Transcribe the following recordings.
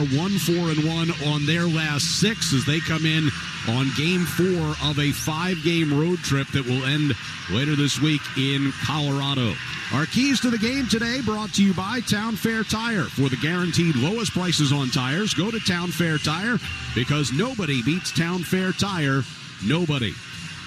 are 1-4-1 on their last 6 as they come in on Game 4 of a 5-game road trip that will end later this week in Colorado. Our keys to the game today brought to you by Town Fair Tire. For the guaranteed lowest prices on tires, go to Town Fair Tire because nobody beats Town Fair Tire. Nobody.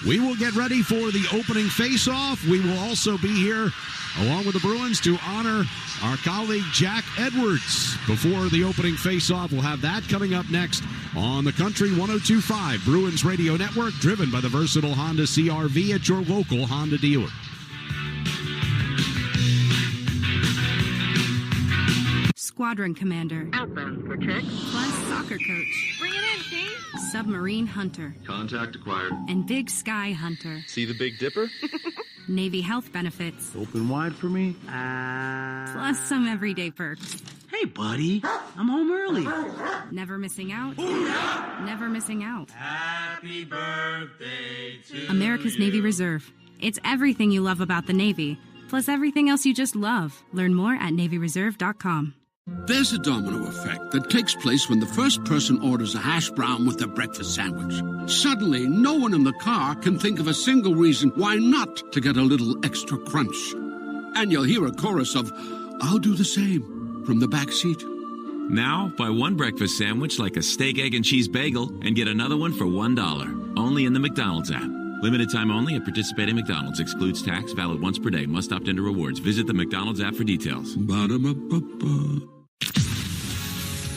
We will get ready for the opening face-off. We will also be here along with the Bruins to honor our colleague Jack Edwards before the opening face-off. We'll have that coming up next on the Country 102.5 Bruins Radio Network, driven by the versatile Honda CR-V at your local Honda dealer. Squadron commander. Outbound for check. Plus soccer coach. Bring it in, King. Submarine hunter. Contact acquired. And big sky hunter. See the Big Dipper? Navy health benefits. Open wide for me. Plus some everyday perks. Hey, buddy. I'm home early. Never missing out. Never missing out. Happy birthday to America's you. Navy Reserve. It's everything you love about the Navy, plus everything else you just love. Learn more at NavyReserve.com. There's a domino effect that takes place when the first person orders a hash brown with their breakfast sandwich. Suddenly, no one in the car can think of a single reason why not to get a little extra crunch. And you'll hear a chorus of, "I'll do the same," from the back seat. Now, buy one breakfast sandwich like a steak, egg, and cheese bagel and get another one for $1. Only in the McDonald's app. Limited time only at participating McDonald's. Excludes tax. Valid once per day. Must opt into rewards. Visit the McDonald's app for details. Ba-da-ba-ba-ba.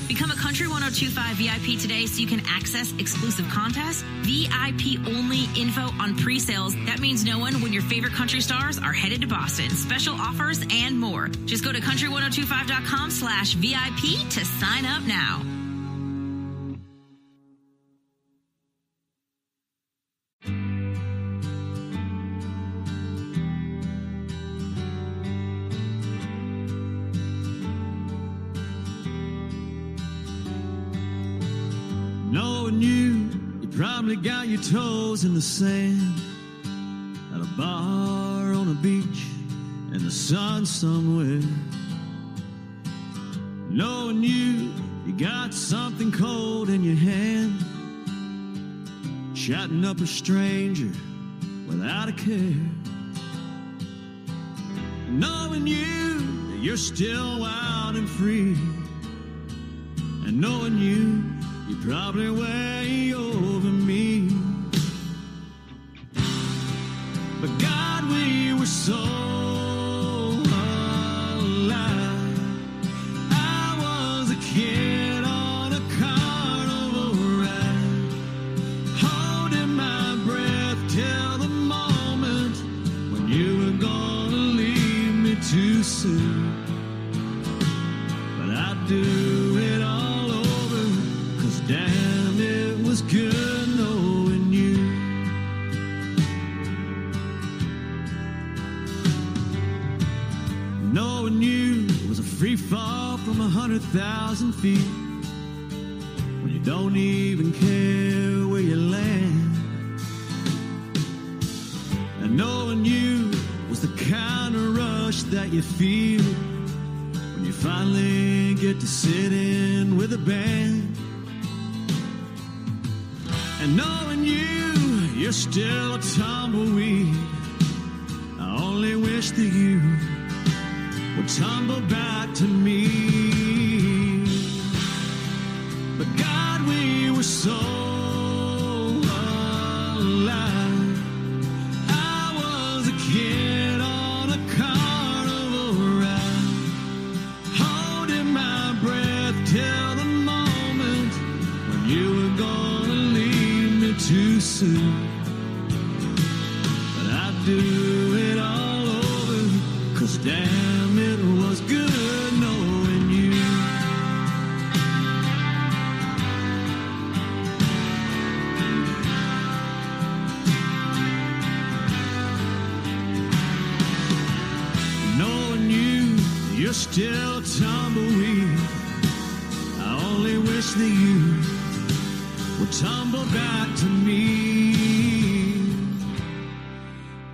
Become a Country 102.5 VIP today so you can access exclusive contests, VIP only info on pre-sales. That means knowing when your favorite country stars are headed to Boston, special offers, and more. Just go to country1025.com/VIP to sign up now. Knowing you probably got your toes in the sand at a bar on a beach in the sun somewhere. Knowing you got something cold in your hand, chatting up a stranger without a care. Knowing you that you're still wild and free, and knowing you're probably way over me. But God, we were so alive. I was a kid on a carnival ride, holding my breath till the moment when you were gonna leave me too soon. But I'd do it all over, 'cause damn, it was good knowing you. Knowing you was a free fall from 100,000 feet, when you don't even care where you land. And knowing you was the kind of rush that you feel when you finally get to sit in with a band. And knowing you're still a tumbleweed, I only wish that you would tumble back to me. But God, we were so alive. I was a kid on a carnival ride, holding my breath till the moment when you were gonna leave me too soon. But I'd do it all over, 'cause damn, it was good knowing you. Knowing you're still a tumbleweed, I only wish that you would tumble back to me.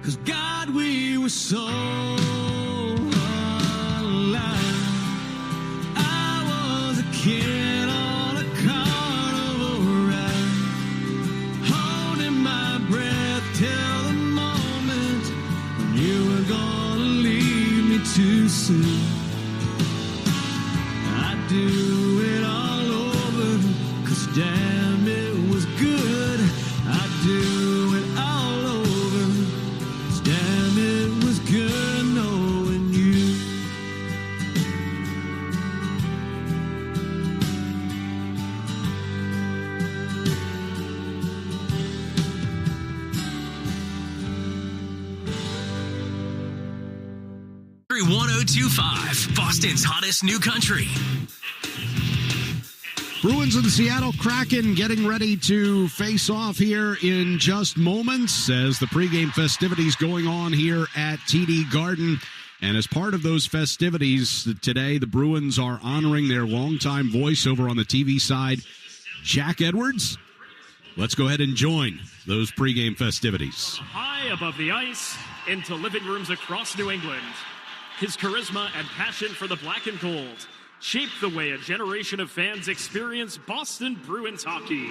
'Cause God, we were so alive. I was a kid Damn, it was good. I'd do it all over. Damn, it was good knowing you. Country 1025, Boston's hottest new country. Bruins and the Seattle Kraken getting ready to face off here in just moments as the pregame festivities going on here at TD Garden. And as part of those festivities today, the Bruins are honoring their longtime voiceover on the TV side, Jack Edwards. Let's go ahead and join those pregame festivities. High above the ice, into living rooms across New England. His charisma and passion for the black and gold shaped the way a generation of fans experienced Boston Bruins hockey.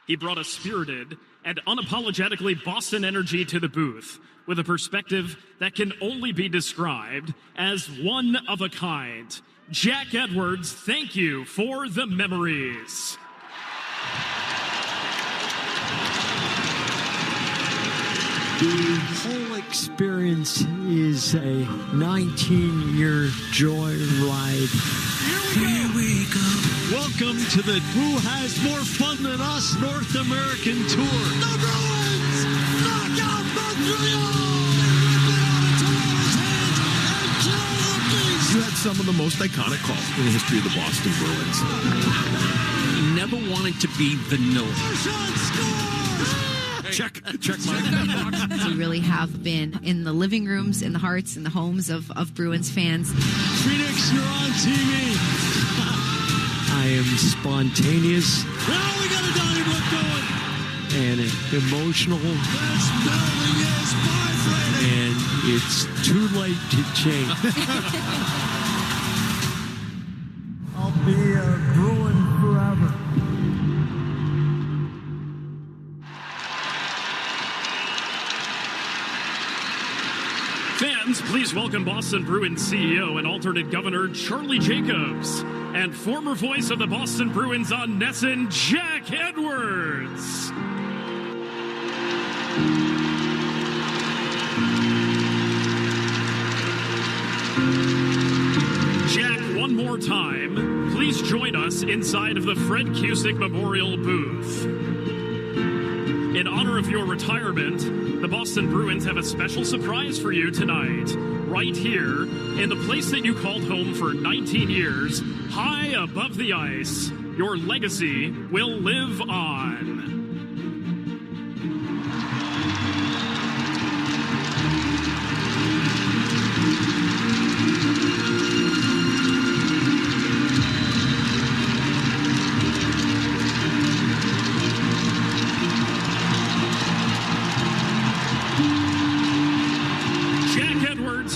He brought a spirited and unapologetically Boston energy to the booth with a perspective that can only be described as one of a kind. Jack Edwards, thank you for the memories. The whole experience is a 19-year joyride. Here we go. Welcome to the Who Has More Fun Than Us North American Tour. The Bruins knock out Montreal. You had some of the most iconic calls in the history of the Boston Bruins. He never wanted to be vanilla. Check my We really have been in the living rooms, in the hearts, in the homes of Bruins fans. Phoenix, you're on TV. I am spontaneous. Now we got a Donnybrook going. And emotional. This building is vibrating. And it's too late to change. I'll be a Bruin forever. Fans, please welcome Boston Bruins CEO and alternate governor Charlie Jacobs and former voice of the Boston Bruins on NESN, Jack Edwards. Jack, one more time, please join us inside of the Fred Cusick Memorial Booth. In honor of your retirement, the Boston Bruins have a special surprise for you tonight, right here in the place that you called home for 19 years, high above the ice. Your legacy will live on.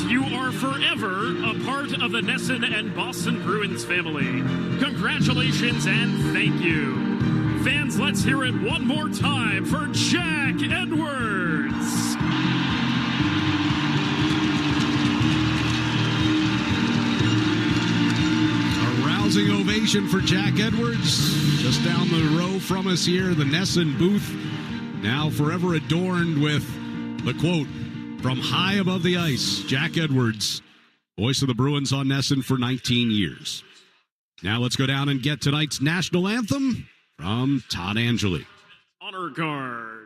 You are forever a part of the NESN and Boston Bruins family. Congratulations and thank you. Fans, let's hear it one more time for Jack Edwards. A rousing ovation for Jack Edwards. Just down the row from us here, the NESN booth, now forever adorned with the quote, "From high above the ice," Jack Edwards, voice of the Bruins on NESN for 19 years. Now let's go down and get tonight's national anthem from Todd Angeli. Honor Guard.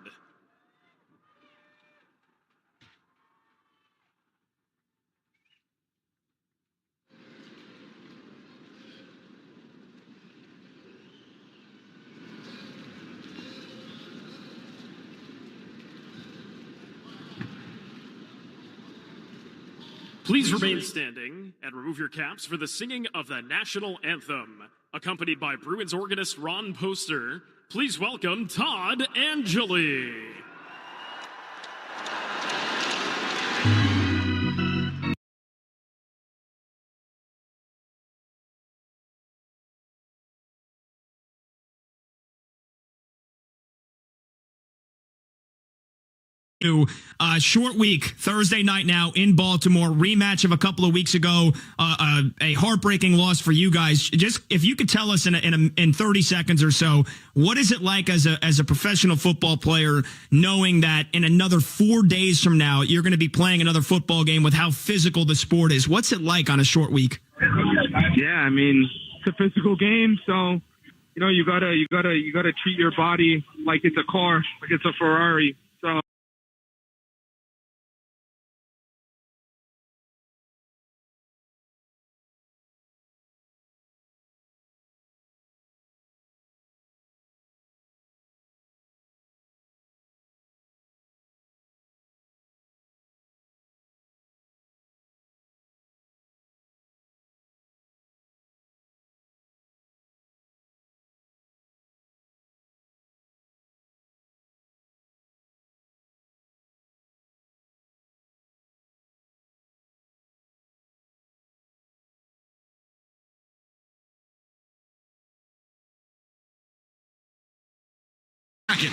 Please remain standing and remove your caps for the singing of the national anthem. Accompanied by Bruins organist Ron Poster, please welcome Todd Angeli. Short week, Thursday night now in Baltimore, rematch of a couple of weeks ago, a heartbreaking loss for you guys. Just if you could tell us in 30 seconds or so, what is it like as a professional football player knowing that in another 4 days from now, you're going to be playing another football game with how physical the sport is? What's it like on a short week? Yeah, I mean, it's a physical game, so you gotta treat your body like it's a car, like it's a Ferrari. So.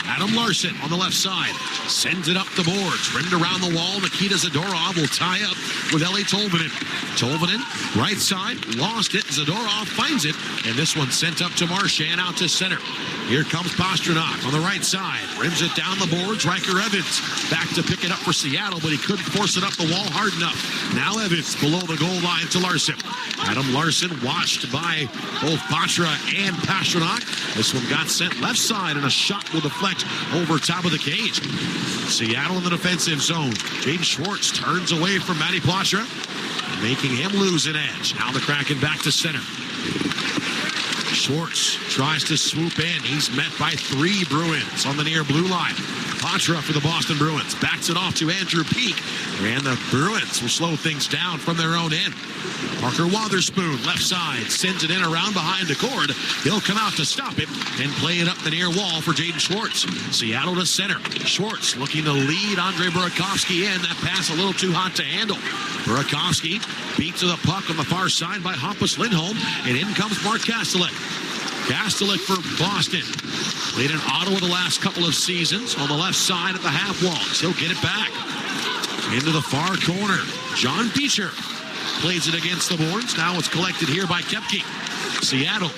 Adam Larson on the left side sends it up the boards, rimmed around the wall. Nikita Zadorov will tie up with Eeli Tolvanen. Tolvanen, right side, lost it. Zadorov finds it, and this one sent up to Marchand out to center. Here comes Pastrnak on the right side, rims it down the boards. Riker Evans back to pick it up for Seattle, but he couldn't force it up the wall hard enough. Now Evans below the goal line to Larson. Adam Larson watched by both Patra and Pastrnak. This one got sent left side, and a shot will deflect over top of the cage. Seattle in the defensive zone. Jaden Schwartz turns away from Matty Patra, making him lose an edge. Now the Kraken back to center. Schwartz tries to swoop in. He's met by 3 Bruins on the near blue line. Patra for the Boston Bruins backs it off to Andrew Peak, and the Bruins will slow things down from their own end. Parker Wotherspoon, left side, sends it in around behind the cord. He'll come out to stop it and play it up the near wall for Jaden Schwartz. Seattle to center. Schwartz looking to lead Andre Burakovsky in. That pass a little too hot to handle. Burakovsky beat to the puck on the far side by Hampus Lindholm, and in comes Mark Kastelik. Kastelik for Boston. Played in Ottawa the last couple of seasons on the left side at the half walls. He'll get it back into the far corner. John Beecher plays it against the boards. Now it's collected here by Koepke. Seattle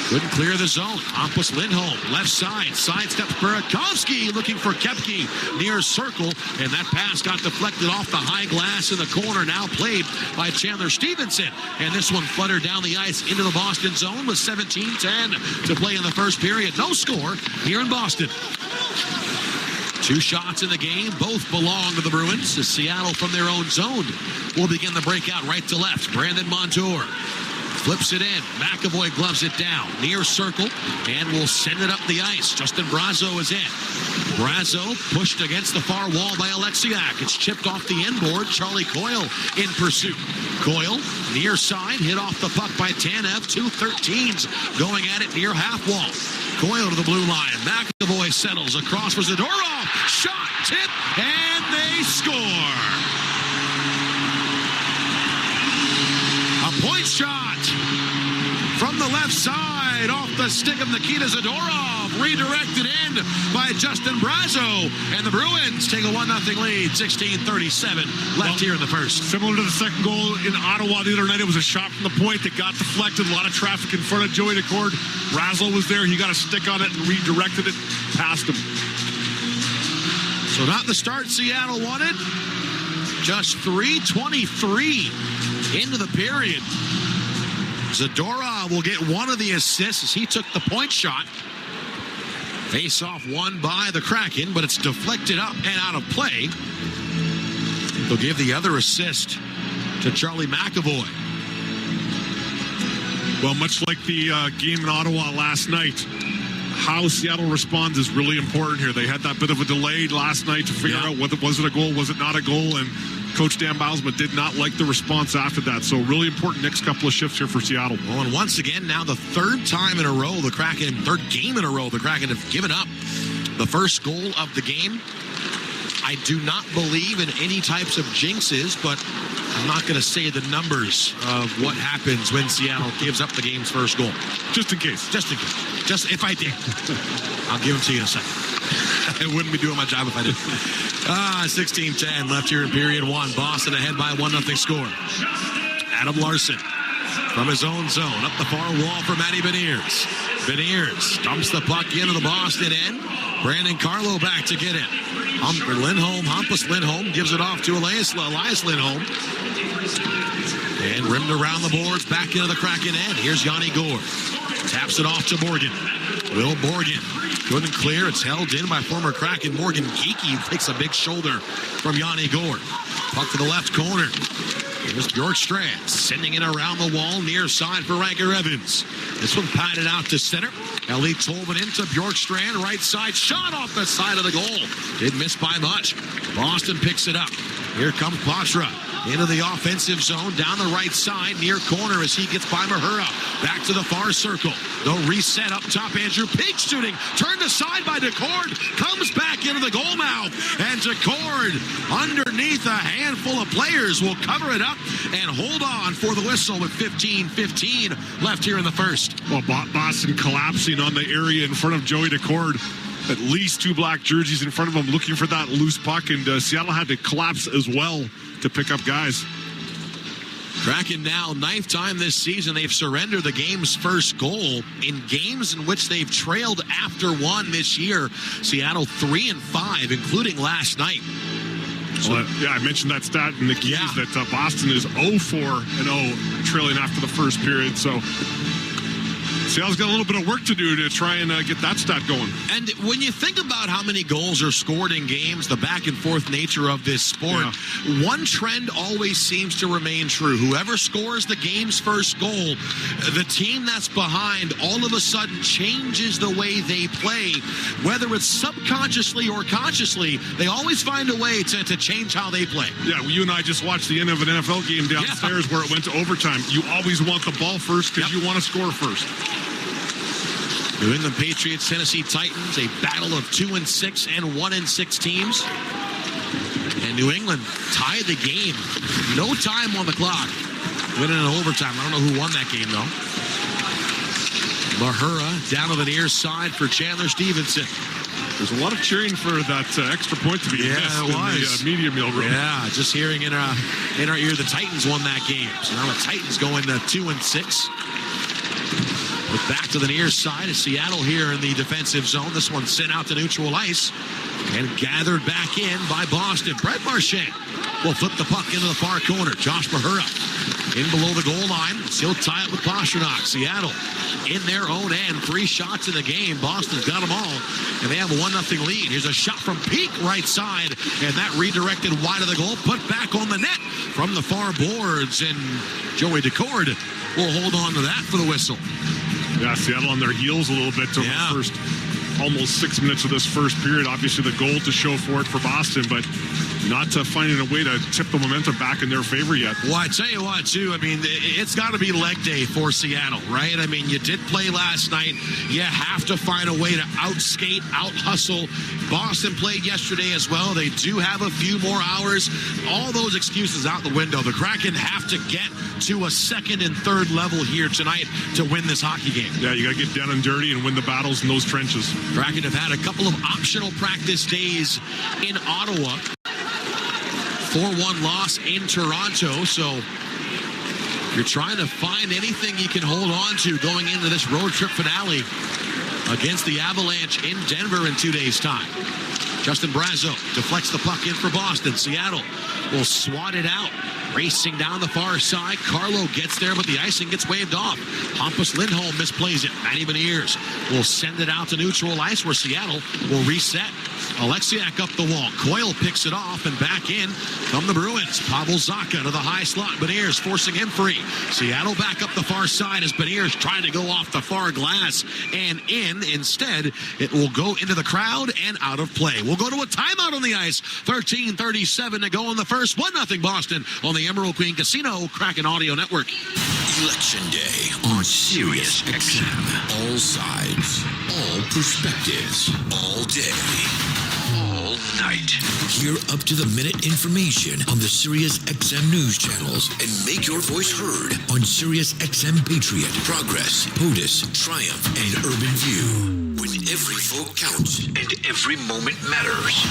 couldn't clear the zone. Hampus Lindholm, left side, sidesteps Burakovsky, looking for Koepke near circle, and that pass got deflected off the high glass in the corner, now played by Chandler Stevenson, and this one fluttered down the ice into the Boston zone with 17:10 to play in the first period. No score here in Boston. 2 shots in the game, both belong to the Bruins. As Seattle from their own zone will begin the breakout right to left. Brandon Montour flips it in. McAvoy gloves it down. Near circle. And will send it up the ice. Justin Brazeau is in. Brazeau pushed against the far wall by Alexiak. It's chipped off the end board. Charlie Coyle in pursuit. Coyle, near side, hit off the puck by Tanev. 2 13s going at it near half wall. Coyle to the blue line. McAvoy settles across for Zadorov. Shot, tip, and they score. A point shot from the left side off the stick of Nikita Zadorov. Redirected in by Justin Brazeau. And the Bruins take a 1-0 lead. 16:37 left here in the first. Similar to the second goal in Ottawa the other night, it was a shot from the point that got deflected. A lot of traffic in front of Joey Decord. Brazeau was there. He got a stick on it and redirected it past him. So not the start Seattle wanted. Just 3:23 into the period. Zadorov will get one of the assists as he took the point shot. Face-off won by the Kraken, but it's deflected up and out of play. They'll give the other assist to Charlie McAvoy. Well, much like the game in Ottawa last night, how Seattle responds is really important here. They had that bit of a delay last night to figure out whether was it a goal, was it not a goal, and Coach Dan Bylsma did not like the response after that. So really important next couple of shifts here for Seattle. Well, and once again, now the third time in a row, the Kraken, third game in a row, the Kraken have given up the first goal of the game. I do not believe in any types of jinxes, but I'm not going to say the numbers of what happens when Seattle gives up the game's first goal. Just in case. Just in case. Just if I did. I'll give them to you in a second. I wouldn't be doing my job if I did. 16-10 left here in period one. Boston ahead by 1-0 score. Adam Larson from his own zone. Up the far wall for Matty Beniers. Beniers dumps the puck into the Boston end. Brandon Carlo back to get it. Hampus Lindholm gives it off to Elias Lindholm. And rimmed around the boards, back into the Kraken end. Here's Yanni Gourde. Taps it off to Morgan. Will Morgan couldn't clear. It's held in by former Kraken Morgan Geeky. Takes a big shoulder from Yanni Gourde. Puck to the left corner. Here's Bjorkstrand sending it around the wall near side for Riker Evans. This one patted out to center. Ellie Tolman into Bjorkstrand, right side, shot off the side of the goal. Didn't miss by much. Boston picks it up. Here comes Patra into the offensive zone, down the right side, near corner as he gets by Mahura. Back to the far circle. The reset up top, Andrew Pig shooting. Turned aside by Decord. Comes back into the goal mouth. And Decord, underneath a handful of players, will cover it up and hold on for the whistle with 15-15 left here in the first. Well, Boston collapsing on the area in front of Joey Decord. At least two black jerseys in front of him looking for that loose puck, and Seattle had to collapse as well to pick up guys. Kraken now, 9th time this season they've surrendered the game's first goal in games in which they've trailed after one this year. Seattle 3-5, including last night. So, I mentioned that stat in the keys that Boston is 0-4-0 trailing after the first period. So Seattle's got a little bit of work to do to try and get that stat going. And when you think about how many goals are scored in games, the back and forth nature of this sport, one trend always seems to remain true. Whoever scores the game's first goal, the team that's behind all of a sudden changes the way they play. Whether it's subconsciously or consciously, they always find a way to change how they play. Yeah, well, you and I just watched the end of an NFL game downstairs where it went to overtime. You always want the ball first because you want to score first. New England Patriots, Tennessee Titans, a battle of 2-6 and 1-6 teams. And New England tied the game. No time on the clock. Winning in overtime. I don't know who won that game, though. Mahura down to the near side for Chandler Stevenson. There's a lot of cheering for that extra point to be missed in the media meal room. Yeah, just hearing in our ear the Titans won that game. So now the Titans going to 2-6. Look back to the near side of Seattle here in the defensive zone. This one sent out to neutral ice and gathered back in by Boston. Brett Marchand will flip the puck into the far corner. Josh Mahura in below the goal line. He'll tie it with Pastrnak. Seattle in their own end. 3 shots in the game. Boston's got them all, and they have a 1-0 lead. Here's a shot from Peak right side, and that redirected wide of the goal. Put back on the net from the far boards, and Joey Decord will hold on to that for the whistle. Yeah, Seattle on their heels a little bit to the first almost 6 minutes of this first period. Obviously the goal to show for it for Boston, but not finding a way to tip the momentum back in their favor yet. Well, I tell you what, too, I mean, it's got to be leg day for Seattle, right? I mean, you did play last night. You have to find a way to outskate, out-hustle. Boston played yesterday as well. They do have a few more hours. All those excuses out the window. The Kraken have to get to a second and third level here tonight to win this hockey game. Yeah, you got to get down and dirty and win the battles in those trenches. Kraken have had a couple of optional practice days in Ottawa. 4-1 loss in Toronto, so you're trying to find anything you can hold on to going into this road trip finale against the Avalanche in Denver in 2 days' time. Justin Brazeau deflects the puck in for Boston. Seattle will swat it out. Racing down the far side. Carlo gets there, but the icing gets waved off. Hampus Lindholm misplays it. Matty Beniers will send it out to neutral ice where Seattle will reset. Alexiak up the wall. Coyle picks it off and back in come the Bruins. Pavel Zacha to the high slot. Beniers forcing him free. Seattle back up the far side as Beniers trying to go off the far glass and in. Instead, it will go into the crowd and out of play. We'll go to a timeout on the ice. 13:37 to go in the first. 1-0 Boston on the Emerald Queen Casino Kraken Audio Network. Election Day on Sirius XM. All sides, all perspectives, all day, all night. Hear up-to-the-minute information on the Sirius XM news channels and make your voice heard on Sirius XM Patriot, Progress, POTUS, Triumph, and Urban View. when every vote counts and every moment matters.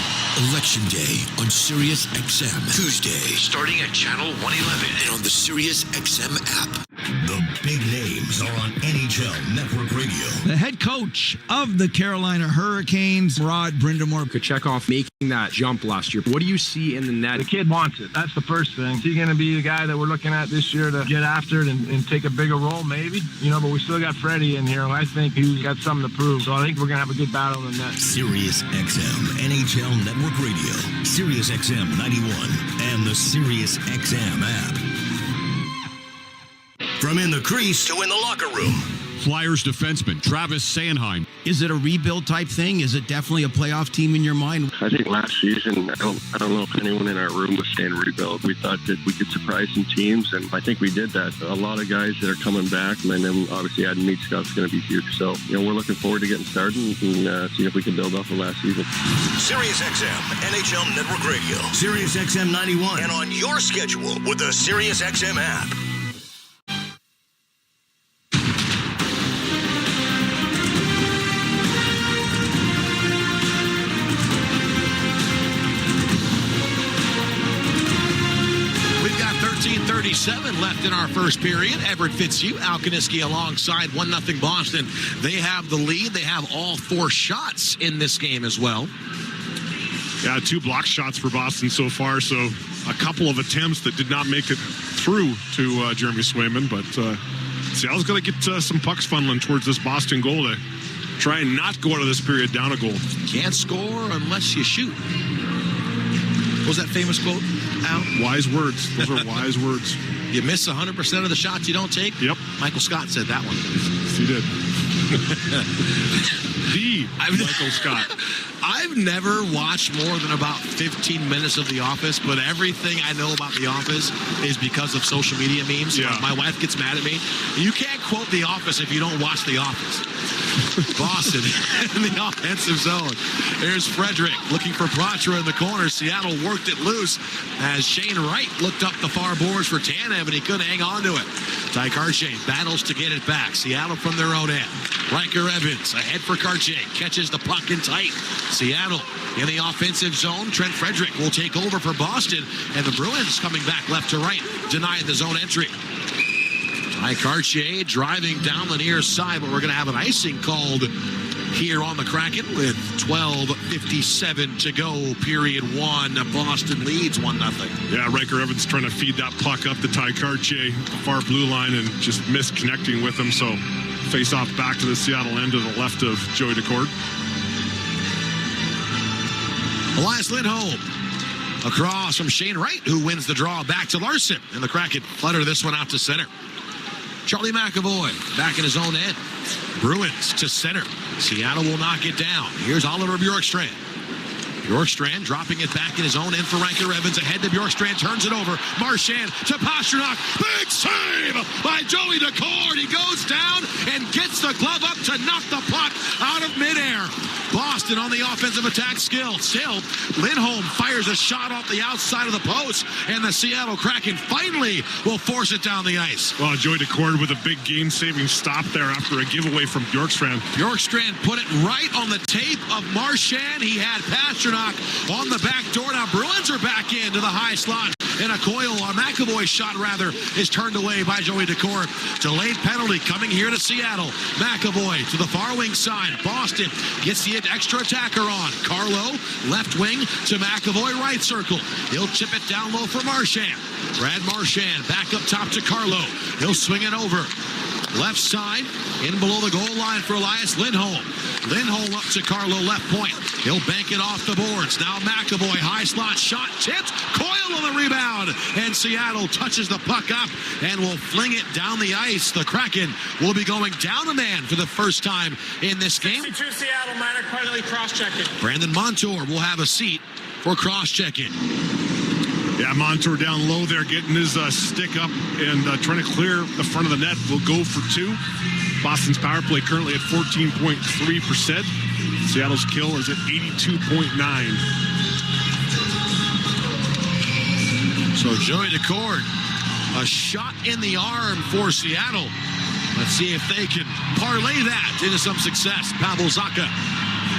Election Day on Sirius XM. Tuesday, starting at Channel 111 and on the Sirius XM app. The big names are on NHL Network Radio. The head coach of the Carolina Hurricanes, Rod Brindamore. Kochetkov making that jump last year. What do you see in the net? The kid wants it. That's the first thing. Is he going to be the guy that we're looking at this year to get after it and take a bigger role? Maybe. But we still got Freddie in here. I think he's got something to prove. So I think we're going to have a good battle in the net. Sirius XM NHL Network Radio. Sirius XM 91 and the Sirius XM app. From in the crease to in the locker room. Flyers defenseman Travis Sanheim. Is it a rebuild type thing? Is it definitely a playoff team in your mind? I think last season, I don't know if anyone in our room was saying rebuild. We thought that we could surprise some teams, and I think we did that. A lot of guys that are coming back, and then obviously adding Meat Stuff's going to be huge. So, we're looking forward to getting started and see if we can build off of last season. Sirius XM NHL Network Radio. Sirius XM 91. And on your schedule with the Sirius XM app. We've got 13:37 left in our first period. Everett Fitzhugh, Al Kaniski alongside 1-0 Boston. They have the lead. They have all 4 shots in this game as well. Yeah, 2 block shots for Boston so far, so a couple of attempts that did not make it through to Jeremy Swayman, but Seattle's got to get some pucks funneling towards this Boston goal to try and not go out of this period down a goal. Can't score unless you shoot. What was that famous quote, Al? Wise words. Those are wise words. You miss 100% of the shots you don't take? Yep. Michael Scott said that one. Yes, he did. Michael Scott. I've never watched more than about 15 minutes of The Office, but everything I know about The Office is because of social media memes. Yeah. My wife gets mad at me. You can't quote The Office if you don't watch The Office. Boston in the offensive zone. There's Frederick looking for Prochera in the corner. Seattle worked it loose as Shane Wright looked up the far boards for Tanev, and he couldn't hang on to it. Ty Karchay battles to get it back. Seattle from their own end. Riker Evans ahead for Karchay. Catches the puck in tight. Seattle in the offensive zone. Trent Frederick will take over for Boston, and the Bruins coming back left to right, denying the zone entry. Ty Karchay driving down the near side, but we're going to have an icing called here on the Kraken with 12:57 to go, period 1. Boston leads 1-0. Yeah, Riker Evans trying to feed that puck up to Ty Karchay, the far blue line, and just misconnecting with him. So face off back to the Seattle end to the left of Joey Decord. Elias Lindholm across from Shane Wright, who wins the draw back to Larson. And the Kraken flutter this one out to center. Charlie McAvoy back in his own end. Bruins to center. Seattle will knock it down. Here's Oliver Bjorkstrand. Bjorkstrand dropping it back in his own end for Riker Evans. Ahead to Bjorkstrand, turns it over. Marchand to Pasternak. Big save by Joey Decord. He goes down and gets the glove up to knock the puck out of midair. Boston on the offensive attack still. Lindholm fires a shot off the outside of the post, and the Seattle Kraken finally will force it down the ice. Well, Joey Decord with a big game-saving stop there after a giveaway from Bjorkstrand. Bjorkstrand put it right on the tape of Marchand. He had Pasternak on the back door. Now Bruins are back into the high slot, and a McAvoy shot rather is turned away by Joey Decord. Delayed penalty coming here to Seattle. McAvoy to the far wing side. Boston gets the extra attacker on. Carlo, left wing to McAvoy, right circle. He'll chip it down low for Marchand. Brad Marchand back up top to Carlo. He'll swing it over. Left side, in below the goal line for Elias Lindholm. Lindholm up to Carlo, left point. He'll bank it off the boards. Now McAvoy, high slot shot, tipped. Coyle on the rebound. And Seattle touches the puck up and will fling it down the ice. The Kraken will be going down a man for the first time in this game. 62 Seattle, minor penalty, cross-checking. Brandon Montour will have a seat for cross-checking. Yeah, Montour down low there, getting his stick up and trying to clear the front of the net. Will go for 2. Boston's power play currently at 14.3%. Seattle's kill is at 82.9. So Joey Decord, a shot in the arm for Seattle. Let's see if they can parlay that into some success. Pavel Zacha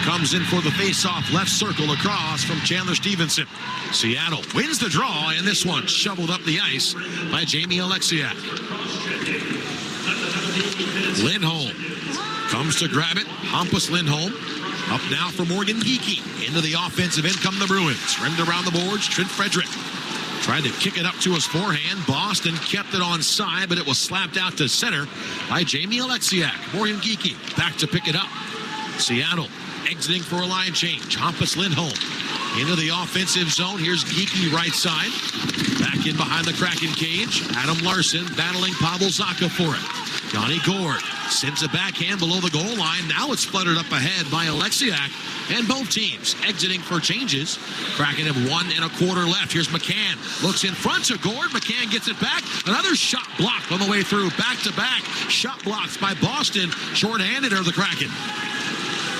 comes in for the face-off, left circle across from Chandler Stevenson. Seattle wins the draw, and this one shoveled up the ice by Jamie Alexiak. Lindholm comes to grab it. Hampus Lindholm up now for Morgan Geekie. Into the offensive end come the Bruins. Rimmed around the boards, Trent Frederick. Tried to kick it up to his forehand. Boston kept it on side, but it was slapped out to center by Jamie Alexiak. Morgan Geekie back to pick it up. Seattle exiting for a line change. Hampus Lindholm into the offensive zone. Here's Geekie right side. Back in behind the Kraken cage. Adam Larson battling Pavel Zacha for it. Johnny Gord sends a backhand below the goal line. Now it's fluttered up ahead by Alexiak. And both teams exiting for changes. Kraken have 1 1/4 left. Here's McCann. Looks in front to Gord. McCann gets it back. Another shot blocked on the way through. Back-to-back shot blocks by Boston. Short-handed are the Kraken.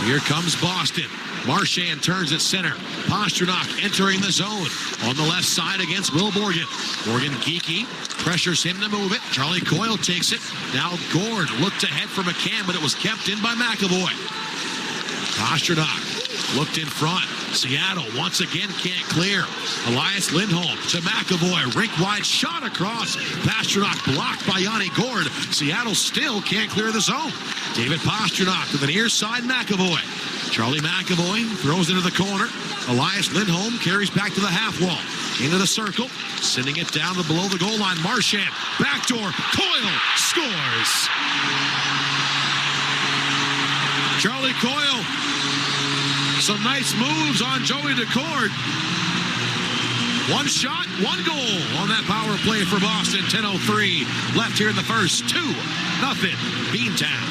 Here comes Boston. Marchand turns at center. Pasternak entering the zone on the left side against Will Morgan. Morgan Geekie pressures him to move it. Charlie Coyle takes it. Now Gord looked ahead for McCann, but it was kept in by McAvoy. Pasternak looked in front. Seattle once again can't clear. Elias Lindholm to McAvoy. Rink-wide shot across. Pasternak blocked by Yanni Gord. Seattle still can't clear the zone. David Pasternak to the near side McAvoy. Charlie McAvoy throws into the corner. Elias Lindholm carries back to the half wall. Into the circle. Sending it down to below the goal line. Marchand. Backdoor. Coyle scores. Charlie Coyle. Some nice moves on Joey Decord. 1 shot, 1 goal on that power play for Boston. 10:03 left here in the first. 2-0 Beantown.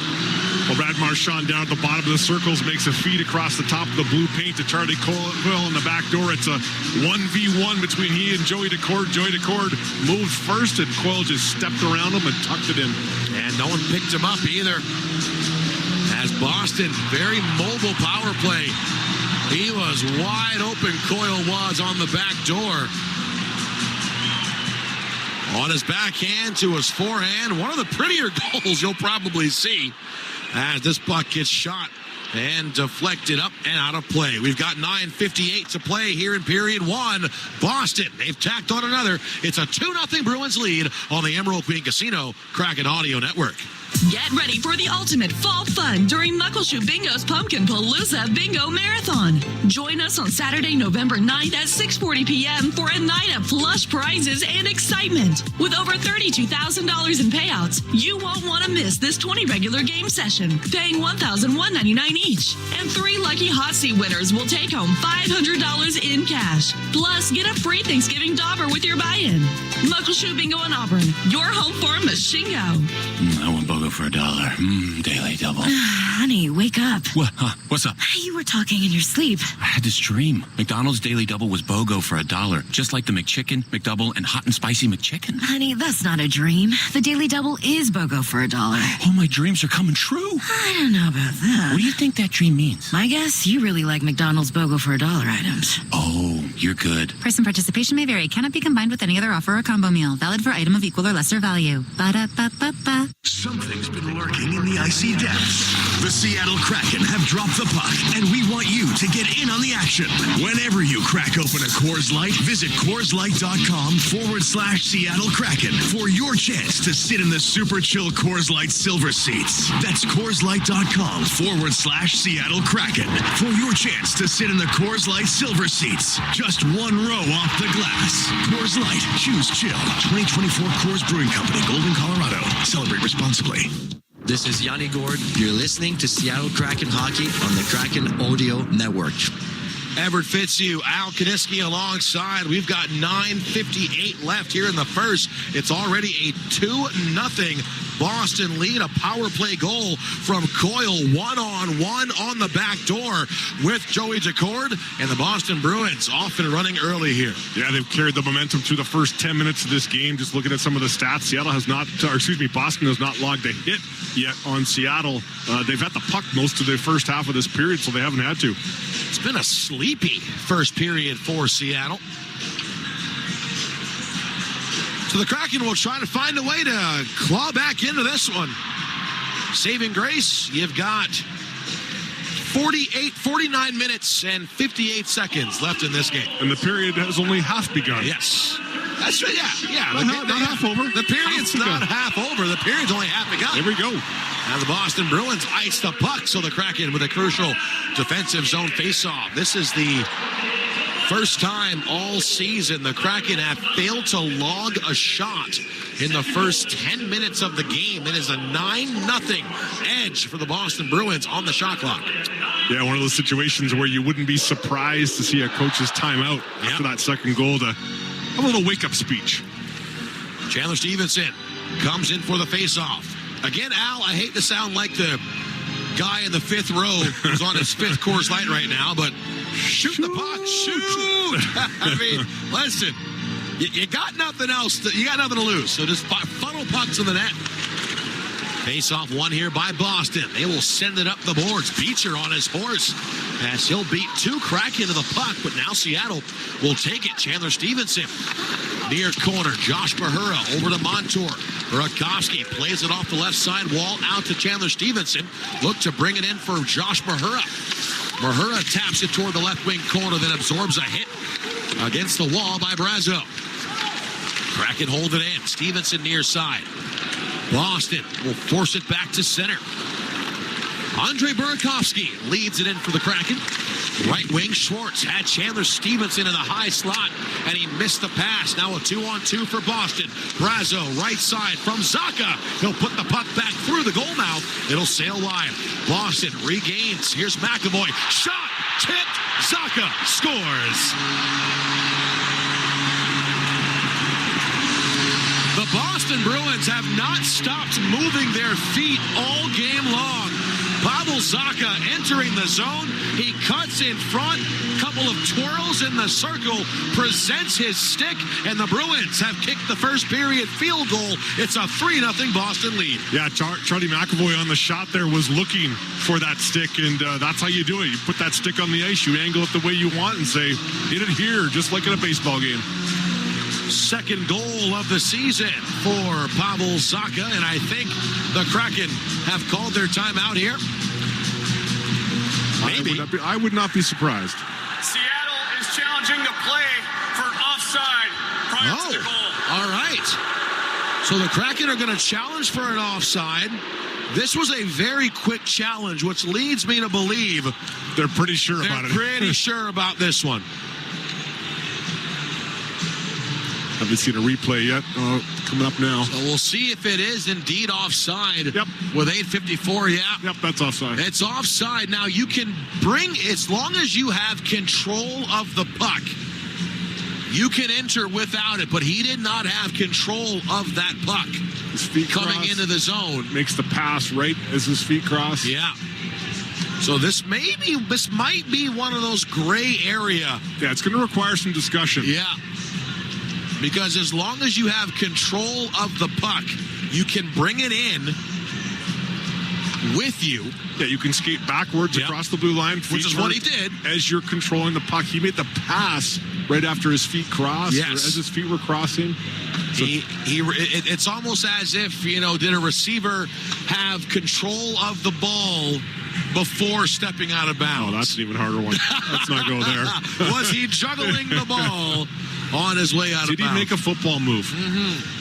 Well, Brad Marchand down at the bottom of the circles makes a feed across the top of the blue paint to Charlie Coyle in the back door. It's a 1v1 between he and Joey Decord. Joey Decord moved first, and Coyle just stepped around him and tucked it in. And no one picked him up either. As Boston, very mobile power play. He was wide open, Coyle was, on the back door. On his backhand to his forehand. One of the prettier goals you'll probably see as this puck gets shot and deflected up and out of play. We've got 9:58 to play here in period 1. Boston, they've tacked on another. It's a 2-0 Bruins lead on the Emerald Queen Casino Kraken Audio Network. Get ready for the ultimate fall fun during Muckleshoot Bingo's Pumpkin Palooza Bingo Marathon. Join us on Saturday, November 9th at 6:40 p.m. for a night of plush prizes and excitement. With over $32,000 in payouts, you won't want to miss this 20 regular game session, paying $1,199 each. And 3 lucky hot seat winners will take home $500 in cash. Plus, get a free Thanksgiving dauber with your buy-in. Muckleshoot Bingo in Auburn, your home for Machingo. I want BOGO for $1. Daily double. Honey, wake up. What? What's up? You were talking in your sleep. I had this dream. McDonald's Daily Double was BOGO for $1. Just like the McChicken, McDouble, and Hot and Spicy McChicken. Honey, that's not a dream. The Daily Double is BOGO for $1. Oh, my dreams are coming true. I don't know about that. What do you think that dream means? My guess, you really like McDonald's BOGO for $1 items. Oh, you're good. Price and participation may vary. Cannot be combined with any other offer or combo meal. Valid for item of equal or lesser value. Ba-da-ba-ba-ba. Something's been lurking in the icy depths. The Seattle Kraken have dropped the puck, and we want you to get in on the action. Whenever you crack open a Coors Light, visit CoorsLight.com/Seattle Kraken for your chance to sit in the super chill Coors Light silver seats. That's CoorsLight.com/Seattle Kraken for your chance to sit in the Coors Light silver seats. Just 1 row off the glass. Coors Light, choose chill. 2024 Coors Brewing Company, Golden, Colorado. Celebrate responsibly. This is Yanni Gord. You're listening to Seattle Kraken Hockey on the Kraken Audio Network. Everett Fitzhugh, Al Kaniski alongside. We've got 9:58 left here in the first. It's already a 2-0 Boston lead. A power play goal from Coyle, 1-on-1 on the back door with Joey Decord, and the Boston Bruins off and running early here. Yeah, they've carried the momentum through the first 10 minutes of this game. Just looking at some of the stats, Boston has not logged a hit yet on Seattle. They've had the puck most of the first half of this period, so they haven't had to. It's been a sleepy first period for Seattle. So the Kraken will try to find a way to claw back into this one. Saving grace, you've got 49 minutes and 58 seconds left in this game. And the period has only half begun. Yes. That's right, yeah. Not half over. The period's not half over. The period's only half begun. There we go. Now the Boston Bruins ice the puck, so the Kraken with a crucial defensive zone faceoff. This is the first time all season the Kraken have failed to log a shot in the first 10 minutes of the game. It is a 9-0 edge for the Boston Bruins on the shot clock. Yeah, one of those situations where you wouldn't be surprised to see a coach's timeout after that second goal to have a little wake-up speech. Chandler Stevenson comes in for the faceoff. Again, Al, I hate to sound like the guy in the fifth row who's on his fifth Coors Light right now, but shoot the puck, shoot. I mean, listen, you got nothing else. You got nothing to lose, so just funnel pucks in the net. Face-off one here by Boston. They will send it up the boards. Beecher on his horse as he'll beat two Kraken to the puck, but now Seattle will take it. Chandler Stevenson near corner. Josh Mahura over to Montour. Burakovsky plays it off the left side wall out to Chandler Stevenson. Look to bring it in for Josh Mahura. Mahura taps it toward the left wing corner, then absorbs a hit against the wall by Brazo. Kraken hold it in. Stevenson near side. Boston will force it back to center. Andre Burakovsky leads it in for the Kraken. Right wing, Schwartz had Chandler Stevenson in the high slot, and he missed the pass. Now a 2-on-2 for Boston. Brazo, right side from Zacha. He'll put the puck back through the goal mouth. It'll sail wide. Boston regains. Here's McAvoy. Shot, tipped. Zacha scores. The Boston Bruins have not stopped moving their feet all game long. Pavel Zacha entering the zone. He cuts in front, couple of twirls in the circle, presents his stick, and the Bruins have kicked the first period field goal. It's a 3-0 Boston lead. Yeah, Charlie McAvoy on the shot there was looking for that stick, and that's how you do it. You put that stick on the ice, you angle it the way you want, and say, hit it here, just like in a baseball game. Second goal of the season for Pavel Zacha, and I think the Kraken have called their timeout here. Maybe. I would not be surprised. Seattle is challenging the play for offside prior to the goal. All right. So the Kraken are going to challenge for an offside. This was a very quick challenge, which leads me to believe they're pretty sure about it. They're pretty sure about this one. Haven't seen a replay yet. Coming up now. So we'll see if it is indeed offside. Yep. With 8:54, yeah. Yep, that's offside. It's offside. Now you can bring, as long as you have control of the puck, you can enter without it, but he did not have control of that puck. His feet coming into the zone. Makes the pass right as his feet cross. Yeah. So this might be one of those gray area. Yeah, it's going to require some discussion. Yeah. Because as long as you have control of the puck, you can bring it in with you. Yeah, you can skate backwards across the blue line. Which is what he did. As you're controlling the puck. He made the pass right after his feet crossed. Yes. Or as his feet were crossing. So It's almost as if, did a receiver have control of the ball before stepping out of bounds? Oh, that's an even harder one. Let's not go there. Was he juggling the ball on his way out of bounds? Did he make a football move? Mm-hmm.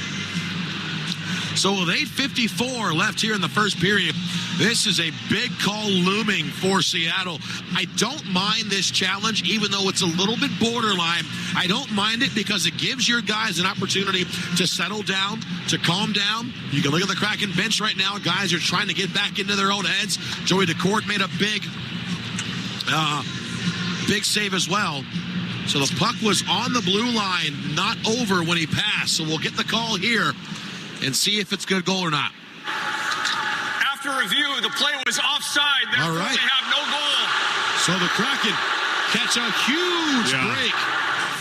So with 8:54 left here in the first period, this is a big call looming for Seattle. I don't mind this challenge, even though it's a little bit borderline. I don't mind it because it gives your guys an opportunity to settle down, to calm down. You can look at the Kraken bench right now. Guys are trying to get back into their own heads. Joey DeCourt made a big save as well. So the puck was on the blue line, not over when he passed. So we'll get the call here and see if it's a good goal or not. After review, the play was offside. Therefore, All right. we have no goal. So the Kraken catch a huge break.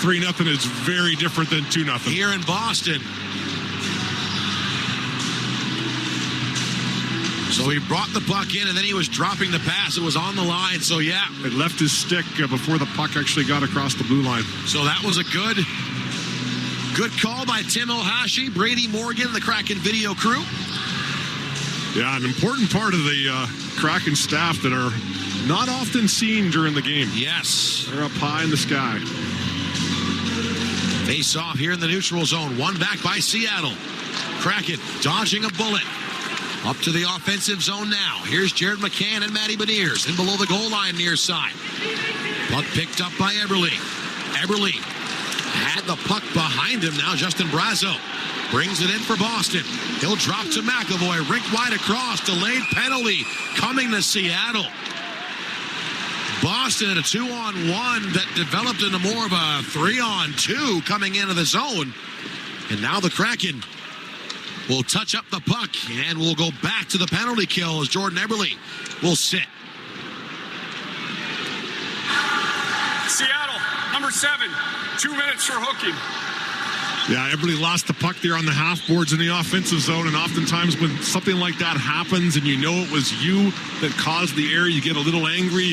3-0 is very different than 2-0. Here in Boston. So he brought the puck in, and then he was dropping the pass. It was on the line, so yeah. It left his stick before the puck actually got across the blue line. So that was a good call by Tim Ohashi, Brady Morgan, the Kraken video crew. Yeah, an important part of the Kraken staff that are not often seen during the game. Yes. They're up high in the sky. Face off here in the neutral zone. One back by Seattle. Kraken dodging a bullet. Up to the offensive zone now. Here's Jared McCann and Matty Beniers in below the goal line near side. Puck picked up by Eberle. Eberle had the puck behind him now. Justin Brazeau brings it in for Boston. He'll drop to McAvoy. Rink wide across. Delayed penalty coming to Seattle. Boston at a 2-on-1 that developed into more of a 3-on-2 coming into the zone. And now the Kraken will touch up the puck and will go back to the penalty kill as Jordan Eberle will sit. Seattle, number 7, 2 minutes for hooking. Yeah, everybody lost the puck there on the half boards in the offensive zone, and oftentimes when something like that happens and you know it was you that caused the error, you get a little angry,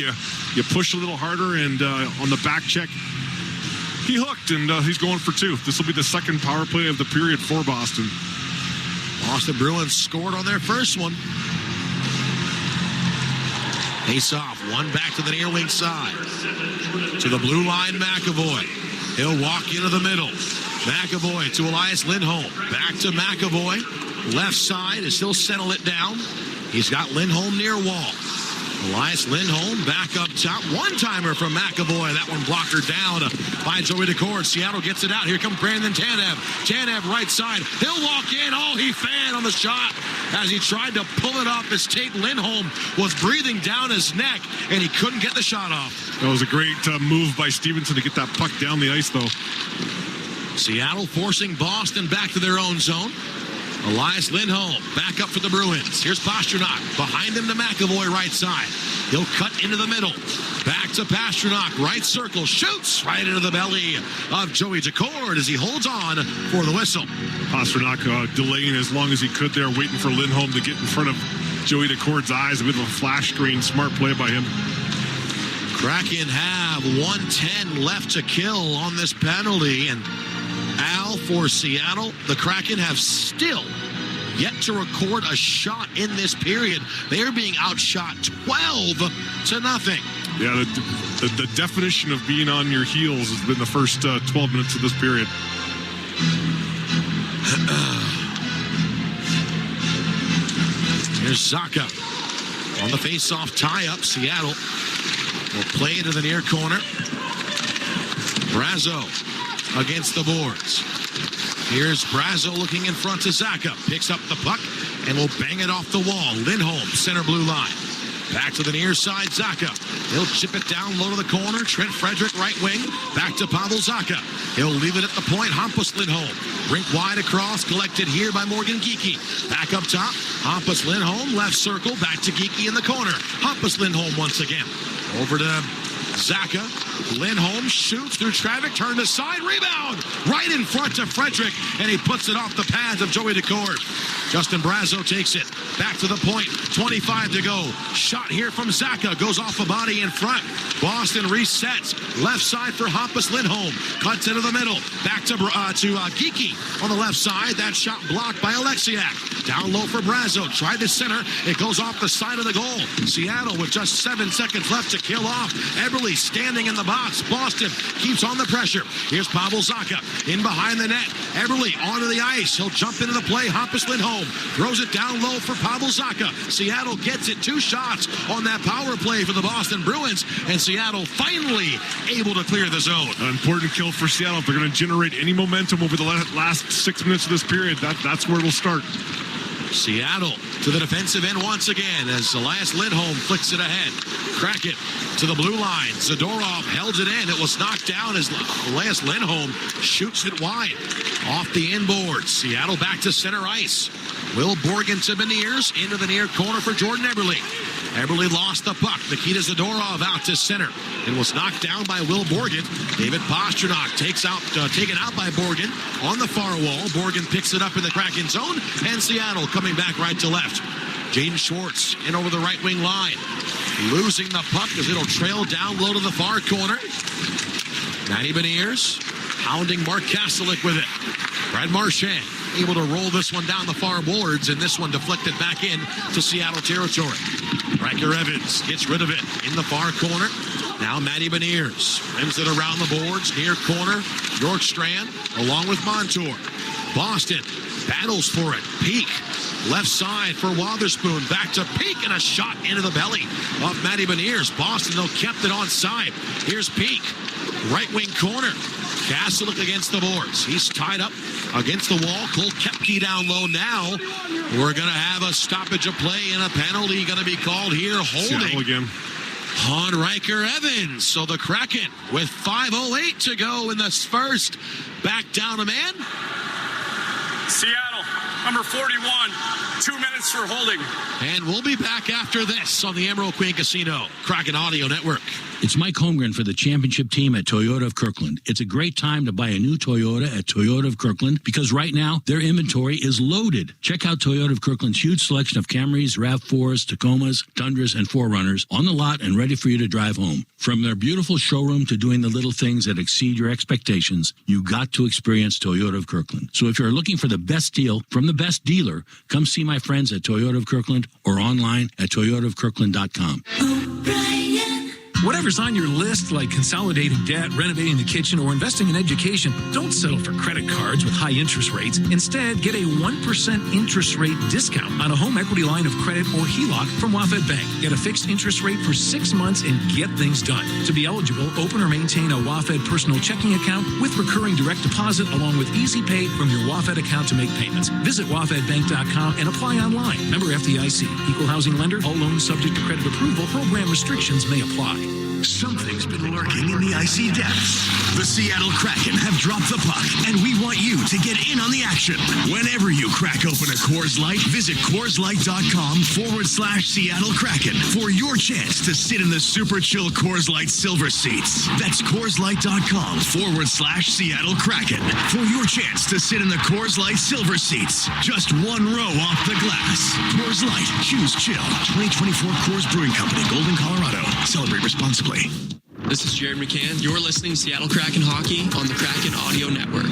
you push a little harder, and on the back check, he hooked, and he's going for 2. This will be the second power play of the period for Boston. Boston Bruins scored on their first one. Face off, one back to the near wing side. To the blue line, McAvoy. He'll walk into the middle. McAvoy to Elias Lindholm. Back to McAvoy. Left side is he'll settle it down. He's got Lindholm near wall. Elias Lindholm back up top. One-timer from McAvoy. That one blocker down by Joey Decord. Seattle gets it out. Here comes Brandon Tanev. Tanev right side. He'll walk in. Oh, he fanned on the shot as he tried to pull it up as Tate Lindholm was breathing down his neck, and he couldn't get the shot off. That was a great move by Stevenson to get that puck down the ice, though. Seattle forcing Boston back to their own zone. Elias Lindholm back up for the Bruins. Here's Pasternak. Behind him to McAvoy right side. He'll cut into the middle. Back to Pasternak. Right circle. Shoots right into the belly of Joey Decord as he holds on for the whistle. Pasternak delaying as long as he could there, waiting for Lindholm to get in front of Joey Decord's eyes. A bit of a flash screen. Smart play by him. Kraken have 1:10 left to kill on this penalty. And Al, for Seattle, the Kraken have still yet to record a shot in this period. They are being outshot 12-0. Yeah, the definition of being on your heels has been the first 12 minutes of this period. Here's Zacha on the face-off tie-up. Seattle will play it to the near corner. Brazeau against the boards. Here's Brazeau looking in front to Zacha. Picks up the puck and will bang it off the wall. Lindholm, center blue line. Back to the near side, Zacha. He'll chip it down low to the corner. Trent Frederick, right wing. Back to Pavel Zacha. He'll leave it at the point. Hampus Lindholm. Rink wide across. Collected here by Morgan Geekie. Back up top. Hampus Lindholm, left circle. Back to Geekie in the corner. Hampus Lindholm once again. Over to Zacha. Lindholm shoots through traffic, turned aside, rebound right in front to Frederick, and he puts it off the pads of Joey Decord. Justin Brazeau takes it back to the point, 25 to go. Shot here from Zacha, goes off a body in front. Boston resets, left side for Hampus Lindholm, cuts into the middle, back to Geekie on the left side. That shot blocked by Alexiak. Down low for Brazeau, tried to center, it goes off the side of the goal. Seattle with just 7 seconds left to kill off. Eberle standing in the box. Boston keeps on the pressure. Here's Pavel Zacha in behind the net. Eberle onto the ice. He'll jump into the play. Hampus Lindholm throws it down low for Pavel Zacha. Seattle gets it. 2 shots on that power play for the Boston Bruins, and Seattle finally able to clear the zone. An important kill for Seattle. If they're going to generate any momentum over the last 6 minutes of this period, that's where it'll start. Seattle to the defensive end once again as Elias Lindholm flicks it ahead. Kraken to the blue line. Zadorov held it in. It was knocked down as Elias Lindholm shoots it wide. Off the inboard. Seattle back to center ice. Will Borgen to Beniers into the near corner for Jordan Eberle. Eberle lost the puck. Nikita Zadorov out to center. It was knocked down by Will Borgen. David Pasternak taken out by Borgen on the far wall. Borgen picks it up in the Kraken zone, and Seattle coming back right to left. Jaden Schwartz in over the right wing line. Losing the puck as it'll trail down low to the far corner. Matty Beniers hounding Mark Kastelik with it. Brad Marchand able to roll this one down the far boards, and this one deflected back in to Seattle territory. Riker Evans gets rid of it in the far corner. Now Matty Beniers rims it around the boards, near corner. Bjorkstrand along with Montour. Boston battles for it. Peak. Left side for Wotherspoon. Back to Peak, and a shot into the belly of Matty Beniers. Boston, though, kept it on side. Here's Peak. Right wing corner. Kastelik against the boards. He's tied up against the wall. Cole Koepke down low now. We're going to have a stoppage of play and a penalty going to be called here. Holding Seattle again on Riker Evans. So the Kraken with 5:08 to go in this first. Back down a man. Seattle, number 41, 2 minutes for holding. And we'll be back after this on the Emerald Queen Casino Kraken Audio Network. It's Mike Holmgren for the championship team at Toyota of Kirkland. It's a great time to buy a new Toyota at Toyota of Kirkland because right now their inventory is loaded. Check out Toyota of Kirkland's huge selection of Camrys, RAV4s, Tacomas, Tundras, and 4Runners on the lot and ready for you to drive home. From their beautiful showroom to doing the little things that exceed your expectations, you got to experience Toyota of Kirkland. So if you're looking for the best deal from the best dealer, come see my friends at Toyota of Kirkland or online at toyotaofkirkland.com. Whatever's on your list, like consolidating debt, renovating the kitchen, or investing in education, don't settle for credit cards with high interest rates. Instead, get a 1% interest rate discount on a home equity line of credit or HELOC from WaFd Bank. Get a fixed interest rate for 6 months and get things done. To be eligible, open or maintain a WaFd personal checking account with recurring direct deposit along with Easy Pay from your WaFd account to make payments. Visit WaFdBank.com and apply online. Member FDIC. Equal housing lender. All loans subject to credit approval. Program restrictions may apply. Something's been lurking in the icy depths. The Seattle Kraken have dropped the puck, and we want you to get in on the action. Whenever you crack open a Coors Light, visit CoorsLight.com/Seattle Kraken for your chance to sit in the super chill Coors Light silver seats. That's CoorsLight.com/Seattle Kraken for your chance to sit in the Coors Light silver seats. Just one row off the glass. Coors Light. Choose chill. 2024 Coors Brewing Company, Golden, Colorado. Celebrate responsibly. This is Jared McCann. You're listening to Seattle Kraken Hockey on the Kraken Audio Network.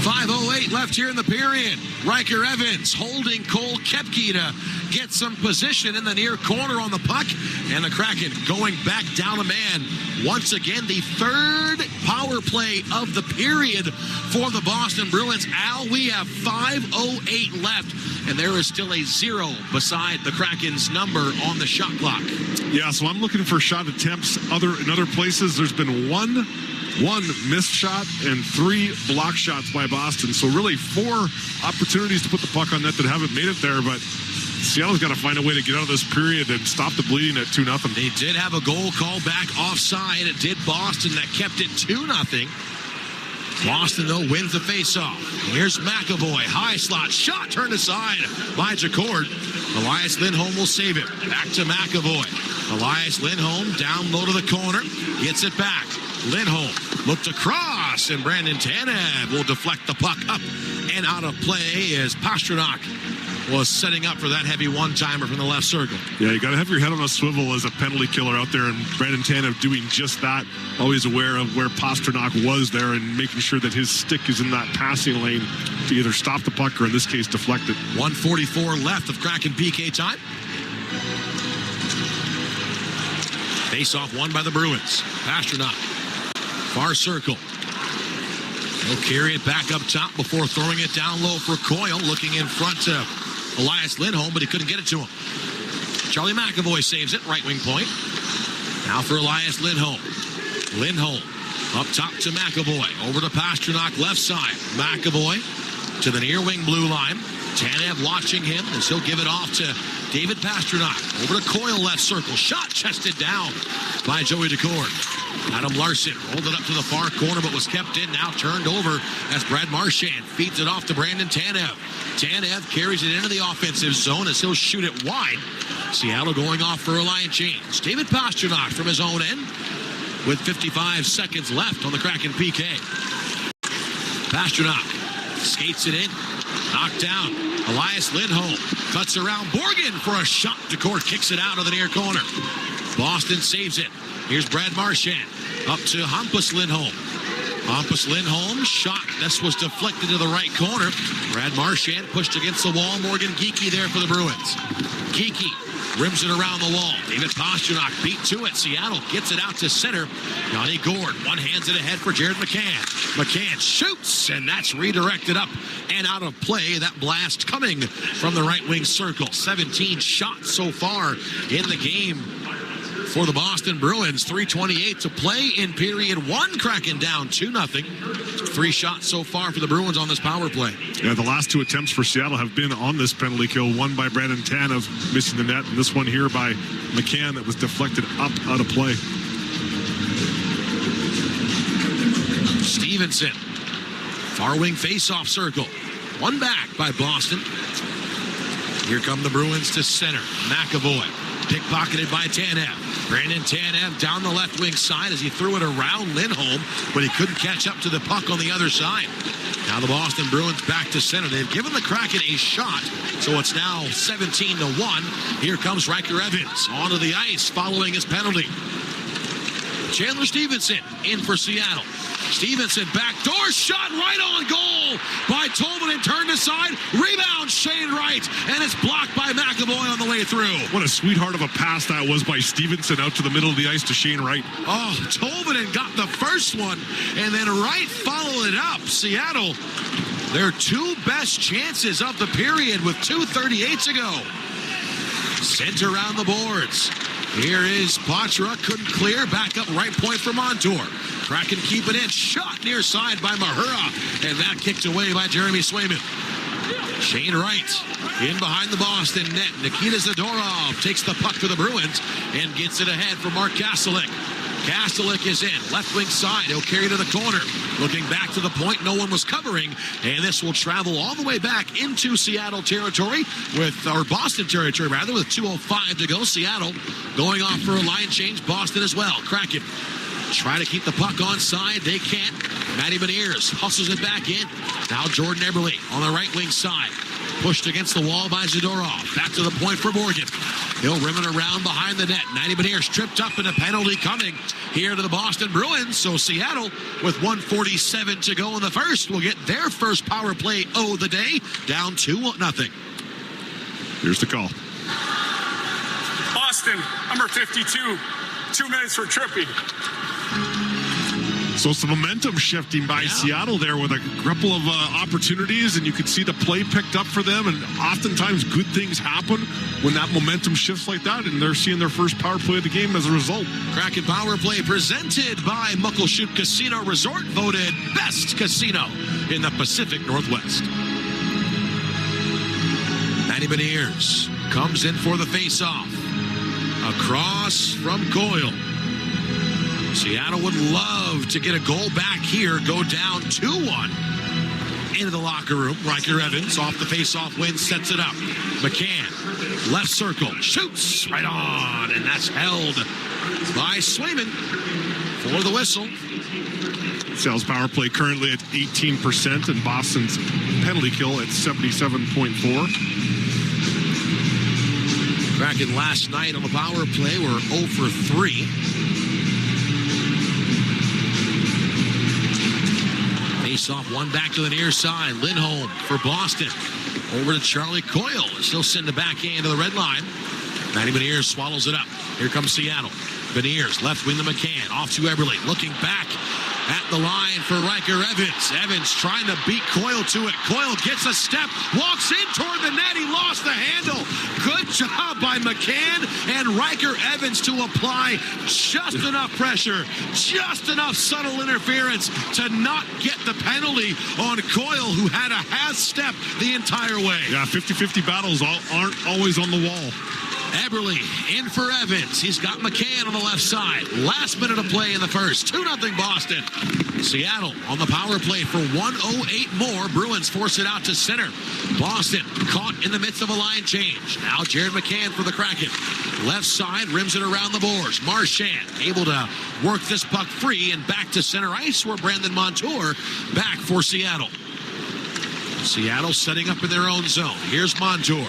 5:08 left here in the period. Riker Evans holding Cole Koepke to get some position in the near corner on the puck. And the Kraken going back down a man. Once again, the third power play of the period for the Boston Bruins. Al, we have 5:08 left, and there is still a 0 beside the Kraken's number on the shot clock. Yeah, so I'm looking for shot attempts in other places. There's been one missed shot and 3 block shots by Boston. So really 4 opportunities to put the puck on net that haven't made it there, but Seattle's got to find a way to get out of this period and stop the bleeding at 2-0. They did have a goal called back offside. It did Boston. That kept it 2-0. Boston, though, wins the faceoff. Here's McAvoy. High slot. Shot turned aside by Jacord. Elias Lindholm will save it. Back to McAvoy. Elias Lindholm down low to the corner. Gets it back. Lindholm looked across, and Brandon Tanev will deflect the puck up and out of play as Pastrnak was setting up for that heavy one-timer from the left circle. Yeah, you got to have your head on a swivel as a penalty killer out there, and Brandon Tanev doing just that. Always aware of where Pastrnak was there and making sure that his stick is in that passing lane to either stop the puck or, in this case, deflect it. 1:44 left of Kraken PK time. Face-off won by the Bruins. Pastrnak, far circle. He'll carry it back up top before throwing it down low for Coyle. Looking in front to Elias Lindholm, but he couldn't get it to him. Charlie McAvoy saves it, right wing point. Now for Elias Lindholm. Lindholm up top to McAvoy. Over to Pastrnak, left side. McAvoy to the near wing blue line. Tanev watching him as he'll give it off to David Pastrnak. Over to Coyle, left circle. Shot chested down by Joey Decord. Adam Larson rolled it up to the far corner, but was kept in. Now turned over as Brad Marchand feeds it off to Brandon Tanev. Tanev carries it into the offensive zone as he'll shoot it wide. Seattle going off for a line change. David Pastrnak from his own end with 55 seconds left on the Kraken PK. Pastrnak skates it in. Knocked down. Elias Lindholm cuts around Borgen for a shot. Decord kicks it out of the near corner. Boston saves it. Here's Brad Marchand up to Hampus Lindholm. Hampus Lindholm shot. This was deflected to the right corner. Brad Marchand pushed against the wall. Morgan Geekie there for the Bruins. Geekie rims it around the wall. David Pasternak beat to it. Seattle gets it out to center. Yanni Gourde one hands it ahead for Jared McCann. McCann shoots, and that's redirected up and out of play. That blast coming from the right wing circle. 17 shots so far in the game for the Boston Bruins. 3:28 to play in period one. Kraken down 2-0. 3 shots so far for the Bruins on this power play. Yeah, the last 2 attempts for Seattle have been on this penalty kill. One by Brandon Tanev missing the net, and this one here by McCann that was deflected up out of play. Stevenson, far wing face-off circle. One back by Boston. Here come the Bruins to center. McAvoy, pickpocketed by Tanev. Brandon Tanev down the left wing side as he threw it around Lindholm, but he couldn't catch up to the puck on the other side. Now the Boston Bruins back to center. They've given the Kraken a shot, so it's now 17-1. Here comes Riker Evans onto the ice following his penalty. Chandler Stevenson in for Seattle. Stevenson backdoor shot right on goal by Tolman and turned aside. Rebound Shane Wright, and it's blocked by McAvoy on the way through. What a sweetheart of a pass that was by Stevenson out to the middle of the ice to Shane Wright. Oh, Tolman got the first one, and then Wright followed it up. Seattle, their 2 best chances of the period with 2:38 to go. Sent around the boards. Here is Patra, couldn't clear, back up right point for Montour. Kraken keep it in, shot near side by Mahura, and that kicked away by Jeremy Swayman. Shane Wright in behind the Boston net. Nikita Zadorov takes the puck to the Bruins and gets it ahead for Mark Kastelik. Kastelik is in, left wing side, he'll carry to the corner. Looking back to the point, no one was covering, and this will travel all the way back into Seattle territory, or Boston territory rather, with 2:05 to go. Seattle going off for a line change, Boston as well. Kraken try to keep the puck onside, they can't. Matty Beniers hustles it back in. Now Jordan Eberle on the right wing side. Pushed against the wall by Zadorov. Back to the point for Morgan. He'll rim it around behind the net. Matty Beniers tripped up, and a penalty coming here to the Boston Bruins. So Seattle, with 1:47 to go in the first, will get their first power play of the day, down 2-0. Here's the call. Boston, number 52. 2 minutes for tripping. So some momentum shifting by Seattle there with a couple of opportunities, and you could see the play picked up for them, and oftentimes good things happen when that momentum shifts like that, and they're seeing their first power play of the game as a result. Kraken Power Play presented by Muckleshoot Casino Resort, voted best casino in the Pacific Northwest. Matty Beniers comes in for the face-off. Across from Coyle. Seattle would love to get a goal back here, go down 2-1 into the locker room. Riker Evans off the face-off win, sets it up. McCann, left circle, shoots right on, and that's held by Swayman for the whistle. Seattle's power play currently at 18%, and Boston's penalty kill at 77.4. Kraken last night on the power play were 0 for 3. Face-off, one back to the near side. Lindholm for Boston. Over to Charlie Coyle. Still send the backhand to the red line. Matty Beniers swallows it up. Here comes Seattle. Beniers, left wing to McCann. Off to Eberle. Looking back at the line for Riker Evans. Evans trying to beat Coyle to it. Coyle gets a step. Walks in toward the net. He lost the handle. Good job by McCann and Riker Evans to apply just enough pressure, just enough subtle interference to not get the penalty on Coyle, who had a half step the entire way. Yeah, 50-50 battles aren't always on the wall. Eberle in for Evans. He's got McCann on the left side. Last minute of play in the first. 2-0 Boston. Seattle on the power play for 1:08 more. Bruins force it out to center. Boston caught in the midst of a line change. Now Jared McCann for the Kraken. Left side, rims it around the boards. Marchand able to work this puck free and back to center ice, where Brandon Montour back for Seattle. Seattle setting up in their own zone. Here's Montour.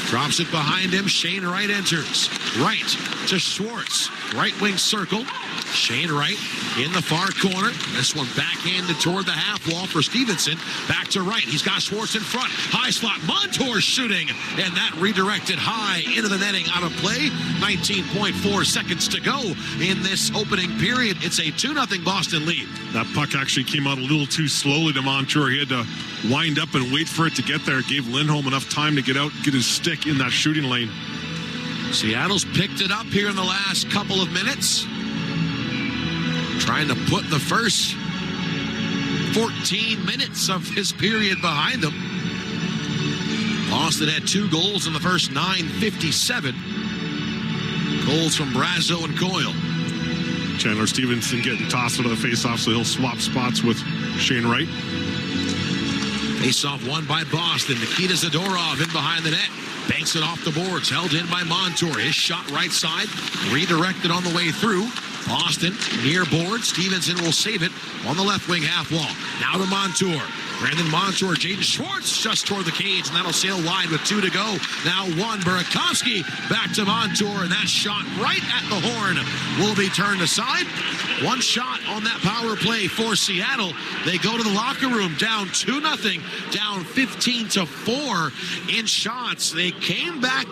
Drops it behind him. Shane Wright enters. Wright to Schwartz. Right wing circle. Shane Wright in the far corner. This one backhanded toward the half wall for Stevenson. Back to Wright. He's got Schwartz in front. High slot. Montour shooting. And that redirected high into the netting, out of play. 19.4 seconds to go in this opening period. It's a 2-0 Boston lead. That puck actually came out a little too slowly to Montour. He had to wind up and wait for it to get there. It gave Lindholm enough time to get out, get his stick in that shooting lane. Seattle's picked it up here in the last couple of minutes. Trying to put the first 14 minutes of his period behind them. Boston had 2 goals in the first 9:57. Goals from Brazo and Coyle. Chandler Stevenson getting tossed out of the faceoff, so he'll swap spots with Shane Wright. Faceoff won by Boston. Nikita Zadorov in behind the net. Banks it off the boards. Held in by Montour. His shot right side. Redirected on the way through. Boston near board. Stevenson will save it on the left wing half wall. Now to Montour. Brandon Montour, Jaden Schwartz just toward the cage, and that'll sail wide with 2 to go. Now 1, Burakovsky back to Montour, and that shot right at the horn will be turned aside. 1 shot on that power play for Seattle. They go to the locker room down 2-0, down 15-4 in shots. They came back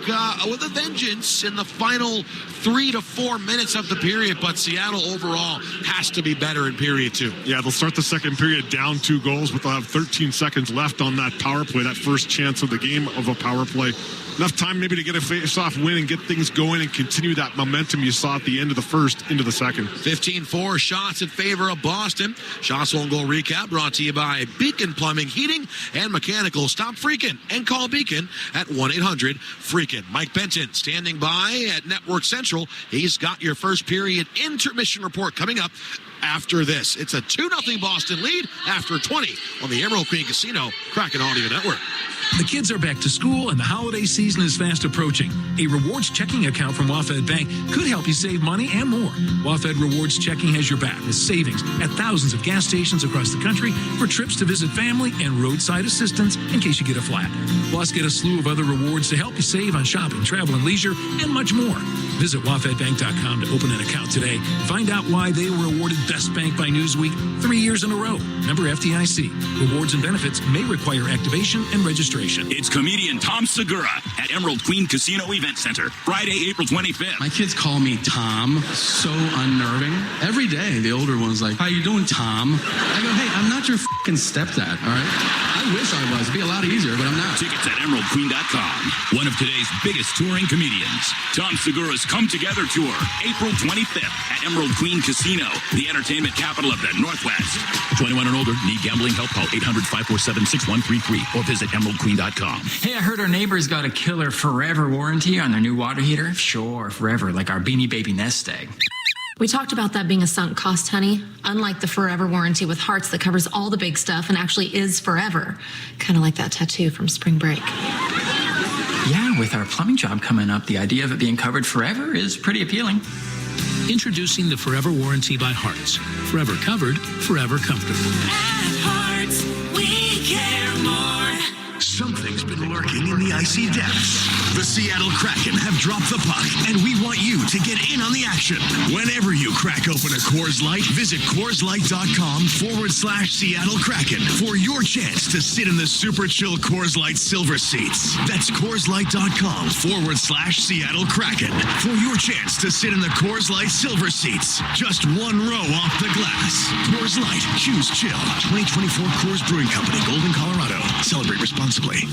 with a vengeance in the final 3 to 4 minutes of the period, but Seattle overall has to be better in period 2. Yeah, they'll start the second period down 2 goals, but they'll have 13 seconds left on that power play, that first chance of the game of a power play. Enough time maybe to get a face-off win and get things going and continue that momentum you saw at the end of the first into the second. 15-4 shots in favor of Boston. Shots on goal recap brought to you by Beacon Plumbing, Heating, and Mechanical. Stop freaking and call Beacon at 1-800-FREAKIN. Mike Benton standing by at Network Central. He's got your first period intermission report coming up after this. It's a 2-0 Boston lead after 20 on the Emerald Queen Casino Kraken Audio Network. The kids are back to school and the holiday season is fast approaching. A rewards checking account from Wafed Bank could help you save money and more. Wafed Rewards Checking has your back with savings at thousands of gas stations across the country for trips to visit family and roadside assistance in case you get a flat. Plus, get a slew of other rewards to help you save on shopping, travel, and leisure, and much more. Visit wafedbank.com to open an account today. Find out why they were awarded Best Bank by Newsweek 3 years in a row. Member FDIC. Rewards and benefits may require activation and registration. It's comedian Tom Segura at Emerald Queen Casino Event Center, Friday, April 25th. My kids call me Tom. So unnerving. Every day, the older one's like, "How you doing, Tom?" I go, "Hey, I'm not your fucking stepdad, all right? I wish I was. It'd be a lot easier, but I'm not." Tickets at emeraldqueen.com. One of today's biggest touring comedians. Tom Segura's Come Together Tour, April 25th at Emerald Queen Casino, the entertainment capital of the Northwest. 21 and older. Need gambling help? Call 800-547-6133 or visit emeraldqueen.com. Hey, I heard our neighbors got a killer forever warranty on their new water heater. Sure, forever, like our Beanie Baby nest egg. We talked about that being a sunk cost, honey. Unlike the forever warranty with Hearts that covers all the big stuff and actually is forever. Kind of like that tattoo from spring break. Yeah, with our plumbing job coming up, the idea of it being covered forever is pretty appealing. Introducing the Forever Warranty by Hearts. Forever covered, forever comfortable. At Hearts, we care more. Something's been lurking in the icy depths. The Seattle Kraken have dropped the puck, and we want you to get in on the action. Whenever you crack open a Coors Light, visit CoorsLight.com/Seattle Kraken for your chance to sit in the super chill Coors Light silver seats. That's CoorsLight.com/Seattle Kraken for your chance to sit in the Coors Light silver seats. Just 1 row off the glass. Coors Light, choose chill. 2024 Coors Brewing Company, Golden, Colorado. Celebrate responsibly.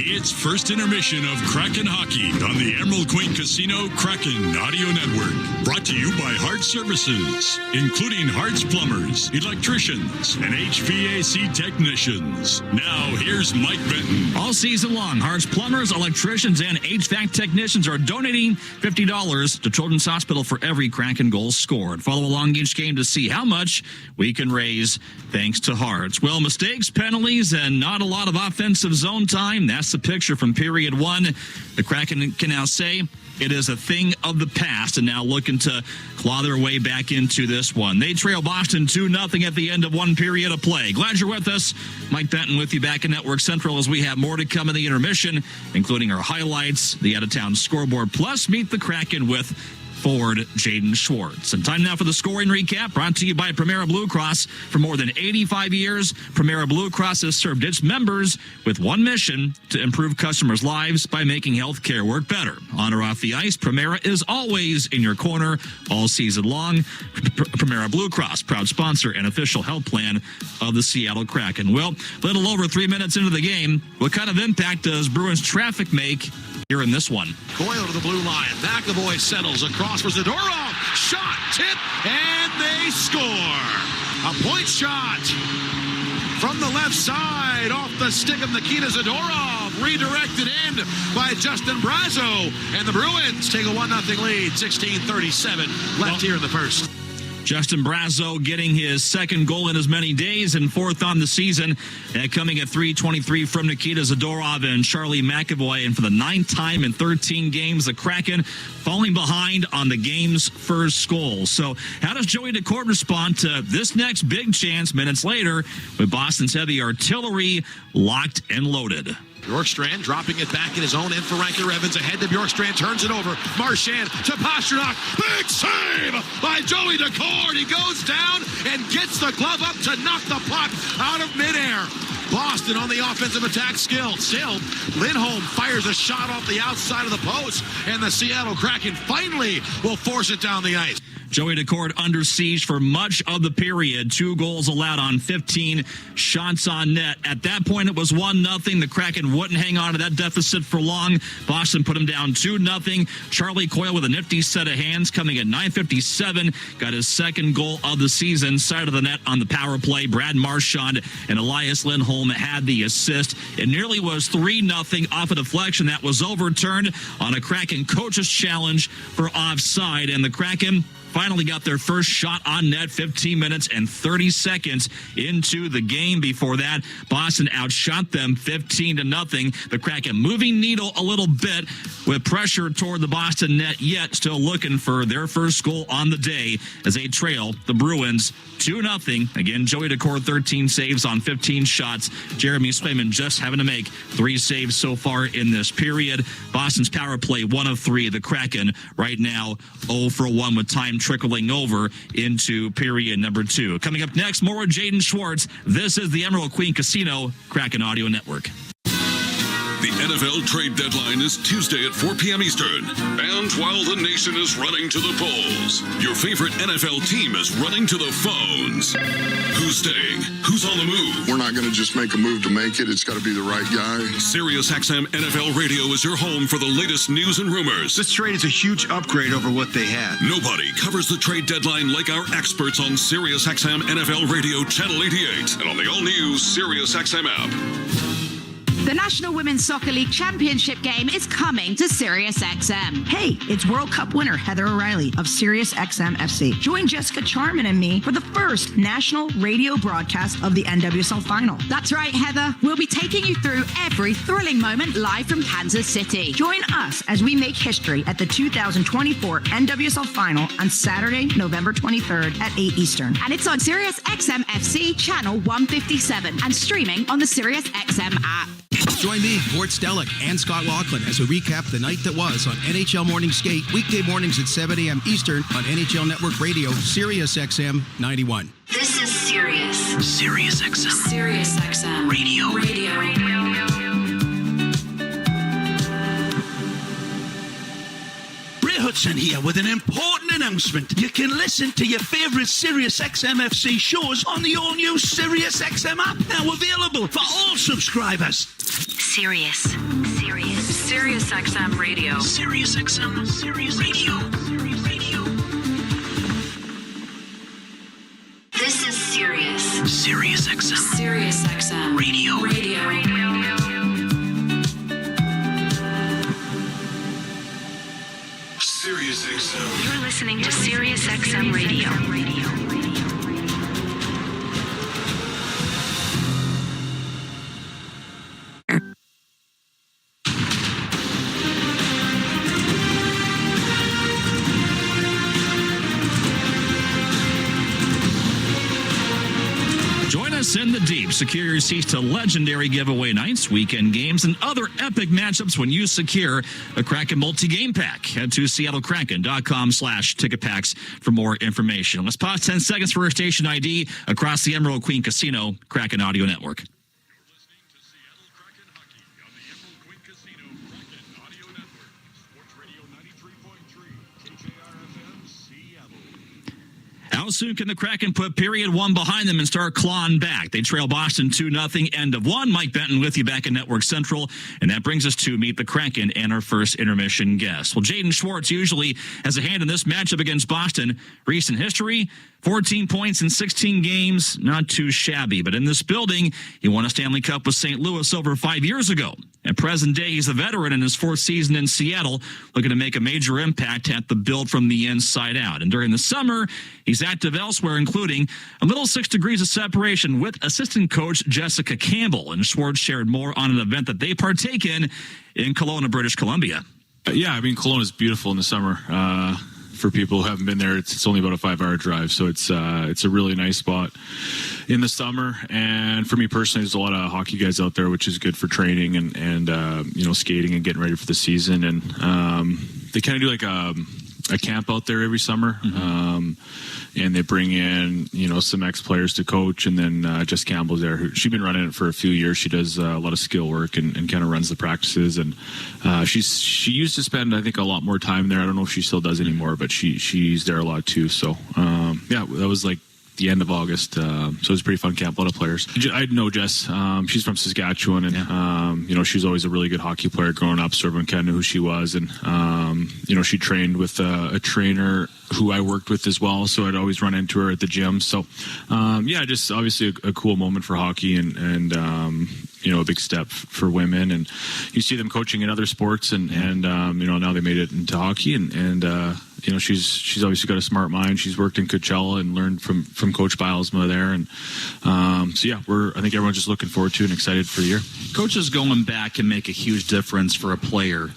It's first intermission of Kraken Hockey on the Emerald Queen Casino Kraken Audio Network. Brought to you by Heart Services, including Hearts plumbers, electricians, and HVAC technicians. Now, here's Mike Benton. All season long, Hearts plumbers, electricians, and HVAC technicians are donating $50 to Children's Hospital for every Kraken goal scored. Follow along each game to see how much we can raise thanks to Hearts. Well, mistakes, penalties, and not a lot of offensive zone time. That's the picture from period one. The Kraken can now say it is a thing of the past and now looking to claw their way back into this one. They trail Boston 2-0 at the end of one period of play. Glad you're with us. Mike Benton with you back in Network Central as we have more to come in the intermission, including our highlights, the out-of-town scoreboard, plus meet the Kraken with forward Jaden Schwartz. And time now for the scoring recap, brought to you by Primera Blue Cross. For more than 85 years, Primera Blue Cross has served its members with one mission: to improve customers' lives by making healthcare work better. On or off the ice, Primera is always in your corner all season long. Primera Blue Cross, proud sponsor and official health plan of the Seattle Kraken. Well, a little over 3 minutes into the game, what kind of impact does Bruins traffic make here in this one? Coyle to the blue line. McAvoy settles across for Zadorov. Shot, tip, and they score. A point shot from the left side off the stick of Nikita Zadorov. Redirected in by Justin Brazeau. And the Bruins take a 1-0 lead. 16:37 left here in the first. Justin Brazeau getting his second goal in as many days and fourth on the season, coming at .323 from Nikita Zadorov and Charlie McAvoy. And for the 9th time in 13 games, the Kraken falling behind on the game's first goal. So how does Joey Decourt respond to this next big chance minutes later with Boston's heavy artillery locked and loaded? Bjorkstrand dropping it back in his own end for Reichler Evans. Ahead to Bjorkstrand, turns it over. Marchand to Pasternak. Big save by Joey Decourt. He goes down and gets the glove up to knock the puck out of midair. Boston on the offensive attack still. Lindholm fires a shot off the outside of the post, and the Seattle Kraken finally will force it down the ice. Joey Decourt under siege for much of the period. 2 goals allowed on 15 shots on net. At that point, it was 1-0. The Kraken wouldn't hang on to that deficit for long. Boston put him down 2-0. Charlie Coyle with a nifty set of hands coming at 9:57. Got his second goal of the season. Side of the net on the power play. Brad Marchand and Elias Lindholm had the assist. It nearly was 3-0 off a deflection that was overturned on a Kraken coach's challenge for offside. And the Kraken finally got their first shot on net 15 minutes and 30 seconds into the game. Before that, Boston outshot them 15-0. The Kraken moving needle a little bit with pressure toward the Boston net, yet still looking for their first goal on the day as they trail the Bruins 2-0. Again, Joey Decourt 13 saves on 15 shots. Jeremy Swayman just having to make 3 saves so far in this period. Boston's power play 1 of 3. The Kraken right now 0 for 1 with time trickling over into period number 2. Coming up next, more with Jaden Schwartz. This is the Emerald Queen Casino Kraken Audio Network. The NFL trade deadline is Tuesday at 4 p.m. Eastern. And while the nation is running to the polls, your favorite NFL team is running to the phones. Who's staying? Who's on the move? We're not going to just make a move to make it. It's got to be the right guy. Sirius XM NFL Radio is your home for the latest news and rumors. This trade is a huge upgrade over what they had. Nobody covers the trade deadline like our experts on Sirius XM NFL Radio Channel 88 and on the all-new Sirius XM app. The National Women's Soccer League Championship game is coming to SiriusXM. Hey, it's World Cup winner Heather O'Reilly of SiriusXM FC. Join Jessica Charman and me for the first national radio broadcast of the NWSL Final. That's right, Heather. We'll be taking you through every thrilling moment live from Kansas City. Join us as we make history at the 2024 NWSL Final on Saturday, November 23rd at 8 Eastern. And it's on SiriusXM FC channel 157 and streaming on the SiriusXM app. Join me, Gord Stellick, and Scott Laughlin as we recap the night that was on NHL Morning Skate, weekday mornings at 7 a.m. Eastern on NHL Network Radio, Sirius XM 91. This is Sirius. Sirius XM. Sirius XM. Radio. Ray Hudson here with an important announcement. You can listen to your favourite Sirius XM FC shows on the all-new Sirius XM app, now available for all subscribers. Sirius XM Radio. Sirius XM. Sirius Radio. This is Sirius. Sirius XM. Sirius XM Radio. Sirius XM. You're listening to Sirius XM Radio. Tennis in the Deep. Secure your seats to legendary giveaway nights, weekend games, and other epic matchups when you secure a Kraken multi-game pack. Head to seattlekraken.com/ticket packs for more information. Let's pause 10 seconds for our station ID across the Emerald Queen Casino, Kraken Audio Network. How soon can the Kraken put period one behind them and start clawing back? They trail Boston 2-0, end of one. Mike Benton with you back at Network Central. And that brings us to Meet the Kraken and our first intermission guest. Well, Jaden Schwartz usually has a hand in this matchup against Boston. Recent history, 14 points in 16 games, not too shabby. But in this building, he won a Stanley Cup with St. Louis over 5 years ago. At present day, he's a veteran in his fourth season in Seattle, looking to make a major impact at the build from the inside out. And during the summer, he's active elsewhere, including a little 6 degrees of separation with assistant coach Jessica Campbell. And Schwartz shared more on an event that they partake in Kelowna, British Columbia. Yeah, I mean, Kelowna is beautiful in the summer. For people who haven't been there, it's only about a 5-hour drive, so it's a really nice spot in the summer. And for me personally, there's a lot of hockey guys out there, which is good for training and skating and getting ready for the season. And they kind of do like a camp out there every summer, and they bring in some ex-players to coach, and then Jess Campbell's there. She's been running it for a few years. She does a lot of skill work and kind of runs the practices, and she used to spend, I think, a lot more time there. I don't know if she still does anymore, but she's there a lot too. So that was like the end of August, so it was a pretty fun camp. A lot of players. I know Jess. She's from Saskatchewan, and she was always a really good hockey player growing up, so everyone kind of knew who she was. And she trained with a trainer who I worked with as well, so I'd always run into her at the gym. So just obviously a cool moment for hockey, and a big step for women. And you see them coaching in other sports, and now they made it into hockey, and she's obviously got a smart mind. She's worked in Coachella and learned from Coach Bilesma there. And I think everyone's just looking forward to and excited for the year. Coaches going back can make a huge difference for a player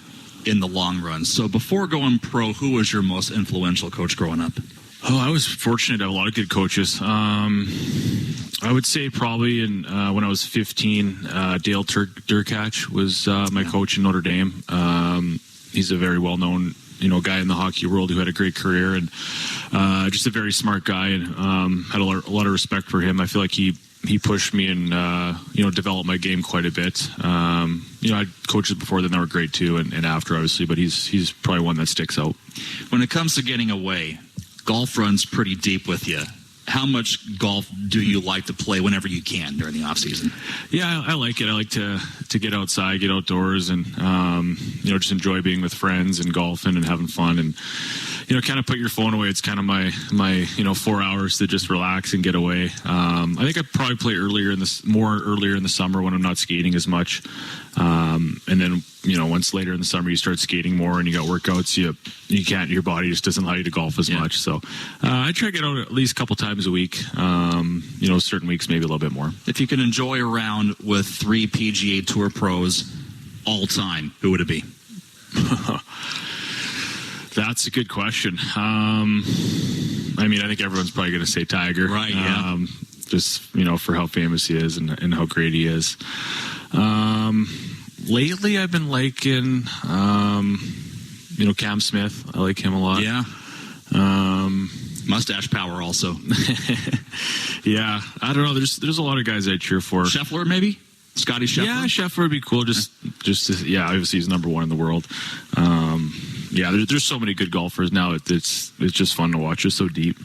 in the long run. So before going pro, who was your most influential coach growing up? Oh, I was fortunate to have a lot of good coaches. I would say probably when I was 15, Dale Durkach was my coach in Notre Dame. He's a very well-known guy in the hockey world who had a great career, and just a very smart guy, and had a lot of respect for him. I feel like he pushed me and developed my game quite a bit. I had coaches before then that were great too, and after obviously, but he's probably one that sticks out. When it comes to getting away, golf runs pretty deep with you. How much golf do you like to play whenever you can during the off season? Yeah, I like it. I like to get outside, get outdoors, and just enjoy being with friends and golfing and having fun, and kind of put your phone away. It's kind of my 4 hours to just relax and get away. I think I probably play earlier in the summer when I'm not skating as much, and then once later in the summer you start skating more and you got workouts, you can't. Your body just doesn't allow you to golf as much. So I try to get out at least a couple times a week. Certain weeks maybe a little bit more. If you can enjoy a round with 3 PGA Tour pros all time, who would it be? That's a good question. I think everyone's probably going to say Tiger. Right, yeah. Just, for how famous he is and how great he is. Lately, I've been liking, Cam Smith. I like him a lot. Yeah. Mustache power also. Yeah. I don't know. There's a lot of guys I cheer for. Scheffler, maybe? Scotty Scheffler? Yeah, Scheffler would be cool. Obviously he's number one in the world. There's so many good golfers now. It's just fun to watch. It's so deep.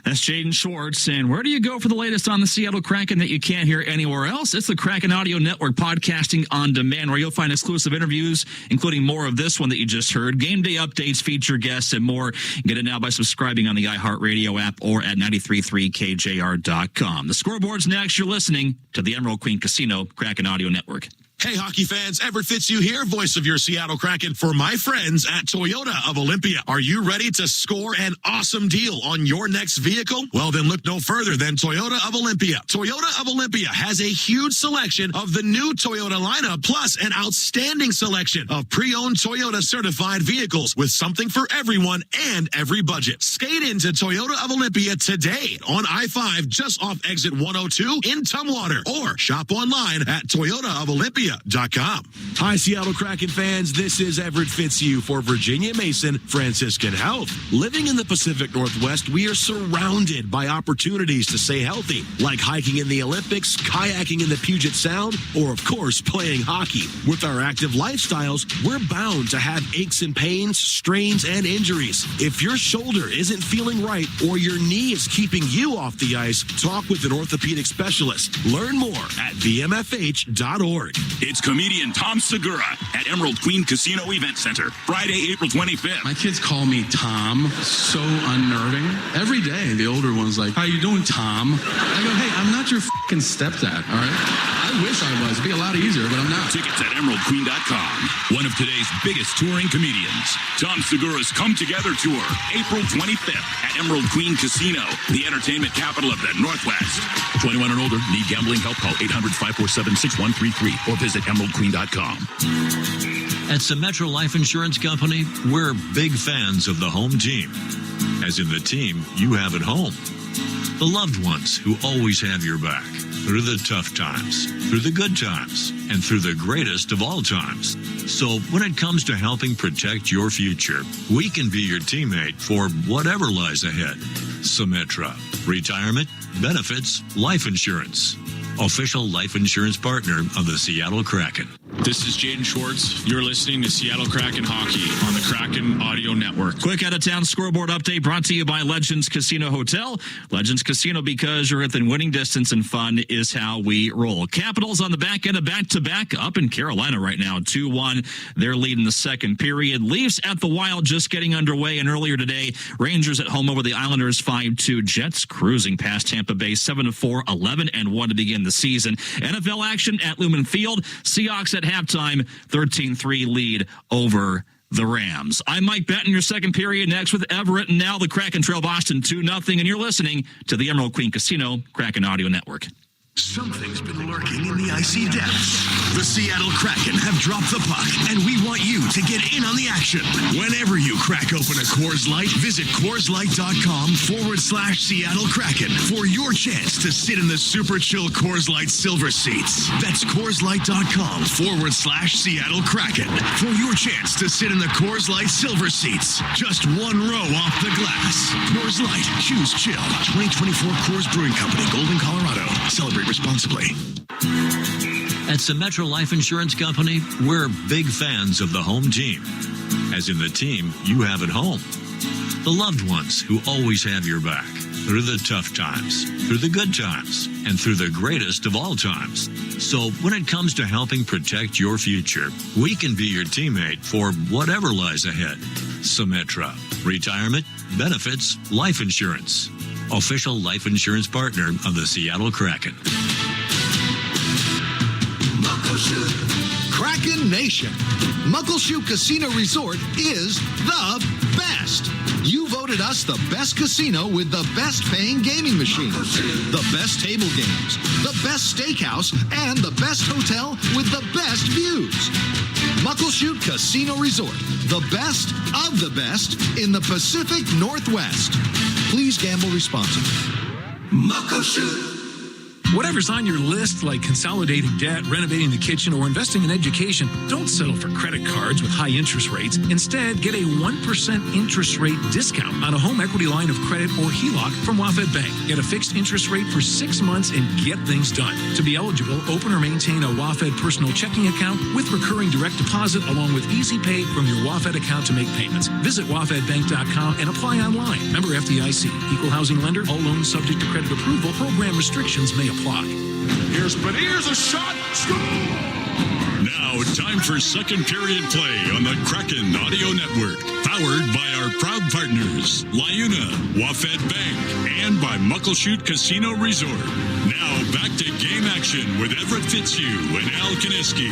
That's Jaden Schwartz. And where do you go for the latest on the Seattle Kraken that you can't hear anywhere else? It's the Kraken Audio Network, podcasting on demand, where you'll find exclusive interviews, including more of this one that you just heard, game day updates, feature guests, and more. Get it now by subscribing on the iHeartRadio app or at 933kjr.com. The scoreboard's next. You're listening to the Emerald Queen Casino Kraken Audio Network. Hey, hockey fans, Everett Fitzhugh here, voice of your Seattle Kraken for my friends at Toyota of Olympia. Are you ready to score an awesome deal on your next vehicle? Well, then look no further than Toyota of Olympia. Toyota of Olympia has a huge selection of the new Toyota lineup, plus an outstanding selection of pre-owned Toyota certified vehicles with something for everyone and every budget. Skate into Toyota of Olympia today on I-5 just off exit 102 in Tumwater, or shop online at toyotaofolympia.com. Hi, Seattle Kraken fans. This is Everett Fitzhugh for Virginia Mason Franciscan Health. Living in the Pacific Northwest, we are surrounded by opportunities to stay healthy, like hiking in the Olympics, kayaking in the Puget Sound, or, of course, playing hockey. With our active lifestyles, we're bound to have aches and pains, strains, and injuries. If your shoulder isn't feeling right or your knee is keeping you off the ice, talk with an orthopedic specialist. Learn more at vmfh.org. It's comedian Tom Segura at Emerald Queen Casino Event Center, Friday, April 25th. My kids call me Tom. So unnerving. Every day, the older one's like, "How you doing, Tom?" I go, "Hey, I'm not your fucking stepdad, all right? I wish I was. It'd be a lot easier, but I'm not." Tickets at emeraldqueen.com. One of today's biggest touring comedians, Tom Segura's Come Together Tour, April 25th at Emerald Queen Casino, the entertainment capital of the Northwest. 21 and older, need gambling help? Call 800-547-6133 or visit emeraldqueen.com. At Symetra Life Insurance Company, we're big fans of the home team, as in the team you have at home. The loved ones who always have your back through the tough times, through the good times, and through the greatest of all times. So when it comes to helping protect your future, we can be your teammate for whatever lies ahead. Symetra. Retirement, benefits, life insurance. Official life insurance partner of the Seattle Kraken. This is Jaden Schwartz. You're listening to Seattle Kraken Hockey on the Kraken Audio Network. Quick out-of-town scoreboard update brought to you by Legends Casino Hotel. Legends Casino, because you're within winning distance and fun is how we roll. Capitals on the back end of back-to-back up in Carolina right now, 2-1. They're leading the second period. Leafs at the Wild just getting underway, and earlier today, Rangers at home over the Islanders 5-2. Jets cruising past Tampa Bay 7-4, 11-1 to begin the season. NFL action at Lumen Field. Seahawks at halftime, 13-3 lead over the Rams. I'm Mike Benton, your second period next with Everett, and now the Kraken trail Boston 2-0, and you're listening to the Emerald Queen Casino Kraken Audio Network. Something's been lurking in the icy depths. The Seattle Kraken have dropped the puck, and we want you to get in on the action. Whenever you crack open a Coors Light, visit CoorsLight.com/Seattle Kraken for your chance to sit in the super chill Coors Light silver seats. That's CoorsLight.com/Seattle Kraken for your chance to sit in the Coors Light silver seats. Just one row off the glass. Coors Light, choose chill. 2024 Coors Brewing Company, Golden, Colorado. Celebrate responsibly. At Symetra Life Insurance Company, we're big fans of the home team, as in the team you have at home. The loved ones who always have your back through the tough times, through the good times, and through the greatest of all times. So when it comes to helping protect your future, we can be your teammate for whatever lies ahead. Symetra. Retirement, benefits, life insurance. Official life insurance partner of the Seattle Kraken. Kraken Nation. Muckleshoot Casino Resort is the best. You voted us the best casino with the best paying gaming machines, the best table games, the best steakhouse, and the best hotel with the best views. Muckleshoot Casino Resort, the best of the best in the Pacific Northwest. Please gamble responsibly. Muckleshoot. Whatever's on your list, like consolidating debt, renovating the kitchen, or investing in education, don't settle for credit cards with high interest rates. Instead, get a 1% interest rate discount on a home equity line of credit or HELOC from WaFd Bank. Get a fixed interest rate for 6 months and get things done. To be eligible, open or maintain a WaFd personal checking account with recurring direct deposit along with easy pay from your WaFd account to make payments. Visit wafdbank.com and apply online. Member FDIC. Equal housing lender. All loans subject to credit approval. Program restrictions may apply. Here's Beniers, a shot, score! Now, time for second period play on the Kraken Audio Network. Powered by our proud partners, Liuna, Wafed Bank, and by Muckleshoot Casino Resort. Now, back to game action with Everett Fitzhugh and Al Kiniski.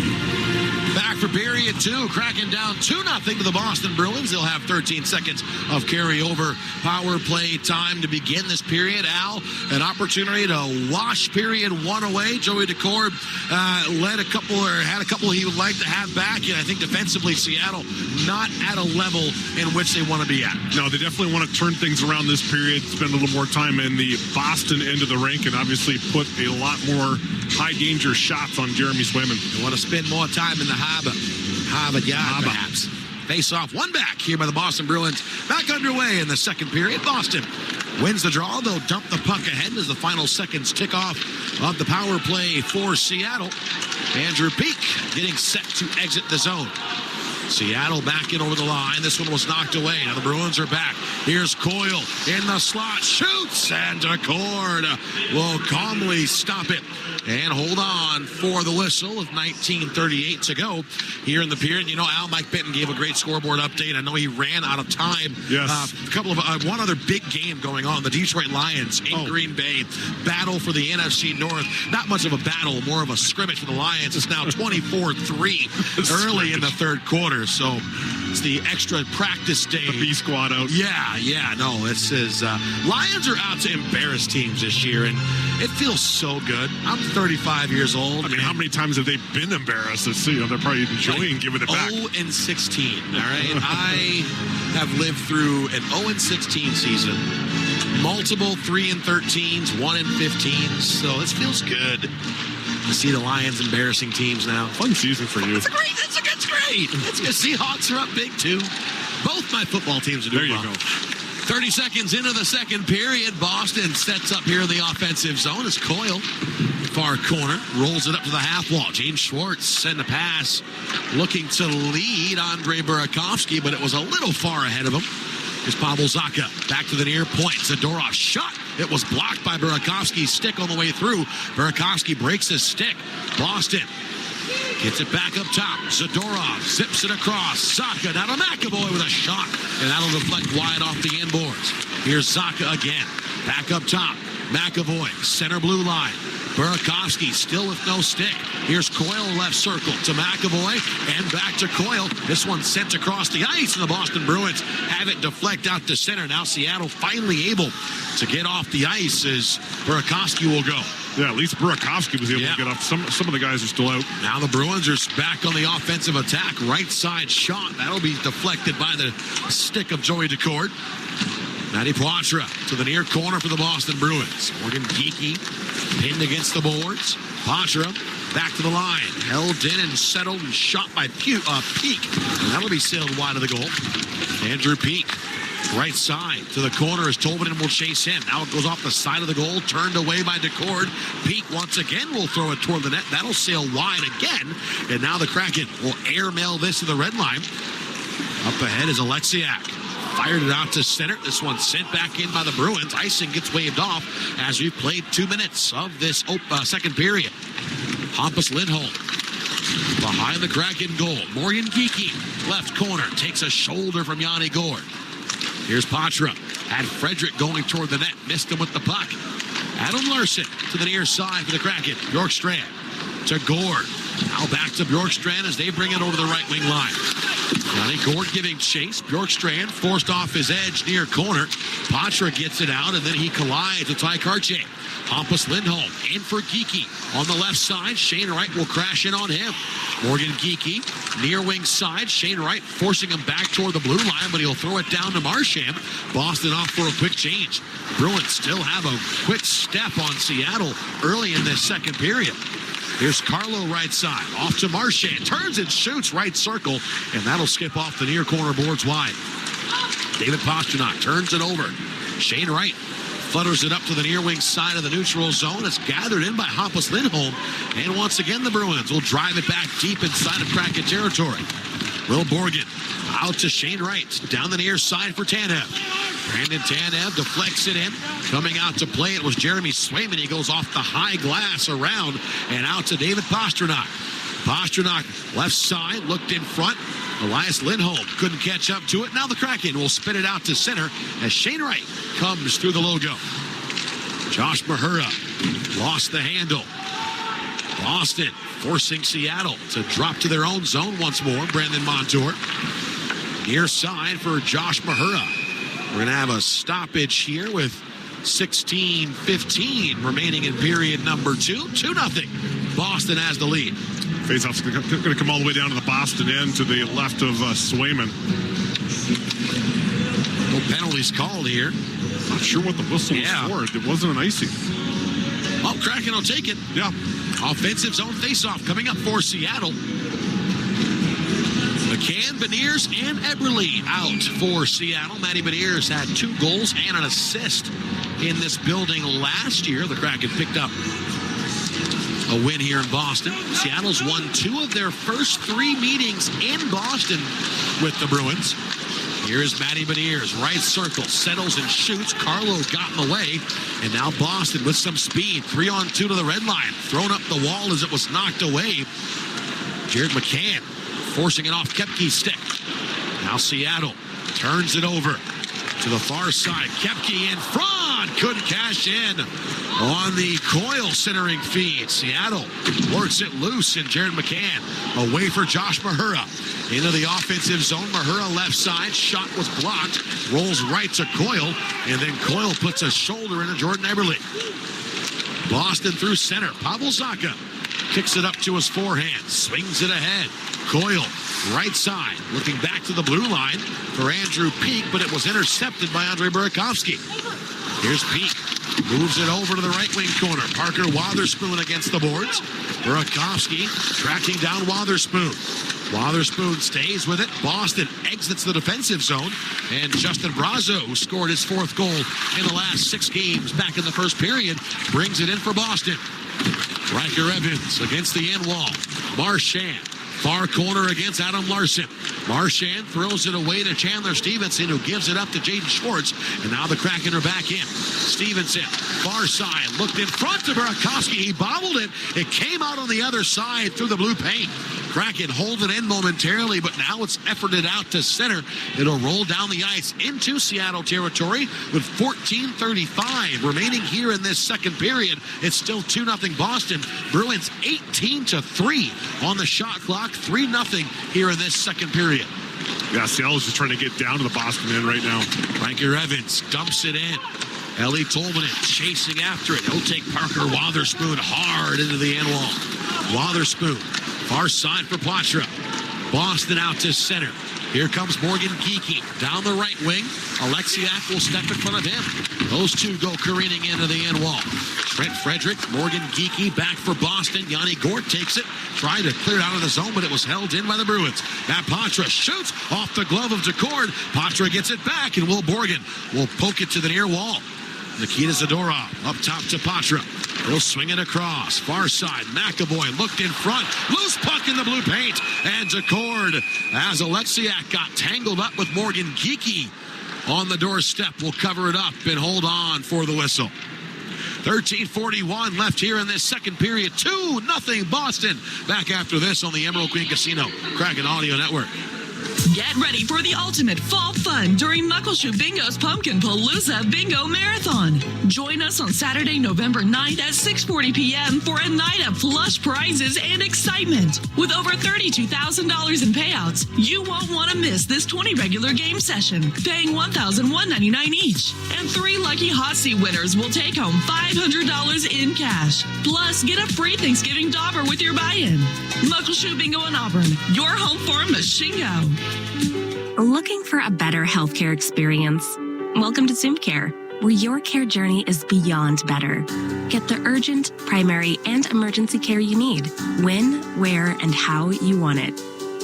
Back for period 2. Kraken down 2-0 to the Boston Bruins. They'll have 13 seconds of carryover power play time to begin this period. Al, an opportunity to wash period 1 away. Joey Decord had a couple he would like to have back. And I think defensively, Seattle not at a level in which they want to be at. No, they definitely want to turn things around this period, spend a little more time in the Boston end of the rink, and obviously put a lot more high-danger shots on Jeremy Swayman. They want to spend more time in the Harvard yard, perhaps. Face-off, one back here by the Boston Bruins. Back underway in the second period. Boston wins the draw. They'll dump the puck ahead as the final seconds tick off of the power play for Seattle. Andrew Peak getting set to exit the zone. Seattle back in over the line. This one was knocked away. Now the Bruins are back. Here's Coyle in the slot. Shoots, and Decord will calmly stop it and hold on for the whistle with 19:38 to go here in the period. You know, Mike Benton gave a great scoreboard update. I know he ran out of time. Yes. One other big game going on. The Detroit Lions in Green Bay. Battle for the NFC North. Not much of a battle, more of a scrimmage for the Lions. It's now 24-3 early in the third quarter. So it's the extra practice day. The B squad out. No, this is Lions are out to embarrass teams this year, and it feels so good. I'm 35 years old. I mean, how many times have they been embarrassed? They're probably enjoying giving it back. 0-16. All right, I have lived through an 0-16 season, multiple 3-13s, 1-15s. So this feels good to see the Lions embarrassing teams now. Fun season for you. It's great. It's good. Seahawks are up big too. Both my football teams are doing well. There you go. 30 seconds into the second period, Boston sets up here in the offensive zone as Coyle, far corner, rolls it up to the half wall. James Schwartz send a pass, looking to lead Andre Burakovsky, but it was a little far ahead of him. Here's Pavel Zacha back to the near point. Zadorov shot. It was blocked by Burakovsky's stick on the way through. Burakovsky breaks his stick. Boston gets it back up top. Zadorov zips it across. Zacha down to McAvoy with a shot, and that'll deflect wide off the inboards. Here's Zacha again. Back up top. McAvoy, center blue line. Burakovsky still with no stick. Here's Coyle left circle to McAvoy and back to Coyle. This one sent across the ice, and the Boston Bruins have it deflect out to center. Now Seattle finally able to get off the ice as Burakovsky will go. Yeah, at least Burakovsky was able to get off. Some of the guys are still out. Now the Bruins are back on the offensive attack. Right side shot. That'll be deflected by the stick of Joey Decord. Matty Poitras to the near corner for the Boston Bruins. Morgan Geekie pinned against the boards. Poitras back to the line. Held in and settled and shot by Peak. And that'll be sailed wide of the goal. Andrew Peak. Right side to the corner as Tolvanen will chase him. Now it goes off the side of the goal, turned away by Decord. Peak once again will throw it toward the net. That'll sail wide again. And now the Kraken will airmail this to the red line. Up ahead is Alexiak. Fired it out to center. This one sent back in by the Bruins. Icing gets waved off as we've played 2 minutes of this second period. Hampus Lindholm behind the Kraken goal. Morgan Geekie, left corner, takes a shoulder from Yanni Gourde. Here's Poitras. Had Frederick going toward the net. Missed him with the puck. Adam Larson to the near side for the Kraken. Bjorkstrand to Gourde. Now back to Bjorkstrand as they bring it over the right wing line. Yanni Gourde giving chase. Bjorkstrand forced off his edge near corner. Poitras gets it out, and then he collides with Ty Karche. Hampus Lindholm in for Geekie. On the left side, Shane Wright will crash in on him. Morgan Geekie, near wing side. Shane Wright forcing him back toward the blue line, but he'll throw it down to Marchand. Boston off for a quick change. Bruins still have a quick step on Seattle early in this second period. Here's Carlo right side. Off to Marchand. Turns and shoots right circle, and that'll skip off the near corner boards wide. David Pastrnak turns it over. Shane Wright flutters it up to the near wing side of the neutral zone. It's gathered in by Hampus Lindholm. And once again, the Bruins will drive it back deep inside of Kraken territory. Will Borgen out to Shane Wright. Down the near side for Tanev. Brandon Tanev deflects it in. Coming out to play it was Jeremy Swayman. He goes off the high glass around and out to David Pastrnak. Pastrnak, left side, looked in front. Elias Lindholm couldn't catch up to it. Now the Kraken will spin it out to center as Shane Wright comes through the logo. Josh Mahura lost the handle. Boston forcing Seattle to drop to their own zone once more. Brandon Montour. Near side for Josh Mahura. We're going to have a stoppage here with 16:15 remaining in period number 2. 2-0. Boston has the lead. Faceoff's going to come all the way down to the Boston end to the left of Swayman. No penalties called here. Not sure what the whistle was for. It wasn't an icing. Oh, Kraken will take it. Yeah. Offensive zone faceoff coming up for Seattle. McCann, Beniers, and Eberle out for Seattle. Matty Beniers had 2 goals and an assist in this building last year. The Kraken picked up a win here in Boston. Seattle's won 2 of their first 3 meetings in Boston with the Bruins. Here is Matty Beniers, right circle, settles and shoots. Carlo got in the way, and now Boston with some speed. 3-on-2 to the red line, thrown up the wall as it was knocked away. Jared McCann forcing it off Kepke's stick. Now Seattle turns it over to the far side. Kepke in front, couldn't cash in on the Coyle centering feed. Seattle works it loose, and Jared McCann away for Josh Mahura. Into the offensive zone, Mahura left side, shot was blocked, rolls right to Coyle, and then Coyle puts a shoulder into Jordan Eberle. Boston through center, Pavel Zacha kicks it up to his forehand, swings it ahead. Coyle, right side, looking back to the blue line for Andrew Peeke, but it was intercepted by Andrei Burakovsky. Here's Peeke, moves it over to the right wing corner. Parker Wotherspoon against the boards. Burakovsky tracking down Wotherspoon. Wotherspoon stays with it. Boston exits the defensive zone. And Justin Brazo, who scored his 4th goal in the last 6 games back in the first period, brings it in for Boston. Riker Evans against the end wall. Marchand, far corner against Adam Larson. Marchand throws it away to Chandler Stevenson, who gives it up to Jaden Schwartz. And now the Kraken are back in. Stevenson, far side, looked in front to Burakovsky. He bobbled it. It came out on the other side through the blue paint. Kraken hold it in momentarily, but now it's efforted out to center. It'll roll down the ice into Seattle territory with 14:35 remaining here in this second period. It's still 2-0 Boston. Bruins 18-3 on the shot clock. 3-0 here in this second period. Yeah, Seattle's just trying to get down to the Boston end right now. Riker Evans dumps it in. Ellie Tolvanen chasing after it. He'll take Parker Wotherspoon hard into the end wall. Wotherspoon, far side for Poitras. Boston out to center. Here comes Morgan Geekie down the right wing. Alexiak will step in front of him. Those two go careening into the end wall. Trent Frederick, Morgan Geekie back for Boston. Yanni Gort takes it, trying to clear it out of the zone, but it was held in by the Bruins. Now Poitras shoots off the glove of Decord. Poitras gets it back, and Will Borgen will poke it to the near wall. Nikita Zadorov up top to Poitras. He'll swing it across. Far side, McAvoy looked in front. Loose puck in the blue paint. And Decord, as Alexiak got tangled up with Morgan Geekie on the doorstep, will cover it up and hold on for the whistle. 13:41 left here in this second period. 2-0 Boston. Back after this on the Emerald Queen Casino Kraken Audio Network. Get ready for the ultimate fall fun during Muckleshoot Bingo's Pumpkin Palooza Bingo Marathon. Join us on Saturday, November 9th at 6:40 p.m. for a night of plush prizes and excitement. With over $32,000 in payouts, you won't want to miss this 20 regular game session, paying $1,199 each. And 3 lucky hot seat winners will take home $500 in cash. Plus, get a free Thanksgiving dauber with your buy-in. Muckleshoot Bingo in Auburn, your home for Machingo. Looking for a better healthcare experience? Welcome to Zoom Care, where your care journey is beyond better. Get the urgent, primary, and emergency care you need, when, where, and how you want it.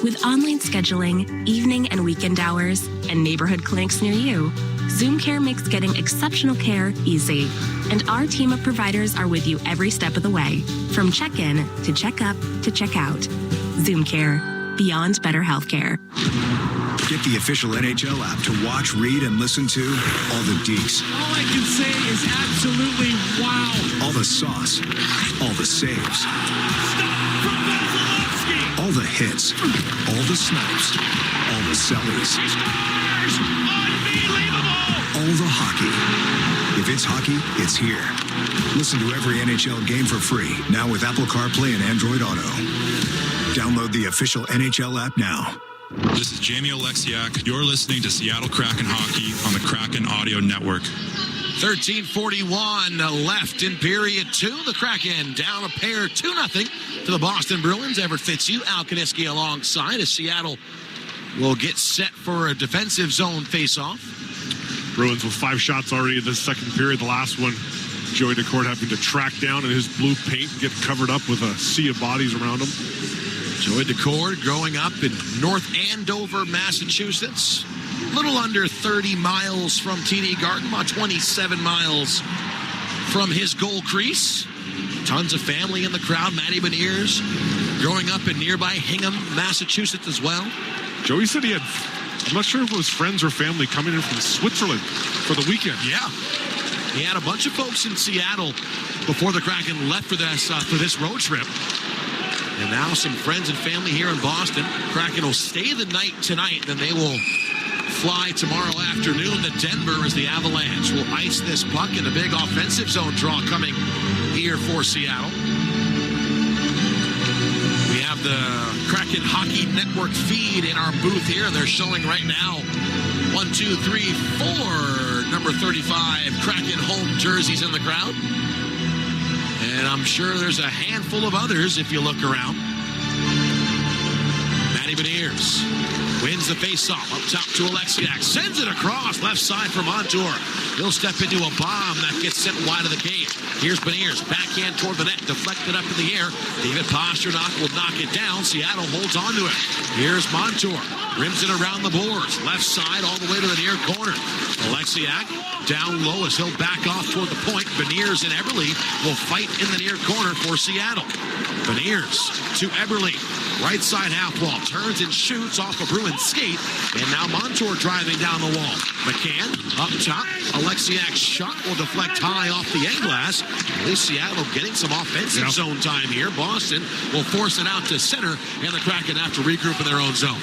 With online scheduling, evening and weekend hours, and neighborhood clinics near you, Zoom Care makes getting exceptional care easy. And our team of providers are with you every step of the way, from check-in to check-up to check-out. Zoom Care, beyond better healthcare. Get the official NHL app to watch, read, and listen to all the deeks. All I can say is absolutely wow. All the sauce. All the saves. Stop from Vasilevsky. All the hits, all the snipes, all the sellies. All the hockey. If it's hockey, it's here. Listen to every NHL game for free, now with Apple CarPlay and Android Auto. Download the official NHL app now. This is Jamie Oleksiak. You're listening to Seattle Kraken Hockey on the Kraken Audio Network. 13:41 left in period 2. The Kraken down a pair 2-0 to the Boston Bruins. Everett Fitzhugh, Al Kaniski alongside as Seattle will get set for a defensive zone faceoff. Bruins with 5 shots already in the second period. The last one, Joey Decourt having to track down in his blue paint and get covered up with a sea of bodies around him. Joey Decourt growing up in North Andover, Massachusetts. A little under 30 miles from TD Garden, about 27 miles from his goal crease. Tons of family in the crowd. Matty Beniers growing up in nearby Hingham, Massachusetts as well. Joey said he had, I'm not sure if it was friends or family coming in from Switzerland for the weekend. Yeah. He had a bunch of folks in Seattle before the Kraken left for this road trip. And now some friends and family here in Boston. Kraken will stay the night tonight, then they will fly tomorrow afternoon to Denver as the Avalanche will ice this puck in a big offensive zone draw coming here for Seattle. We have the Kraken Hockey Network feed in our booth here, and they're showing right now 1, 2, 3, 4 number 35 Kraken home jerseys in the crowd. And I'm sure there's a handful of others if you look around. Matty Beniers wins the faceoff up top to Oleksiak. Sends it across left side for Montour. He'll step into a bomb that gets sent wide of the cage. Here's Beniers, backhand toward the net, deflected up in the air. David Pasternak will knock it down. Seattle holds on to it. Here's Montour, rims it around the boards. Left side all the way to the near corner. Oleksiak down low as he'll back off toward the point. Beniers and Eberle will fight in the near corner for Seattle. Beniers to Eberle. Right side half wall. Turns and shoots off a Bruins skate. And now Montour driving down the wall. McCann up top. Oleksiak's shot will deflect high off the end glass. At least Seattle getting some offensive zone time here. Boston will force it out to center. And the Kraken have to regroup in their own zone.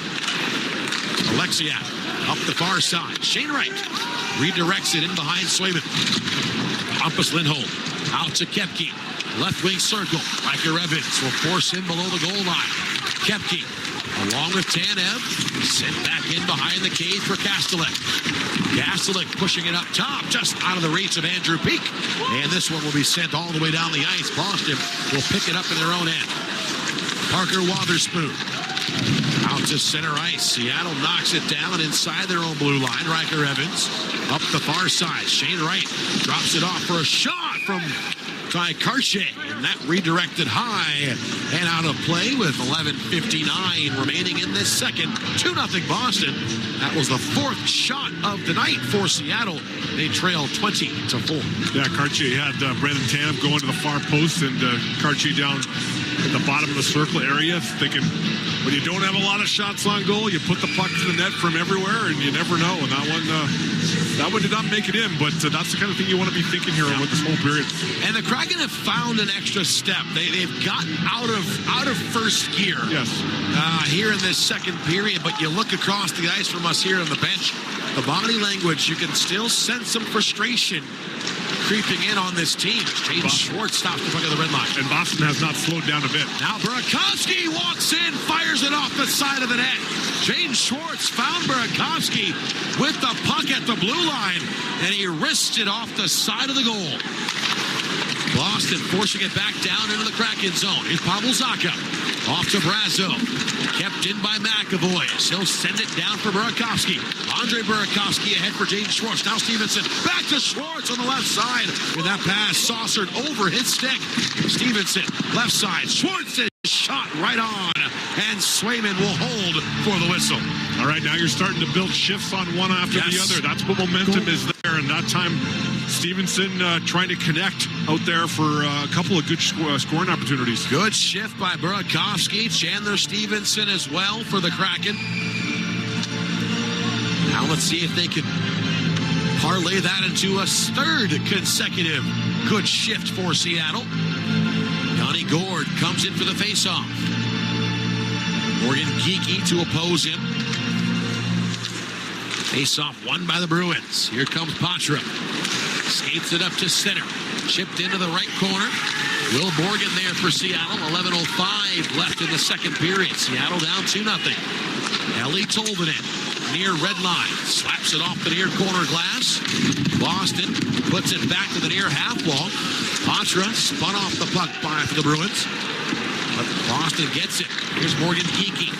Oleksiak up the far side. Shane Wright redirects it in behind Swayman. Hampus Lindholm out to Koepke. Left wing circle. Riker Evans will force him below the goal line. Koepke along with Tanev. Sent back in behind the cage for Kastelik. Kastelik pushing it up top, just out of the reach of Andrew Peak. And this one will be sent all the way down the ice. Boston will pick it up in their own end. Parker Wotherspoon out to center ice. Seattle knocks it down inside their own blue line. Riker Evans up the far side. Shane Wright drops it off for a shot from Ty Karche, and that redirected high and out of play with 11:59 remaining in this second. 2-0 Boston. That was the 4th shot of the night for Seattle. They trail 20-4. Yeah, Karche had Brandon Tanev going to the far post and Karche down at the bottom of the circle area, thinking when you don't have a lot of shots on goal, you put the puck to the net from everywhere, and you never know. And that one did not make it in, but that's the kind of thing you want to be thinking here with this whole period. And the Kraken have found an extra step. They've gotten out of first gear. Yes. Here in this second period, but you look across the ice from us here on the bench, the body language, you can still sense some frustration creeping in on this team. Jaden Schwartz stops the puck of the red line. And Boston has not slowed down a bit. Now Burakovsky walks in, fires it off the side of the net. Jaden Schwartz found Burakovsky with the puck at the blue line, and he wristed it off the side of the goal. Boston forcing it back down into the Kraken zone. Here's Pavel Zacha. Off to Brazo. Kept in by McAvoy. He'll send it down for Burakovsky. Andre Burakovsky ahead for Jaden Schwartz. Now Stevenson back to Schwartz on the left side. With that pass saucered over his stick. Stevenson, left side. Schwartz is shot right on. And Swayman will hold for the whistle. All right, now you're starting to build shifts on one after the other. That's what momentum is there. And that time, Stevenson trying to connect out there for a couple of good scoring opportunities. Good shift by Burakovsky. Chandler Stevenson as well for the Kraken. Now let's see if they can parlay that into a 3rd consecutive good shift for Seattle. Yanni Gourde comes in for the faceoff. Morgan Geeky to oppose him. Face-off won by the Bruins. Here comes Patra. Skates it up to center. Chipped into the right corner. Will Borgen there for Seattle. 11:05 left in the second period. Seattle down 2-0. Ellie Tolvanen near red line. Slaps it off the near corner glass. Boston puts it back to the near half wall. Patra spun off the puck by for the Bruins. But Boston gets it. Here's Morgan Geeky.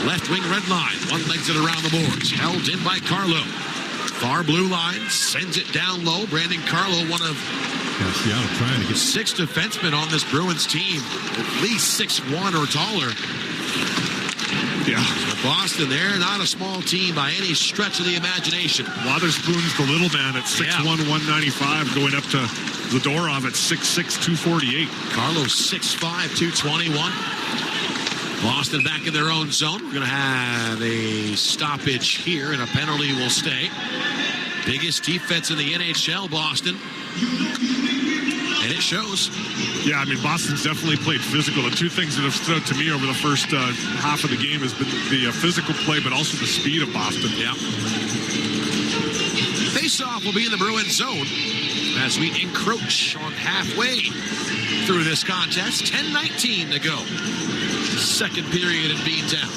Left wing red line. One legs it around the boards. Held in by Carlo. Far blue line. Sends it down low. Brandon Carlo, one of Seattle trying to get 6 defensemen on this Bruins team. At least 6'1" or taller. Yeah. So Boston, they're not a small team by any stretch of the imagination. Wotherspoon's the little man at 6'1", 195, going up to Zadorov at 6'6", 248. Carlos 6'5", 221. Boston back in their own zone. We're going to have a stoppage here, and a penalty will stay. Biggest defense in the NHL, Boston. And it shows. Yeah, I mean, Boston's definitely played physical. The two things that have stood out to me over the first half of the game has been the physical play, but also the speed of Boston. Yeah. Face-off will be in the Bruins zone as we encroach on halfway through this contest. 10:19 to go. Second period in Beantown.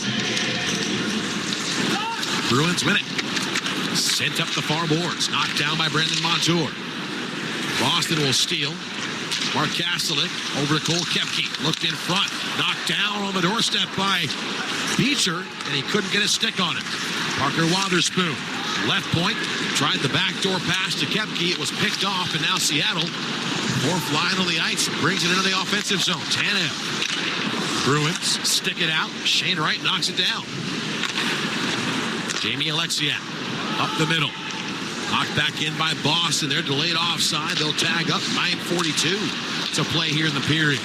Bruins win it. Sent up the far boards. Knocked down by Brendan Montour. Boston will steal. Mark Kastelik over to Cole Koepke. Looked in front. Knocked down on the doorstep by Beecher, and he couldn't get a stick on it. Parker Wotherspoon. Left point. Tried the backdoor pass to Koepke. It was picked off, and now Seattle, fourth line on the ice, brings it into the offensive zone. Tanev. Bruins stick it out. Shane Wright knocks it down. Jamie Alexiak up the middle. Knocked back in by Boston. They're delayed offside. They'll tag up. 9:42 to play here in the period.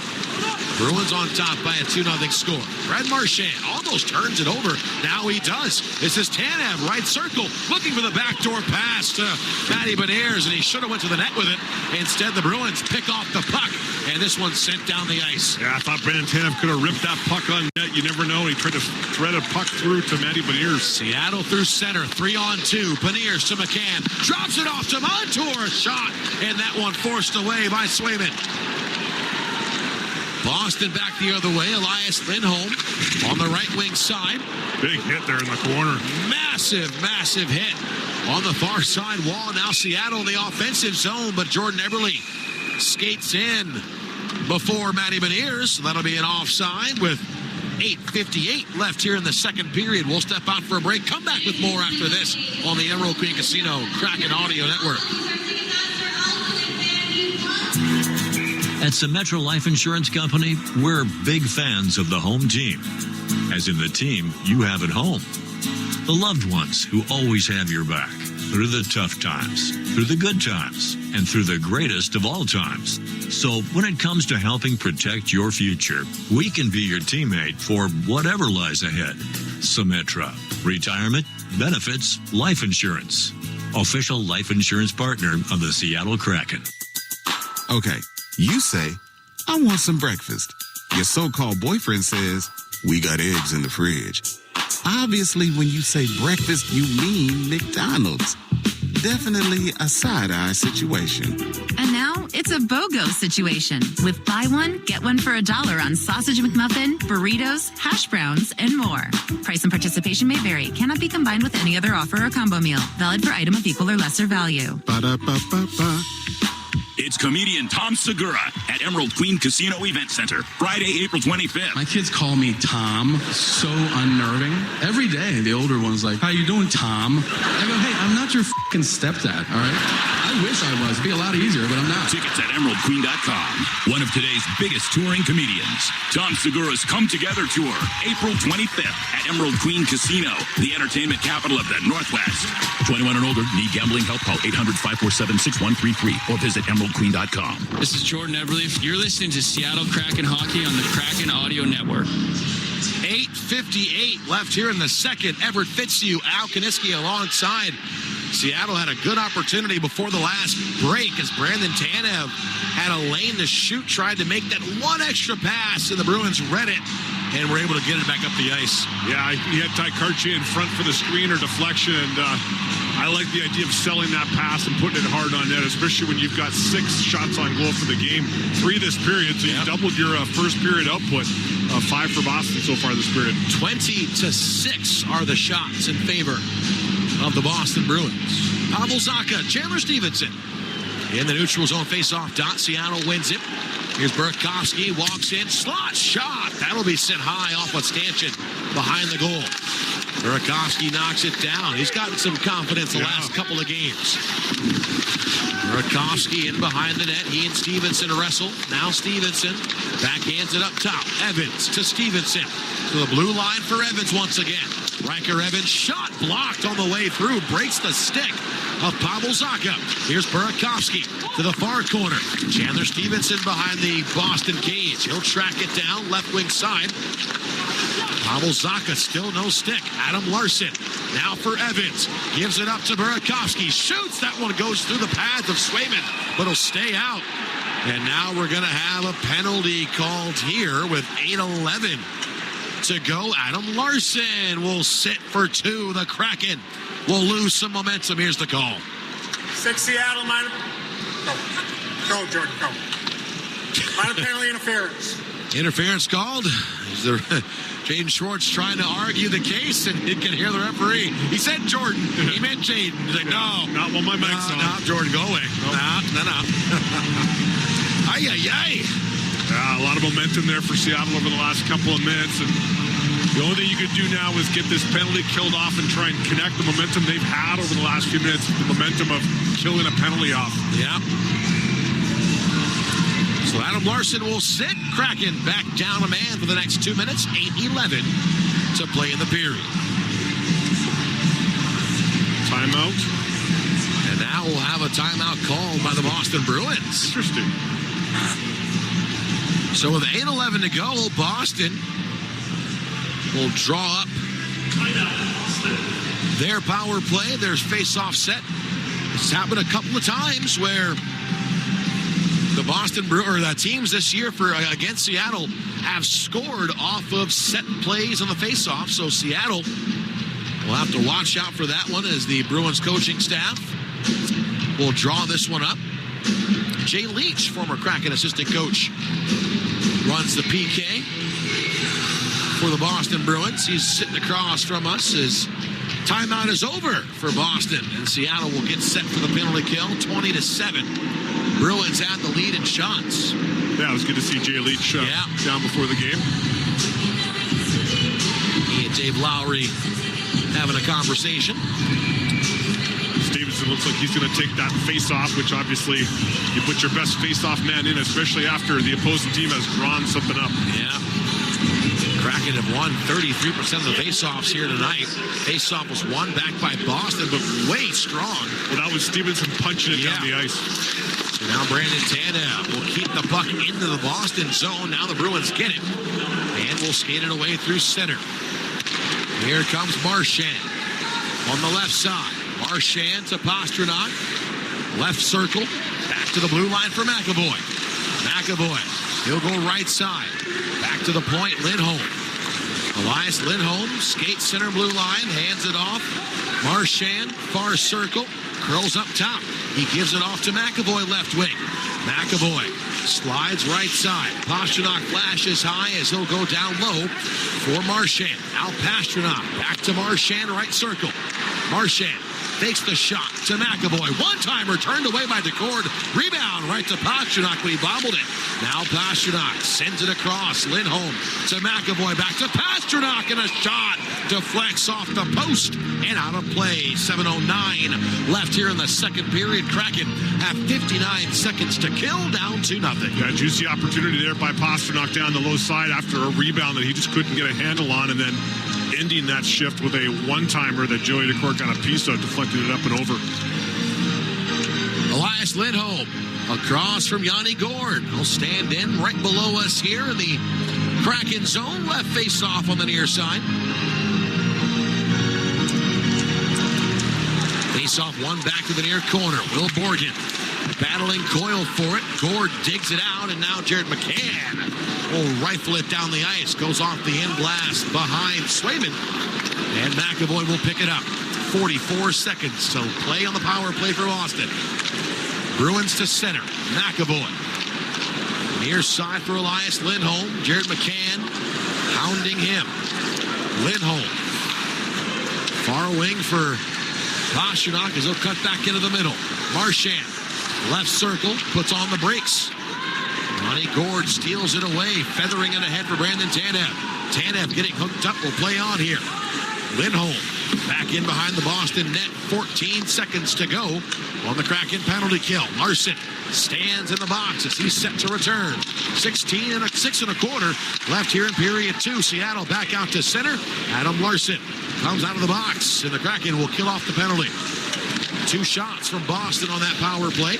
Bruins on top by a 2-0 score. Brad Marchand almost turns it over. Now he does. This is Tanev, right circle, looking for the backdoor pass to Matty Beniers, and he should have went to the net with it. Instead, the Bruins pick off the puck, and this one's sent down the ice. Yeah, I thought Brandon Tanev could have ripped that puck on net. You never know. He tried to thread a puck through to Matty Beniers. Seattle through center, 3-on-2. Beniers to McCann. Drops it off to Montour. A shot, and that one forced away by Swayman. Boston back the other way. Elias Lindholm on the right wing side. Big hit there in the corner. Massive, massive hit on the far side wall. Now Seattle in the offensive zone, but Jordan Eberle skates in before Matty Beniers. So that'll be an offside with 8:58 left here in the second period. We'll step out for a break. Come back with more after this on the Emerald Queen Casino Kraken Audio Network. At Symetra Life Insurance Company, we're big fans of the home team. As in the team you have at home. The loved ones who always have your back through the tough times, through the good times, and through the greatest of all times. So when it comes to helping protect your future, we can be your teammate for whatever lies ahead. Symetra. Retirement, benefits, life insurance. Official life insurance partner of the Seattle Kraken. Okay. You say, I want some breakfast. Your so-called boyfriend says, we got eggs in the fridge. Obviously, when you say breakfast, you mean McDonald's. Definitely a side-eye situation. And now it's a BOGO situation with buy one, get one for $1 on sausage McMuffin, burritos, hash browns, and more. Price and participation may vary. Cannot be combined with any other offer or combo meal. Valid for item of equal or lesser value. Ba-da-ba-ba-ba. It's comedian Tom Segura at Emerald Queen Casino Event Center, Friday, April 25th. My kids call me Tom. So unnerving. Every day, the older one's like, how you doing, Tom? I go, hey, I'm not your fucking stepdad, all right? I wish I was. It'd be a lot easier, but I'm not. Tickets at emeraldqueen.com. One of today's biggest touring comedians, Tom Segura's Come Together Tour, April 25th at Emerald Queen Casino, the entertainment capital of the Northwest. 21 and older, need gambling help? Call 800-547-6133 or visit emeraldqueen.com. This is Jordan Eberle. You're listening to Seattle Kraken Hockey on the Kraken Audio Network. 8:58 left here in the second. Everett Fitzhugh, Al Kaniski alongside Seattle had a good opportunity before the last break as Brandon Tanev had a lane to shoot, tried to make that one extra pass, and the Bruins read it and were able to get it back up the ice. Yeah, he had Ty Cartier in front for the screen or deflection, and I like the idea of selling that pass and putting it hard on net, especially when you've got 6 shots on goal for the game, 3 this period, so you doubled your first period output. 5 for Boston so far this period. 20-6 are the shots in favor of the Boston Bruins. Pavel Zacha, Chandler Stevenson in the neutral zone face-off dot. Seattle wins it. Here's Burakovsky, walks in, slot shot. That'll be sent high off a stanchion behind the goal. Burakovsky knocks it down. He's gotten some confidence the last couple of games. Burakovsky in behind the net. He and Stevenson wrestle. Now Stevenson backhands it up top. Evans to Stevenson. To the blue line for Evans once again. Riker Evans shot blocked on the way through. Breaks the stick of Pavel Zacha. Here's Burakovsky to the far corner. Chandler Stevenson behind the Boston cage. He'll track it down left wing side. Pavel Zacha still no stick. Adam Larson now for Evans. Gives it up to Burakovsky. Shoots. That one goes through the pads of Swayman, but it'll stay out. And now we're going to have a penalty called here with 8:11 to go. Adam Larson will sit for 2. The Kraken will lose some momentum. Here's the call. 6 Seattle, minor. Go, Jordan, go. Minor penalty interference. Interference called. Is there... Jaden Schwartz trying to argue the case, and he can hear the referee. He said Jordan. He meant Jaden. He's like, no. Not while my mic's on. No, Jordan, go away. No. Ay. Yeah, a lot of momentum there for Seattle over the last couple of minutes. And the only thing you could do now is get this penalty killed off and try and connect the momentum they've had over the last few minutes, the momentum of killing a penalty off. Yeah. So Adam Larson will sit. Kraken back down a man for the next 2 minutes. 8:11 to play in the period. Timeout. And now we'll have a timeout called by the Boston Bruins. Interesting. So with 8:11 to go, Boston will draw up their power play, their face-off set. It's happened a couple of times where the Boston teams this year against Seattle have scored off of set plays on the face-off. So Seattle will have to watch out for that one as the Bruins coaching staff will draw this one up. Jay Leach, former Kraken assistant coach, runs the PK for the Boston Bruins. He's sitting across from us as timeout is over for Boston, and Seattle will get set for the penalty kill. 20-7. Bruins had the lead in shots. Yeah, it was good to see Jay Leach down before the game. He and Dave Lowry having a conversation. Stevenson looks like he's going to take that face-off, which obviously you put your best face-off man in, especially after the opposing team has drawn something up. Yeah. Kraken have won 33% of the face-offs here tonight. Face-off was won back by Boston, but way strong. Well, that was Stevenson punching it down the ice. So now Brandon Tanev will keep the puck into the Boston zone. Now the Bruins get it. And will skate it away through center. Here comes Marchand on the left side. Marchand to Pastrnak. Left circle. Back to the blue line for McAvoy. McAvoy. He'll go right side. Back to the point. Lindholm. Elias Lindholm skates center blue line. Hands it off. Marchand. Far circle. Curls up top. He gives it off to McAvoy left wing. McAvoy slides right side. Pastrnak flashes high as he'll go down low for Marchand. Now Pastrnak back to Marchand right circle. Marchand fakes the shot to McAvoy. One-timer turned away by DeCord. Rebound right to Pastrnak, but he bobbled it. Now Pastrnak sends it across. Lindholm to McAvoy. Back to Pastrnak, and a shot deflects off the post and out of play. 7:09 left here in the second period. Kraken have 59 seconds to kill, down 2-0. Yeah, juicy opportunity there by Pastrnak down the low side after a rebound that he just couldn't get a handle on, and then ending that shift with a one-timer that Joey DeCord got a piece of, deflected it up and over. Elias Lindholm across from Yanni Gord. He'll stand in right below us here in the Kraken zone. Left face off on the near side. face-off, one back to the near corner. Will Borgen battling Coyle for it. Gord digs it out, and now Jared McCann will rifle it down the ice. Goes off the end blast behind Swayman, and McAvoy will pick it up. 44 seconds to play on the power play for Boston. Bruins to center. McAvoy. Near side for Elias Lindholm. Jared McCann hounding him. Lindholm. Far wing for Pasternak as he'll cut back into the middle. Marchand. Left circle. Puts on the brakes. Ronnie Gord steals it away. Feathering it ahead for Brandon Tanev. Tanev getting hooked up. Will play on here. Lindholm. Back in behind the Boston net. 14 seconds to go on the Kraken penalty kill. Larson stands in the box as he's set to return. 16 and 6 1/4 left here in period 2. Seattle back out to center. Adam Larson comes out of the box, and the Kraken will kill off the penalty. 2 shots from Boston on that power play.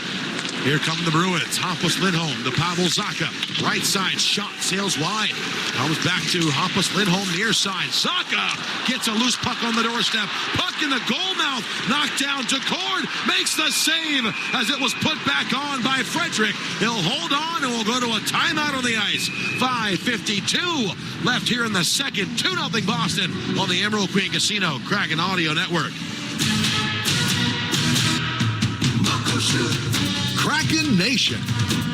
Here come the Bruins. Hampus Lindholm to Pavel Zacha. Right side shot sails wide. Comes back to Hampus Lindholm near side. Zacha gets a loose puck on the doorstep. Puck in the goal mouth. Knocked down to Cord. Makes the save as it was put back on by Frederick. He'll hold on and we'll go to a timeout on the ice. 5:52 left here in the second. 2-0 Boston on the Emerald Queen Casino Kraken Audio Network. Kraken Nation.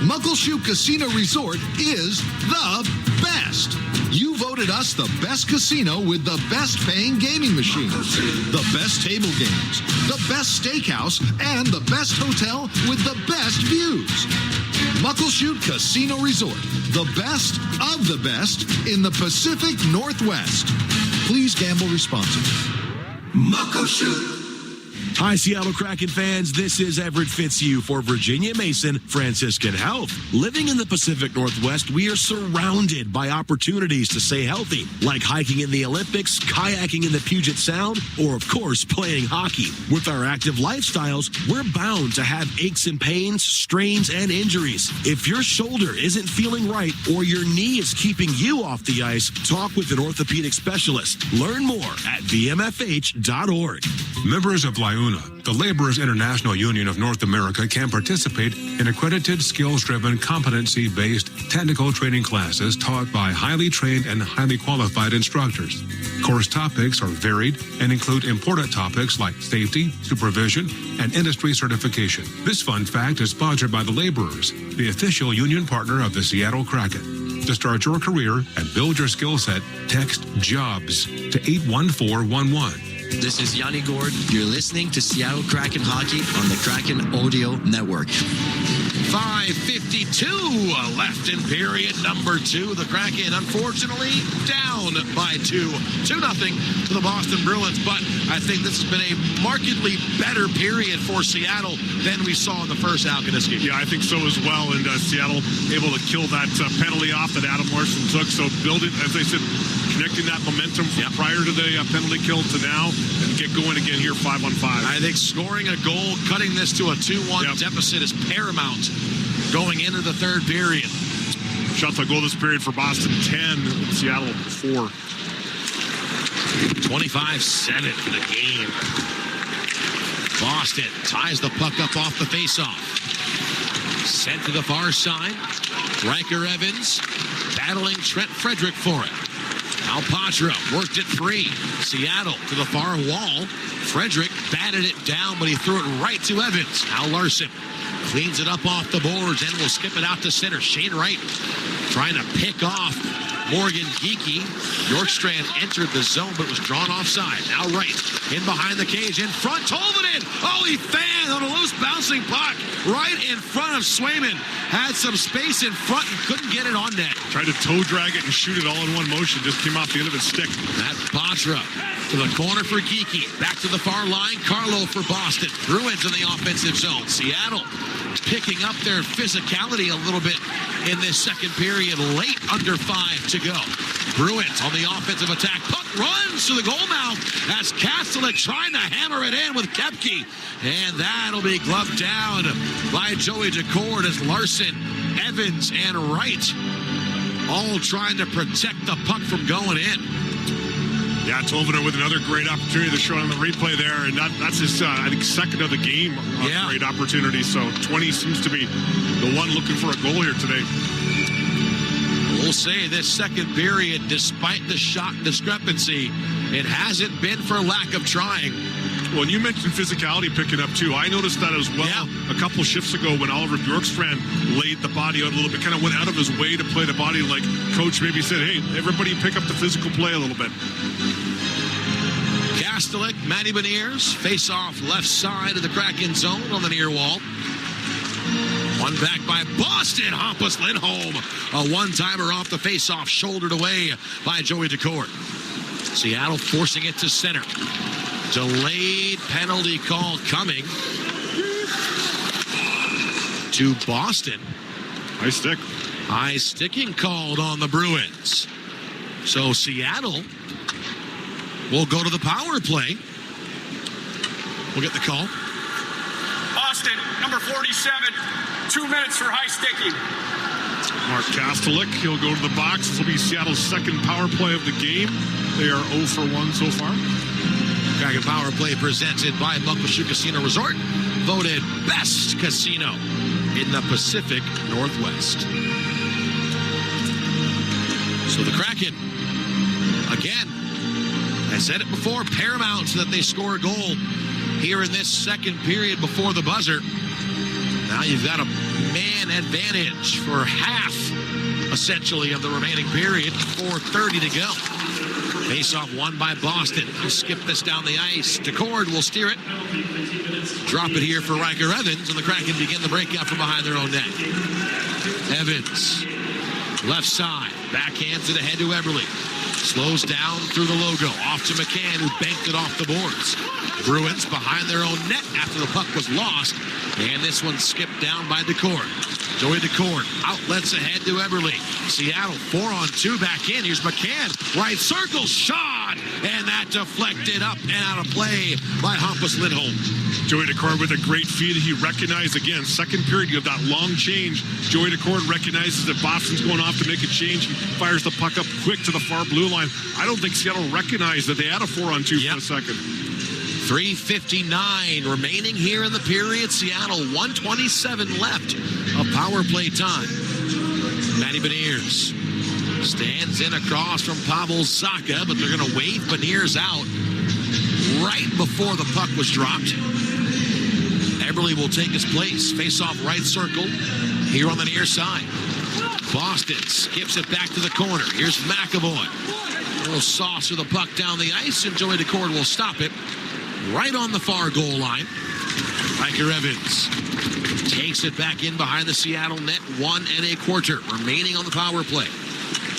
Muckleshoot Casino Resort is the best. You voted us the best casino with the best paying gaming machines, the best table games, the best steakhouse, and the best hotel with the best views. Muckleshoot Casino Resort, the best of the best in the Pacific Northwest. Please gamble responsibly. Muckleshoot. Hi, Seattle Kraken fans. This is Everett Fitzhugh for Virginia Mason Franciscan Health. Living in the Pacific Northwest, we are surrounded by opportunities to stay healthy, like hiking in the Olympics, kayaking in the Puget Sound, or, of course, playing hockey. With our active lifestyles, we're bound to have aches and pains, strains, and injuries. If your shoulder isn't feeling right or your knee is keeping you off the ice, talk with an orthopedic specialist. Learn more at vmfh.org. Members of LIUNA, the Laborers International Union of North America, can participate in accredited, skills-driven, competency-based technical training classes taught by highly trained and highly qualified instructors. Course topics are varied and include important topics like safety, supervision, and industry certification. This fun fact is sponsored by the Laborers, the official union partner of the Seattle Kraken. To start your career and build your skill set, text JOBS to 81411. This is Yanni Gord. You're listening to Seattle Kraken Hockey on the Kraken Audio Network. 5:52 left in period number 2. The Kraken, unfortunately, down by 2. 2-0 to the Boston Bruins. But I think this has been a markedly better period for Seattle than we saw in the first half of this game. Yeah, I think so as well. And Seattle able to kill that penalty off that Adam Larson took. So building, as I said, connecting that momentum from prior to the penalty kill to now and get going again here 5-on-5. I think scoring a goal, cutting this to a 2-1 deficit is paramount going into the third period. Shots on goal this period for Boston, 10. Seattle, 4. 25-7 for the game. Boston ties the puck up off the faceoff. Sent to the far side. Riker Evans battling Trent Frederick for it. Now Patra worked it free. Seattle to the far wall. Frederick batted it down, but he threw it right to Evans. Now Larson cleans it up off the boards and will skip it out to center. Shane Wright trying to pick off Morgan Geekie. Bjorkstrand entered the zone, but was drawn offside. Now Wright in behind the cage, in front, Tolvanen. Oh, he fanned on a loose bouncing puck right in front of Swayman. Had some space in front and couldn't get it on net. Tried to toe drag it and shoot it all in one motion. Just came off the end of his stick. That's Patra to the corner for Geekie. Back to the far line. Carlo for Boston. Bruins in the offensive zone. Seattle picking up their physicality a little bit in this second period. Late under 5 to go. Bruins on the offensive attack. Puck runs to the goal mouth as Kastelik trying to hammer it in with Koepke. And that'll be gloved down by Joey Decord as Larson, Evans, and Wright all trying to protect the puck from going in. Yeah, Toviner with another great opportunity to show on the replay there, and that's his, I think, second of the game. Great opportunity. So 20 seems to be the one looking for a goal here today. We'll say this second period, despite the shot discrepancy, it hasn't been for lack of trying. Well, you mentioned physicality picking up, too. I noticed that as well a couple shifts ago when Oliver Bjorkstrand laid the body out a little bit, kind of went out of his way to play the body, like Coach maybe said, hey, everybody pick up the physical play a little bit. Kastelik, Matty Beniers, face off left side of the Kraken zone on the near wall. One back by Boston. Hampus Lindholm. A one-timer off the face-off, shouldered away by Joey Decourt. Seattle forcing it to center. Delayed penalty call coming to Boston. High stick. High sticking called on the Bruins. So Seattle will go to the power play. We'll get the call. Boston, number 47, 2 minutes for high sticking. Mark Kastelik, he'll go to the box. This will be Seattle's second power play of the game. They are 0 for 1 so far. Kraken Power Play presented by Muckleshoot Casino Resort, voted best casino in the Pacific Northwest. So the Kraken, again, I said it before, paramount that they score a goal here in this second period before the buzzer. Now you've got a man advantage for half, essentially, of the remaining period. 4:30 to go. Face-off won by Boston. He'll skip this down the ice. Decourt will steer it. Drop it here for Riker Evans, and the Kraken begin the breakout from behind their own net. Evans, left side, backhands it ahead to Eberle. Slows down through the logo. Off to McCann, who banked it off the boards. Bruins behind their own net after the puck was lost. And this one skipped down by Decourt. Joey Decourt outlets ahead to Eberle. Seattle 4-on-2 back in. Here's McCann. Right circle shot. And that deflected up and out of play by Hampus Lindholm. Joey Decourt with a great feed. He recognized, again, second period, you have that long change. Joey Decourt recognizes that Boston's going off to make a change. He fires the puck up quick to the far blue line. I don't think Seattle recognized that they had a 4-on-2 for a second. 3:59 remaining here in the period. Seattle 1:27 left of power play time. Matty Beniers stands in across from Pavel Zacha, but they're going to wave Beniers out right before the puck was dropped. Eberle will take his place. Face off right circle here on the near side. Boston skips it back to the corner. Here's McAvoy. A little saucer the puck down the ice, and Joey Decourt will stop it right on the far goal line. Riker Evans takes it back in behind the Seattle net. 1 1/4 remaining on the power play.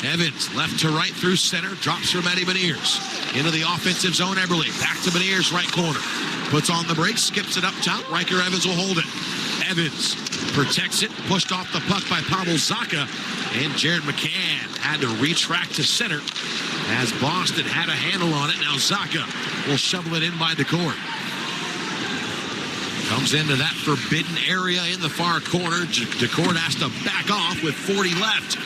Evans left to right through center. Drops for Matty Beniers. Into the offensive zone, Eberle. Back to Beniers, right corner. Puts on the brakes, skips it up top. Riker Evans will hold it. Evans protects it. Pushed off the puck by Pavel Zacha. And Jared McCann had to retract to center as Boston had a handle on it. Now Zacha will shovel it in by Decourt. Comes into that forbidden area in the far corner. Decourt has to back off with 40 left.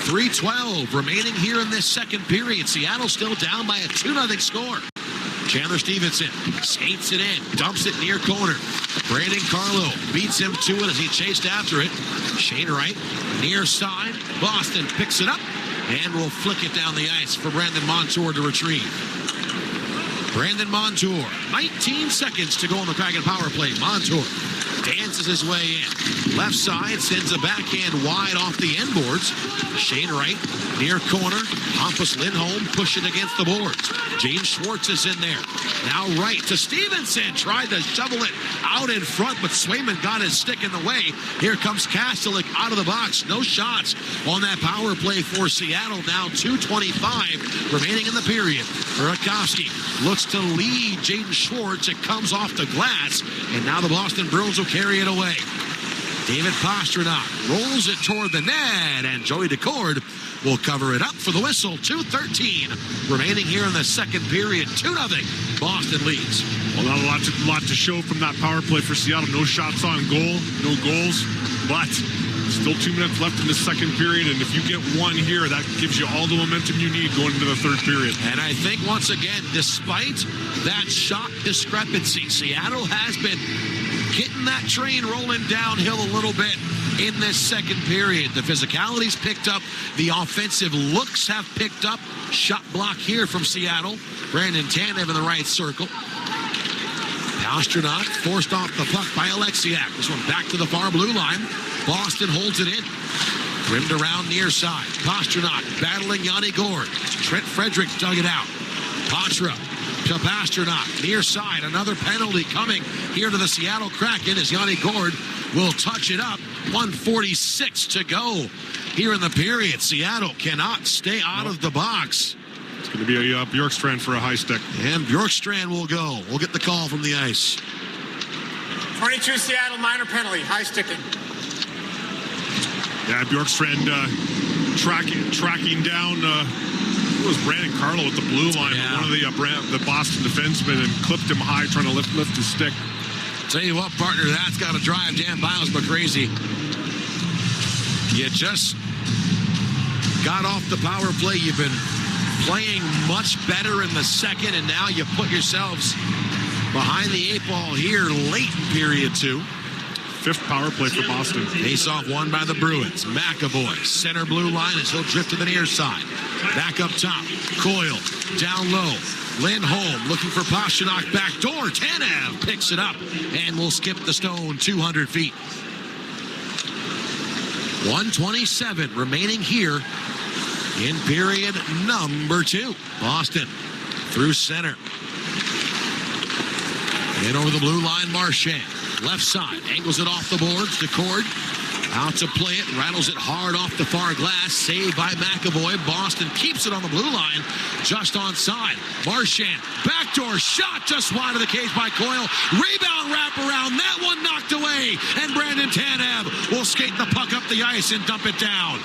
3:12 remaining here in this second period. Seattle still down by a 2-0 score. Chandler Stevenson skates it in, dumps it near corner. Brandon Carlo beats him to it as he chased after it. Shane Wright, near side. Boston picks it up and will flick it down the ice for Brandon Montour to retrieve. Brandon Montour, 19 seconds to go on the Kraken power play. Montour dances his way in. Left side, sends a backhand wide off the end boards. Shane Wright, near corner. Hampus Lindholm pushing against the boards. James Schwartz is in there. Now Wright to Stevenson. Tried to shovel it out in front, but Swayman got his stick in the way. Here comes Kastelik out of the box. No shots on that power play for Seattle. Now 2:25 remaining in the period. Burakovsky looks to lead Jaden Schwartz. It comes off the glass, and now the Boston Bruins will carry it away. David Pastrnak rolls it toward the net, and Joey Decord will cover it up for the whistle. 2:13 remaining here in the second period. 2-0. Boston leads. Well, not a lot to show from that power play for Seattle. No shots on goal, no goals, but still 2 minutes left in the second period, and if you get one here, that gives you all the momentum you need going into the third period. And I think, once again, despite that shot discrepancy, Seattle has been getting that train rolling downhill a little bit in this second period. The physicality's picked up. The offensive looks have picked up. Shot block here from Seattle. Brandon Tanev in the right circle. Pastrnak forced off the puck by Alexiak. This one back to the far blue line. Boston holds it in. Rimmed around near side. Pastrnak battling Yanni Gord. Trent Frederick dug it out. Patra to Pastrnak near side. Another penalty coming here to the Seattle Kraken as Yanni Gord will touch it up. 1:46 to go here in the period. Seattle cannot stay out of the box. It's going to be a Bjorkstrand for a high stick. And Bjorkstrand will go. We'll get the call from the ice. 22 Seattle, minor penalty, high sticking. Yeah, Bjorkstrand tracking down it was Brandon Carlo at the blue line. Yeah. One of the Boston defensemen, and clipped him high trying to lift his stick. Tell you what, partner, that's got to drive Dan Bilesma crazy. You just got off the power play. You've been playing much better in the second, and now you put yourselves behind the 8 ball here late in period 2. Fifth power play for Boston. Face-off won by the Bruins. McAvoy, center blue line as he'll drift to the near side. Back up top. Coyle, down low. Lindholm looking for Pastrnak back door. Tanev picks it up and will skip the stone 200 feet. 1:27 remaining here in period number 2. Boston through center. In over the blue line, Marchand. Left side, angles it off the boards. Decord out to play it, rattles it hard off the far glass. Saved by McAvoy. Boston keeps it on the blue line, just onside. Marchand, backdoor shot just wide of the cage by Coyle. Rebound wraparound, that one knocked away. And Brandon Tanev will skate the puck up the ice and dump it down.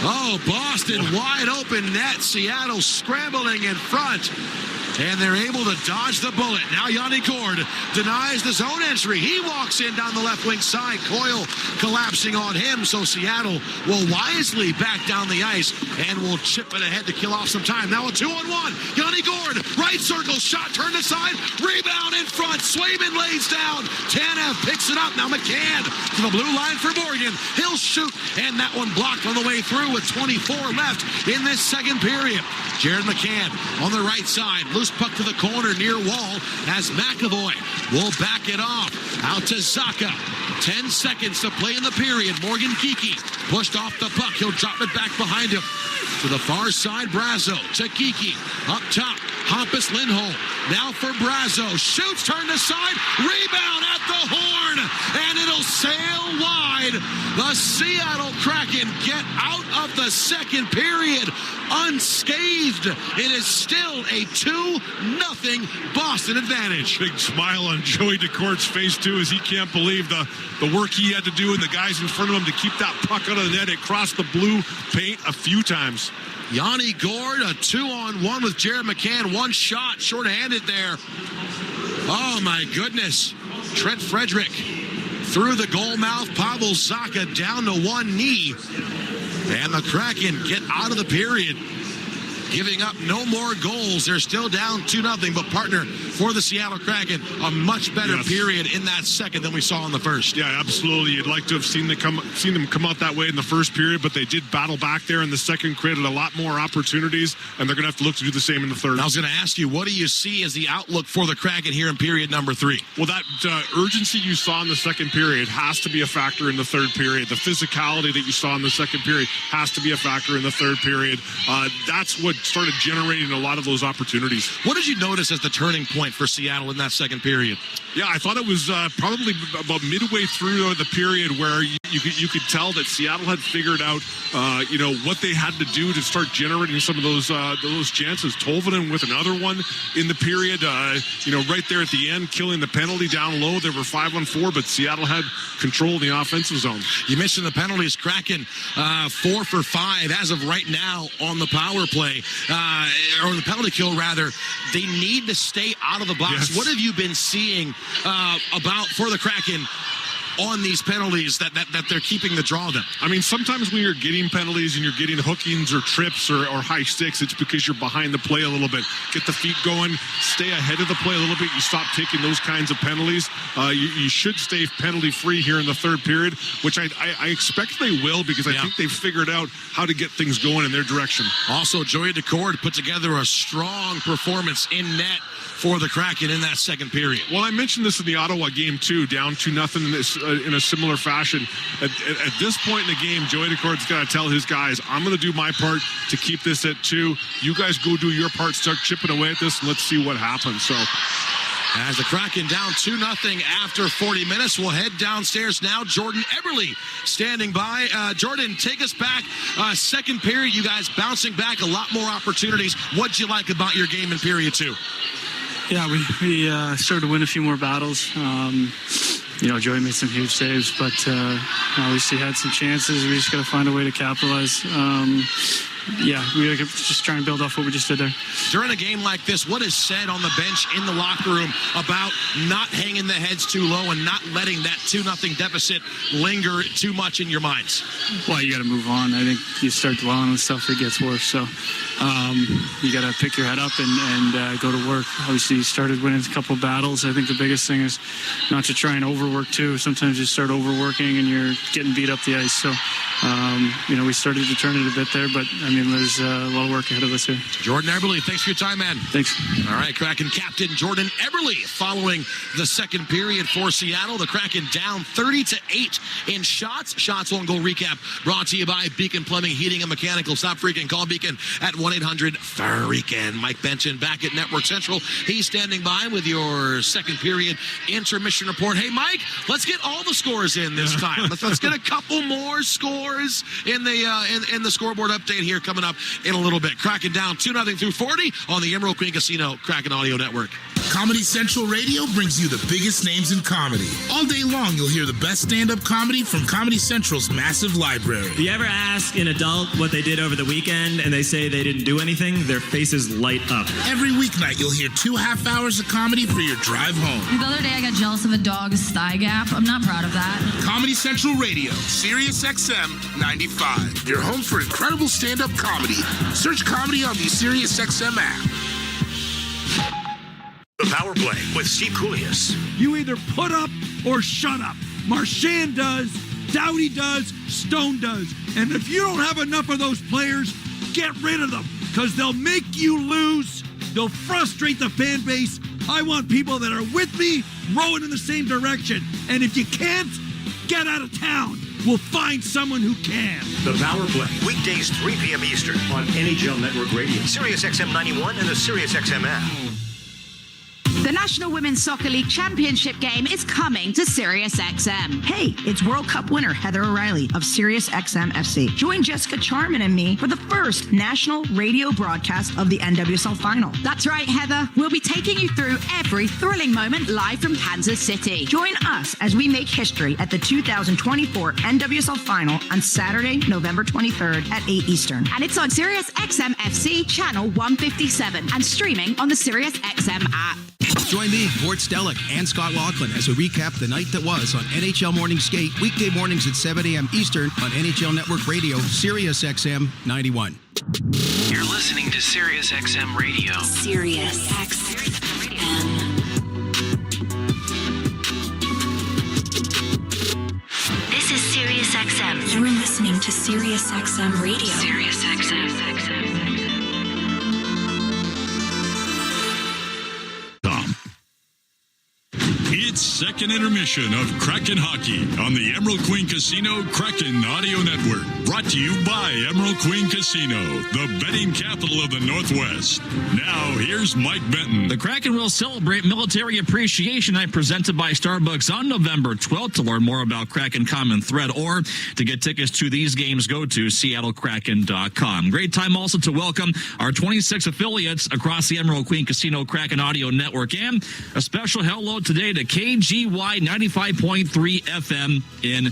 Oh, Boston wide open net. Seattle scrambling in front. And they're able to dodge the bullet. Now Yanni Gord denies the zone entry. He walks in down the left wing side. Coyle collapsing on him. So Seattle will wisely back down the ice and will chip it ahead to kill off some time. Now a 2-on-1. Yanni Gord, right circle, shot turned aside. Rebound in front. Swayman lays down. Tanev picks it up. Now McCann to the blue line for Morgan. He'll shoot. And that one blocked on the way through with 24 left in this second period. Jared McCann on the right side. Loose puck to the corner near wall as McAvoy will back it off. Out to Zaka. 10 seconds to play in the period. Morgan Geekie pushed off the puck. He'll drop it back behind him. To the far side, Brazo to Geekie. Up top, Hampus Lindholm. Now for Brazo. Shoots, turned aside. Rebound at the horn. And it'll sail wide. The Seattle Kraken get out of the second period unscathed. It is still a 2-0 Boston advantage. Big smile on Joey Decord's face, too, as he can't believe the work he had to do and the guys in front of him to keep that puck out of the net. It crossed the blue paint a few times. Yanni Gord, a 2-on-1 with Jared McCann. One shot, short-handed there. Oh, my goodness. Trent Frederick through the goal mouth. Pavel Zacha down to one knee. And the Kraken get out of the period, giving up no more goals. They're still down 2-0, but partner, for the Seattle Kraken, a much better period in that second than we saw in the first. Yeah, absolutely. You'd like to have seen them come out that way in the first period, but they did battle back there in the second, created a lot more opportunities, and they're going to have to look to do the same in the third. I was going to ask you, what do you see as the outlook for the Kraken here in period number 3? Well, that urgency you saw in the second period has to be a factor in the third period. The physicality that you saw in the second period has to be a factor in the third period. That's what started generating a lot of those opportunities. What did you notice as the turning point point for Seattle in that second period. Yeah, I thought it was probably about midway through the period where you could tell that Seattle had figured out, what they had to do to start generating some of those chances. Tolvanen with another one in the period, right there at the end, killing the penalty down low. They were 5-on-4, but Seattle had control in the offensive zone. You mentioned the penalties. Kraken 4 for 5 as of right now on the power play, or the penalty kill rather. They need to stay out of the box. Yes. What have you been seeing about for the Kraken on these penalties that they're keeping the draw then? I mean, sometimes when you're getting penalties and you're getting hookings or trips or high sticks, it's because you're behind the play a little bit. Get the feet going, stay ahead of the play a little bit. You stop taking those kinds of penalties. You should stay penalty free here in the third period, which I expect they will, because I think they've figured out how to get things going in their direction. Also, Joey Decord put together a strong performance in net for the Kraken in that second period. Well, I mentioned this in the Ottawa game too, down 2-0 in a similar fashion. At this point in the game, Joey Decord's got to tell his guys, I'm going to do my part to keep this at 2. You guys go do your part, start chipping away at this, and let's see what happens. So, as the Kraken down 2-0 after 40 minutes, we'll head downstairs now. Jordan Eberle standing by. Jordan, take us back. Second period, you guys bouncing back, a lot more opportunities. What'd you like about your game in period 2? Yeah, we started to win a few more battles. Joey made some huge saves, but obviously had some chances. We just got to find a way to capitalize. We are just trying to build off what we just did there. During a game like this, what is said on the bench in the locker room about not hanging the heads too low and not letting that 2-0 deficit linger too much in your minds? Well, you got to move on. I think you start dwelling on stuff, it gets worse. So you got to pick your head up and go to work. Obviously, you started winning a couple battles. I think the biggest thing is not to try and overwork too. Sometimes you start overworking and you're getting beat up the ice. So, we started to turn it a bit there, but there's a lot of work ahead of us here. Jordan Eberle, thanks for your time, man. Thanks. All right, Kraken captain Jordan Eberle following the second period for Seattle. The Kraken down 30-8 in shots. Shots on goal recap brought to you by Beacon Plumbing, Heating, and Mechanical. Stop freaking. Call Beacon at 1-800-FREAKEN. Mike Benton back at Network Central. He's standing by with your second period intermission report. Hey, Mike, let's get all the scores in this time. Let's get a couple more scores in the scoreboard update here coming up in a little bit. Kraken down 2-0 through 40 on the Emerald Queen Casino Kraken Audio Network. Comedy Central Radio brings you the biggest names in comedy. All day long, you'll hear the best stand-up comedy from Comedy Central's massive library. Do you ever ask an adult what they did over the weekend and they say they didn't do anything? Their faces light up. Every weeknight, you'll hear 2.5 hours of comedy for your drive home. The other day, I got jealous of a dog's thigh gap. I'm not proud of that. Comedy Central Radio, Sirius XM 95. Your home for incredible stand-up comedy. Search comedy on the Sirius XM app. The Power Play with Steve Koulias. You either put up or shut up. Marchand does, Doughty does, Stone does. And if you don't have enough of those players, get rid of them, because they'll make you lose. They'll frustrate the fan base. I want people that are with me, rowing in the same direction. And if you can't, get out of town. We'll find someone who can. The Power Play, weekdays 3 p.m. Eastern on NHL Network Radio, Sirius XM 91, and the Sirius XM app. The National Women's Soccer League Championship game is coming to SiriusXM. Hey, it's World Cup winner Heather O'Reilly of SiriusXM FC. Join Jessica Charman and me for the first national radio broadcast of the NWSL Final. That's right, Heather. We'll be taking you through every thrilling moment live from Kansas City. Join us as we make history at the 2024 NWSL Final on Saturday, November 23rd at 8 Eastern. And it's on SiriusXM FC channel 157 and streaming on the SiriusXM app. Join me, Gord Stellick, and Scott Laughlin as we recap the night that was on NHL Morning Skate, weekday mornings at 7 a.m. Eastern on NHL Network Radio, Sirius XM 91. You're listening to Sirius XM Radio. Sirius XM. This is Sirius XM. You're listening to Sirius XM Radio. Sirius XM. tonight's second intermission of Kraken Hockey on the Emerald Queen Casino Kraken Audio Network. Brought to you by Emerald Queen Casino, the betting capital of the Northwest. Now, here's Mike Benton. The Kraken will celebrate Military Appreciation Night presented by Starbucks on November 12th. To learn more about Kraken Common Thread or to get tickets to these games, go to SeattleKraken.com. Great time also to welcome our 26 affiliates across the Emerald Queen Casino Kraken Audio Network, and a special hello today to KGY 95.3 FM in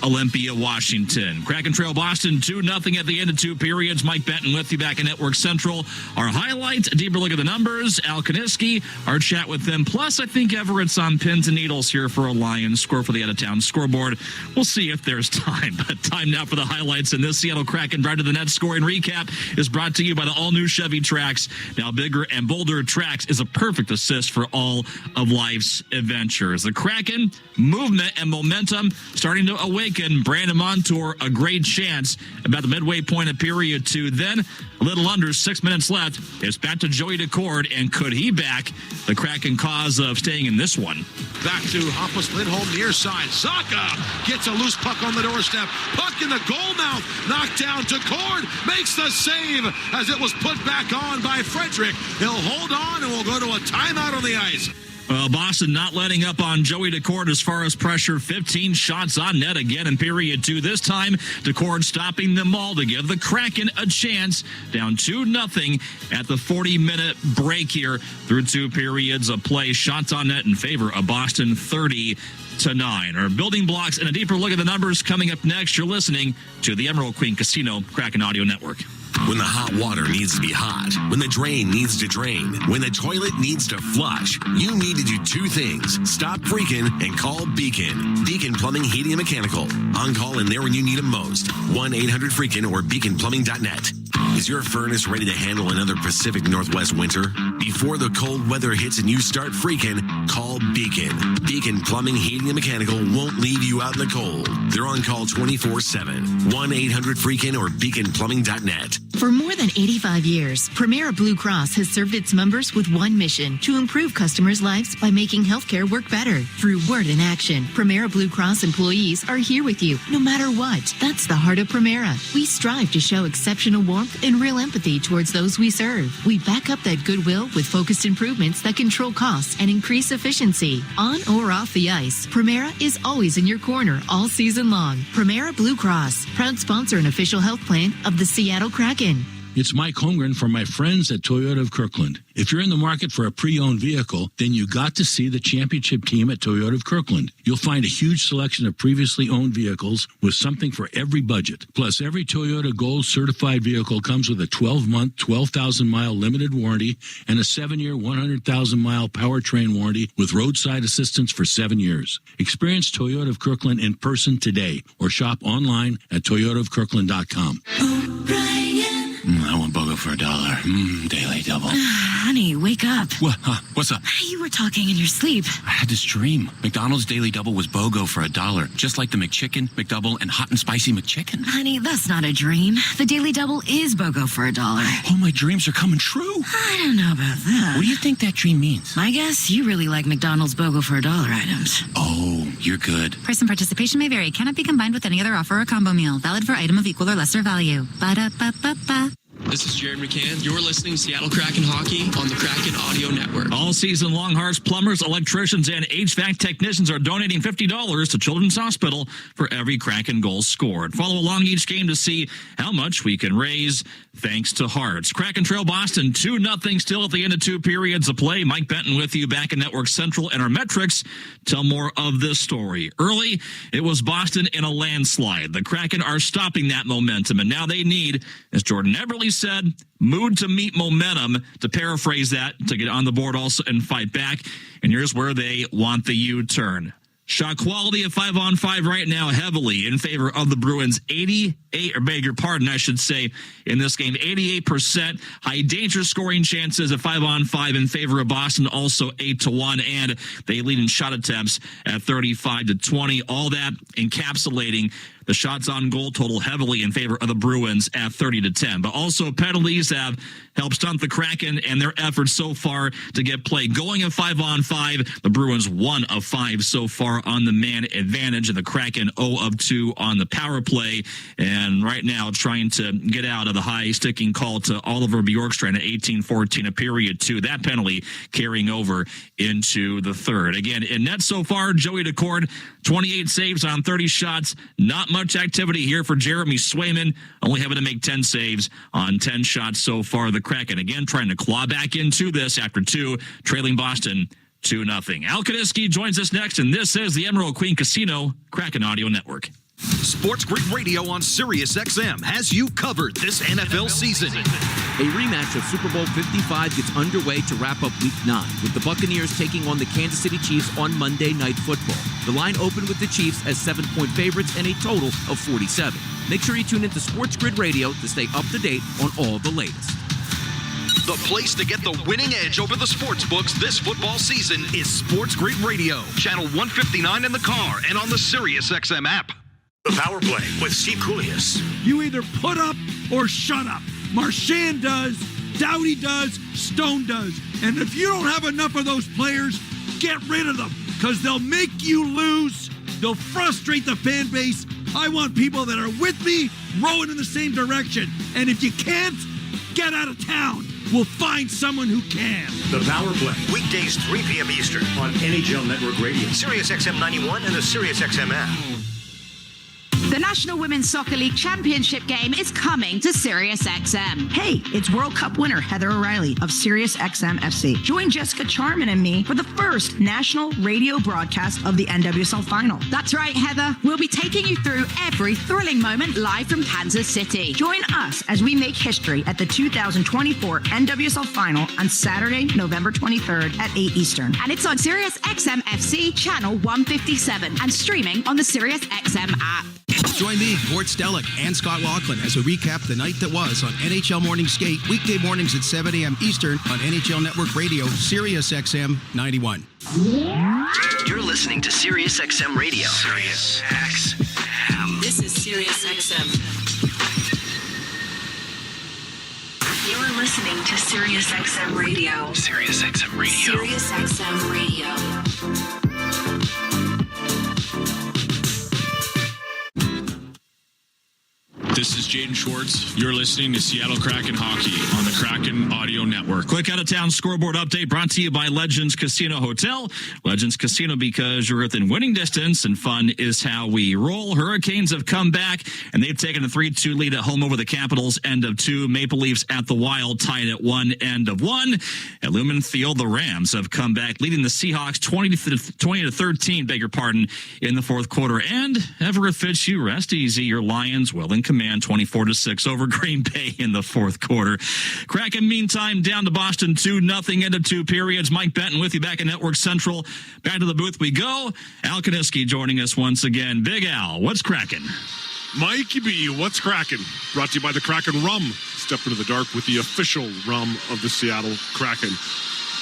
Olympia, Washington. Kraken trail Boston 2-0 at the end of two periods. Mike Benton with you back in Network Central. Our highlights, a deeper look at the numbers. Al Kaniski, our chat with them. Plus, I think Everett's on pins and needles here for a Lions score for the out-of-town scoreboard. We'll see if there's time. But time now for the highlights. And this Seattle Kraken Drive to the Net scoring recap is brought to you by the all-new Chevy Trax. Now bigger and bolder, Trax is a perfect assist for all of life's adventures. The Kraken, movement and momentum starting to awaken. Brandon Montour, a great chance about the midway point of period two. Then, a little under 6 minutes left, it's back to Joey Decord, and could he back the Kraken cause of staying in this one? Back to Hampus Lindholm, near side. Saka gets a loose puck on the doorstep. Puck in the goal mouth. Knocked down. Decord makes the save as it was put back on by Frederick. He'll hold on and we'll go to a timeout on the ice. Well, Boston not letting up on Joey Decord as far as pressure. 15 shots on net again in period two. This time, Decord stopping them all to give the Kraken a chance. Down 2-0 at the 40-minute break here through two periods of play. Shots on net in favor of Boston 30-9. Our building blocks and a deeper look at the numbers coming up next. You're listening to the Emerald Queen Casino Kraken Audio Network. When the hot water needs to be hot, when the drain needs to drain, when the toilet needs to flush, you need to do two things. Stop freaking and call Beacon. Beacon Plumbing, Heating, and Mechanical. On call and there when you need them most. 1-800-FREAKIN or beaconplumbing.net. Is your furnace ready to handle another Pacific Northwest winter? Before the cold weather hits and you start freaking, call Beacon. Beacon Plumbing, Heating, and Mechanical won't leave you out in the cold. They're on call 24/7. 1-800-FREAKIN or beaconplumbing.net. For more than 85 years, Premera Blue Cross has served its members with one mission: to improve customers' lives by making healthcare work better. Through word and action, Premera Blue Cross employees are here with you, no matter what. That's the heart of Premera. We strive to show exceptional warmth and real empathy towards those we serve. We back up that goodwill with focused improvements that control costs and increase efficiency. On or off the ice, Premera is always in your corner all season long. Premera Blue Cross, proud sponsor and official health plan of the Seattle Kraken. It's Mike Holmgren from my friends at Toyota of Kirkland. If you're in the market for a pre-owned vehicle, then you got to see the championship team at Toyota of Kirkland. You'll find a huge selection of previously owned vehicles with something for every budget. Plus, every Toyota Gold certified vehicle comes with a 12-month, 12,000-mile limited warranty and a 7-year, 100,000-mile powertrain warranty with roadside assistance for 7 years. Experience Toyota of Kirkland in person today or shop online at toyotaofkirkland.com. I want BOGO for $1. Daily double. Honey, wake up. What? What's up? You were talking in your sleep. I had this dream. McDonald's Daily Double was BOGO for $1. Just like the McChicken, McDouble, and Hot and Spicy McChicken. Honey, that's not a dream. The Daily Double is BOGO for $1. Oh, my dreams are coming true. I don't know about that. What do you think that dream means? My guess, you really like McDonald's BOGO for $1 items. Oh, you're good. Price and participation may vary. Cannot be combined with any other offer or combo meal. Valid for item of equal or lesser value. Ba-da-ba-ba-ba. This is Jared McCann. You're listening to Seattle Kraken Hockey on the Kraken Audio Network. All season long, Hearts plumbers, electricians, and HVAC technicians are donating $50 to Children's Hospital for every Kraken goal scored. Follow along each game to see how much we can raise thanks to Hearts. Kraken trail Boston 2-0 still at the end of two periods of play. Mike Benton with you back in Network Central, and our metrics tell more of this story. Early, it was Boston in a landslide. The Kraken are stopping that momentum, and now they need, as Jordan Eberle said, mood to meet momentum, to paraphrase that, to get on the board also and fight back. And here's where they want the U-turn. Shot quality of 5-on-5 right now heavily in favor of the Bruins. 88% in this game. 88%. High danger scoring chances of 5-on-5 in favor of Boston, also 8-1. And they lead in shot attempts at 35-20. All that encapsulating the shots on goal total heavily in favor of the Bruins at 30-10. But also penalties have helped stunt the Kraken and their efforts so far to get play going at 5-on-5. The Bruins 1 of 5 so far on the man advantage, and the Kraken 0 of 2 on the power play. And right now trying to get out of the high sticking call to Oliver Bjorkstrand at 18-14 of period 2. That penalty carrying over into the third. Again, in net so far, Joey Decord, 28 saves on 30 shots. Not much activity here for Jeremy Swayman, only having to make 10 saves on 10 shots so far. The Kraken again trying to claw back into this after 2, trailing Boston 2-0. Al Kaniski joins us next, and this is the Emerald Queen Casino Kraken Audio Network. Sports Grid Radio on Sirius XM has you covered this NFL season. A rematch of Super Bowl 55 gets underway to wrap up Week 9, with the Buccaneers taking on the Kansas City Chiefs on Monday Night Football. The line opened with the Chiefs as 7-point favorites and a total of 47. Make sure you tune into Sports Grid Radio to stay up to date on all the latest. The place to get the winning edge over the sports books this football season is Sports Grid Radio, channel 159 in the car and on the Sirius XM app. The Power Play with Steve Koulias. You either put up or shut up. Marchand does, Doughty does, Stone does. And if you don't have enough of those players, get rid of them, because they'll make you lose. They'll frustrate the fan base. I want people that are with me, rowing in the same direction. And if you can't, get out of town. We'll find someone who can. The Power Play, weekdays 3 p.m. Eastern on NHL Network Radio, Sirius XM 91, and the Sirius XM app. The National Women's Soccer League Championship game is coming to SiriusXM. Hey, it's World Cup winner Heather O'Reilly of SiriusXM FC. Join Jessica Charman and me for the first national radio broadcast of the NWSL Final. That's right, Heather. We'll be taking you through every thrilling moment live from Kansas City. Join us as we make history at the 2024 NWSL Final on Saturday, November 23rd at 8 Eastern. And it's on SiriusXM FC channel 157 and streaming on the SiriusXM app. Join me, Gort Stellick, and Scott Laughlin as we recap the night that was on NHL Morning Skate, weekday mornings at 7 a.m. Eastern on NHL Network Radio, Sirius XM 91. You're listening to Sirius XM Radio. Sirius XM. This is Sirius XM. You're listening to Sirius XM Radio. Sirius XM Radio. Sirius XM Radio. This is Jaden Schwartz. You're listening to Seattle Kraken Hockey on the Kraken Audio Network. Quick out-of-town scoreboard update brought to you by Legends Casino Hotel. Legends Casino, because you're within winning distance and fun is how we roll. Hurricanes have come back, and they've taken a 3-2 lead at home over the Capitals, end of 2. Maple Leafs at the Wild, tied at 1, end of 1. At Lumen Field, the Rams have come back, leading the Seahawks 20-13, in the fourth quarter. And Everett Fitzhugh, rest easy. Your Lions well in command, 24-6 over Green Bay in the fourth quarter. Kraken, meantime, down to Boston 2-0, end of 2 periods. Mike Benton with you back in Network Central. Back to the booth we go. Al Kaniski joining us once again. Big Al, what's cracking? Mikey B, what's cracking? Brought to you by the Kraken Rum. Step into the dark with the official rum of the Seattle Kraken.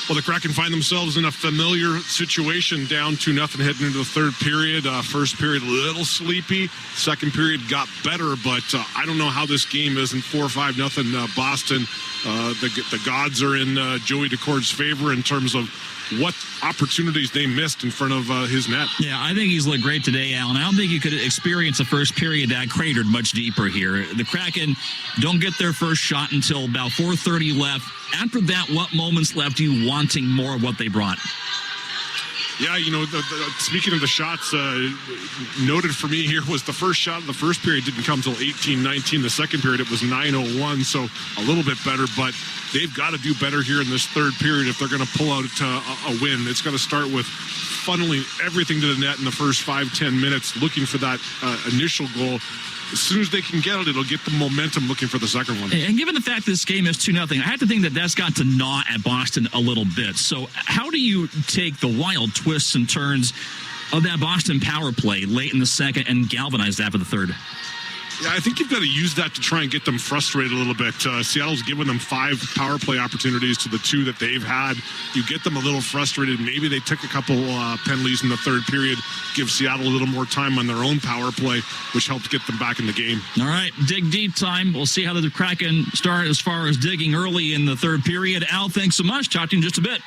Well, the Kraken find themselves in a familiar situation, down 2-0 heading into the third period. First period, a little sleepy. Second period got better, but I don't know how this game isn't 4 or 5-0 Boston. The gods are in Joey Decord's favor in terms of what opportunities they missed in front of his net. Yeah, I think he's looked great today, Alan. I don't think you could experience the first period that cratered much deeper here. The Kraken don't get their first shot until about 4:30 left. After that, what moments left you wanting more of what they brought? Yeah, you know, speaking of the shots, noted for me here was the first shot of the first period didn't come until 18-19. The second period, it was 9:01, so a little bit better, but they've got to do better here in this third period if they're going to pull out a win. It's got to start with funneling everything to the net in the first 5-10 minutes, looking for that initial goal. As soon as they can get it, it'll get the momentum looking for the second one. And given the fact this game is 2-0, I have to think that that's got to gnaw at Boston a little bit. So how do you take the wild twists and turns of that Boston power play late in the second and galvanized after the third? Yeah, I think you've got to use that to try and get them frustrated a little bit. Seattle's given them 5 power play opportunities to the 2 that they've had. You get them a little frustrated. Maybe they took a couple penalties in the third period, give Seattle a little more time on their own power play, which helps get them back in the game. All right, dig deep time. We'll see how the Kraken start as far as digging early in the third period. Al, thanks so much. Talk to you in just a bit.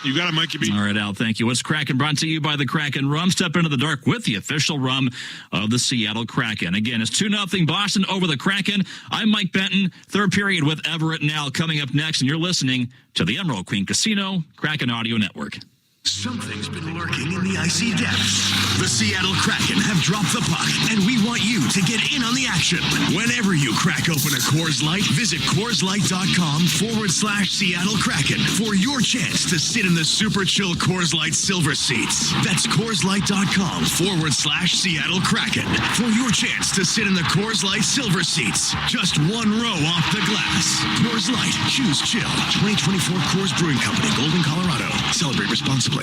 You got it, Mikey B. All right, Al, thank you. What's Kraken brought to you by the Kraken Rum. Step into the dark with the official rum of the Seattle Kraken. Again, it's 2-0 Boston over the Kraken. I'm Mike Benton. Third period with Everett and Al coming up next, and you're listening to the Emerald Queen Casino Kraken Audio Network. Something's been lurking in the icy depths. The Seattle Kraken have dropped the puck, and we want you to get in on the action. Whenever you crack open a Coors Light, visit CoorsLight.com/Seattle Kraken for your chance to sit in the super chill Coors Light silver seats. That's CoorsLight.com/Seattle Kraken for your chance to sit in the Coors Light silver seats. Just one row off the glass. Coors Light, choose chill. 2024 Coors Brewing Company, Golden, Colorado. Celebrate responsibly.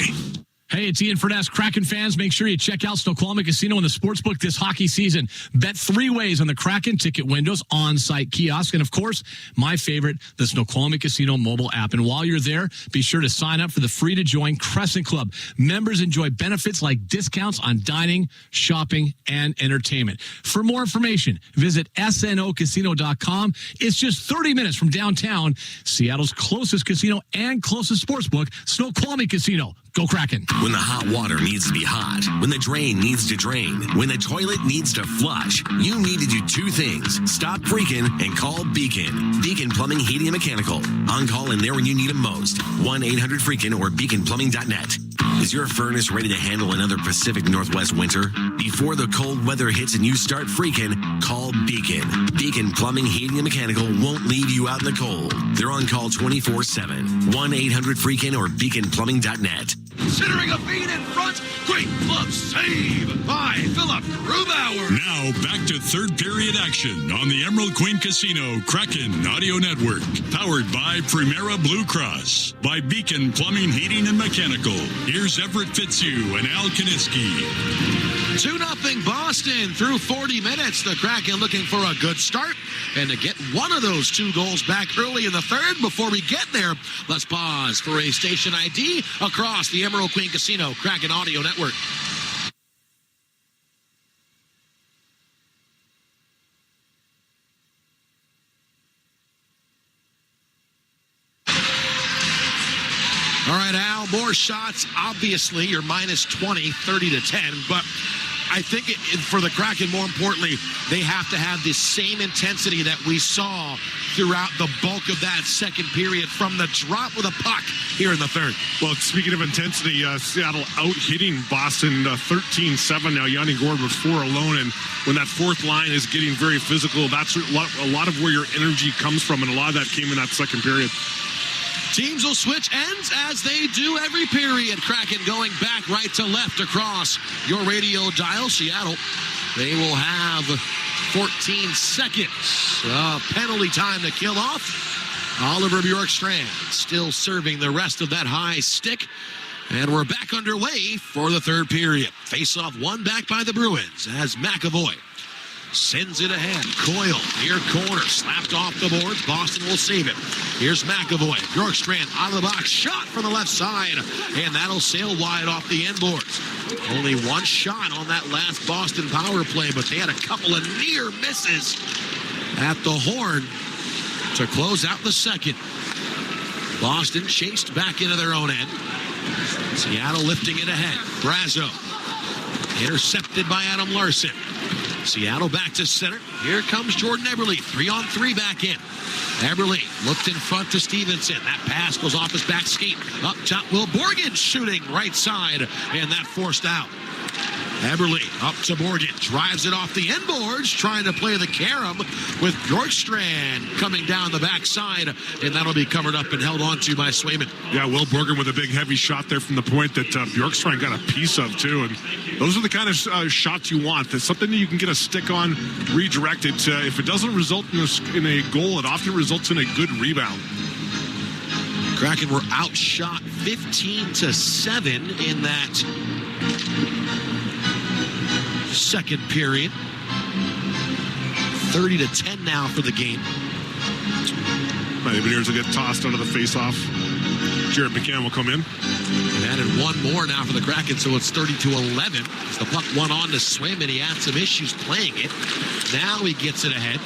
Hey, it's Ian Furness. Kraken fans, make sure you check out Snoqualmie Casino in the Sportsbook this hockey season. Bet 3 ways on the Kraken ticket windows, on-site kiosk, and of course, my favorite, the Snoqualmie Casino mobile app. And while you're there, be sure to sign up for the free-to-join Crescent Club. Members enjoy benefits like discounts on dining, shopping, and entertainment. For more information, visit snocasino.com. It's just 30 minutes from downtown, Seattle's closest casino and closest sportsbook, Snoqualmie Casino. Go Kraken. When the hot water needs to be hot, when the drain needs to drain, when the toilet needs to flush, you need to do 2 things. Stop freaking and call Beacon. Beacon Plumbing, Heating, and Mechanical. On call and there when you need them most. 1-800-FREAKIN or beaconplumbing.net. Is your furnace ready to handle another Pacific Northwest winter? Before the cold weather hits and you start freaking, call Beacon. Beacon Plumbing, Heating, and Mechanical won't leave you out in the cold. They're on call 24/7. 1-800-FREAKIN or beaconplumbing.net. Considering a feed in front, great glove save by Philip Grubauer. Now back to third period action on the Emerald Queen Casino Kraken Audio Network. Powered by Primera Blue Cross. By Beacon Plumbing, Heating, and Mechanical. Here's Everett Fitzhugh and Al Kaniski. 2-0 Boston through 40 minutes. The Kraken looking for a good start and to get one of those 2 goals back early in the third. Before we get there, let's pause for a station ID across the Emerald Queen Casino Kraken Audio Network. All right, Al, more shots. Obviously, you're minus 20, 30-10, but I think for the Kraken, more importantly, they have to have the same intensity that we saw throughout the bulk of that second period from the drop of the puck here in the third. Well, speaking of intensity, Seattle out-hitting Boston 13-7. Now, Yanni Gourde with 4 alone, and when that fourth line is getting very physical, that's a lot of where your energy comes from, and a lot of that came in that second period. Teams will switch ends as they do every period. Kraken going back right to left across your radio dial. Seattle, they will have 14 seconds of penalty time to kill off. Oliver Bjorkstrand still serving the rest of that high stick. And we're back underway for the third period. Face-off won back by the Bruins as McAvoy sends it ahead. Coyle, near corner, slapped off the boards. Boston will save it. Here's McAvoy. Bjorkstrand out of the box. Shot from the left side. And that'll sail wide off the end boards. Only 1 shot on that last Boston power play, but they had a couple of near misses at the horn to close out the second. Boston chased back into their own end. Seattle lifting it ahead. Brazo intercepted by Adam Larson. Seattle back to center. Here comes Jordan Eberle. 3-on-3 back in. Eberle looked in front to Stevenson. That pass goes off his back skate. Up top, Will Borgen shooting right side. And that forced out. Eberle up to Borgen. Drives it off the end boards. Trying to play the carom with Bjorkstrand coming down the backside. And that'll be covered up and held onto by Swayman. Yeah, Will Borgen with a big heavy shot there from the point that Bjorkstrand got a piece of too. And those are the kind of shots you want. That's something that you can get a stick on, redirect it. If it doesn't result in a goal, it often results in a good rebound. Kraken were outshot 15-7 in that second period. 30-10 now for the game. The Veneers will get tossed out of the face-off. Jared McCann will come in. They've added one more now for the Kraken, so it's 30-11. As the puck went on to swim, and he had some issues playing it. Now he gets it ahead.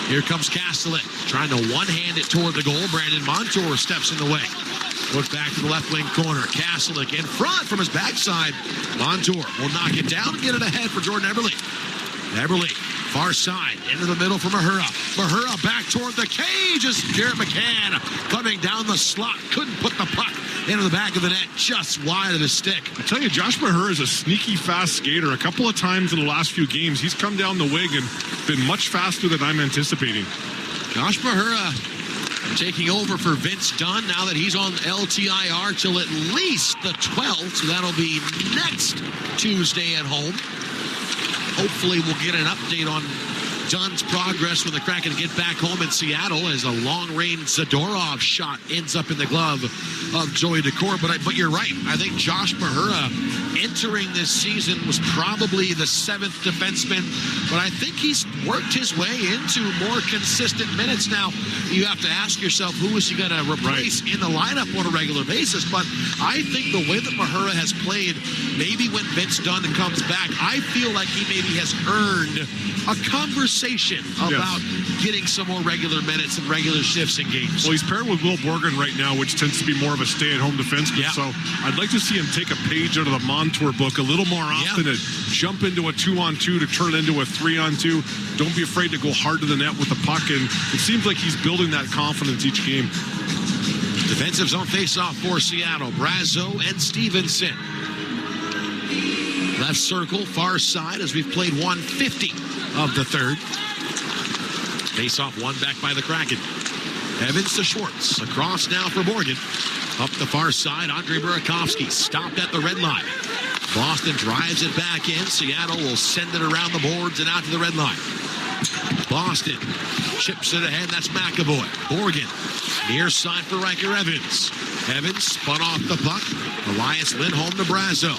Here comes Kastelik, trying to one-hand it toward the goal. Brandon Montour steps in the way. Look back to the left wing corner. Kastelik in front from his backside. Montour will knock it down and get it ahead for Jordan Eberle. Eberle, far side, into the middle for Mahura. Mahura back toward the cage as Jared McCann coming down the slot. Couldn't put the puck into the back of the net, just wide of his stick. I tell you, Josh Mahura is a sneaky fast skater. A couple of times in the last few games, he's come down the wing and been much faster than I'm anticipating. Josh Mahura taking over for Vince Dunn now that he's on LTIR till at least the 12th. So that'll be next Tuesday at home. Hopefully we'll get an update on Dunn's progress when the Kraken get back home in Seattle as a long-range Zadorov shot ends up in the glove of Joey Daccord. But you're right. I think Josh Mahura entering this season was probably the 7th defenseman, but I think he's worked his way into more consistent minutes now. You have to ask yourself, who is he going to replace in the lineup on a regular basis? But I think the way that Mahura has played, maybe when Vince Dunn comes back, I feel like he maybe has earned a conversation about getting some more regular minutes and regular shifts in games. Well, he's paired with Will Borgen right now, which tends to be more of a stay-at-home defenseman. So I'd like to see him take a page out of the Montour book a little more often and jump into a 2-on-2 to turn into a 3-on-2. Don't be afraid to go hard to the net with the puck, and it seems like he's building that confidence each game. Defensive zone face-off for Seattle. Brazo and Stevenson. Left circle, far side, as we've played 150 of the third. Face-off one back by the Kraken. Evans to Schwartz. Across now for Morgan. Up the far side, Andre Burakovsky stopped at the red line. Boston drives it back in. Seattle will send it around the boards and out to the red line. Boston chips it ahead. That's McAvoy. Morgan near side for Riker Evans. Evans spun off the puck. Elias Lindholm to Brazo.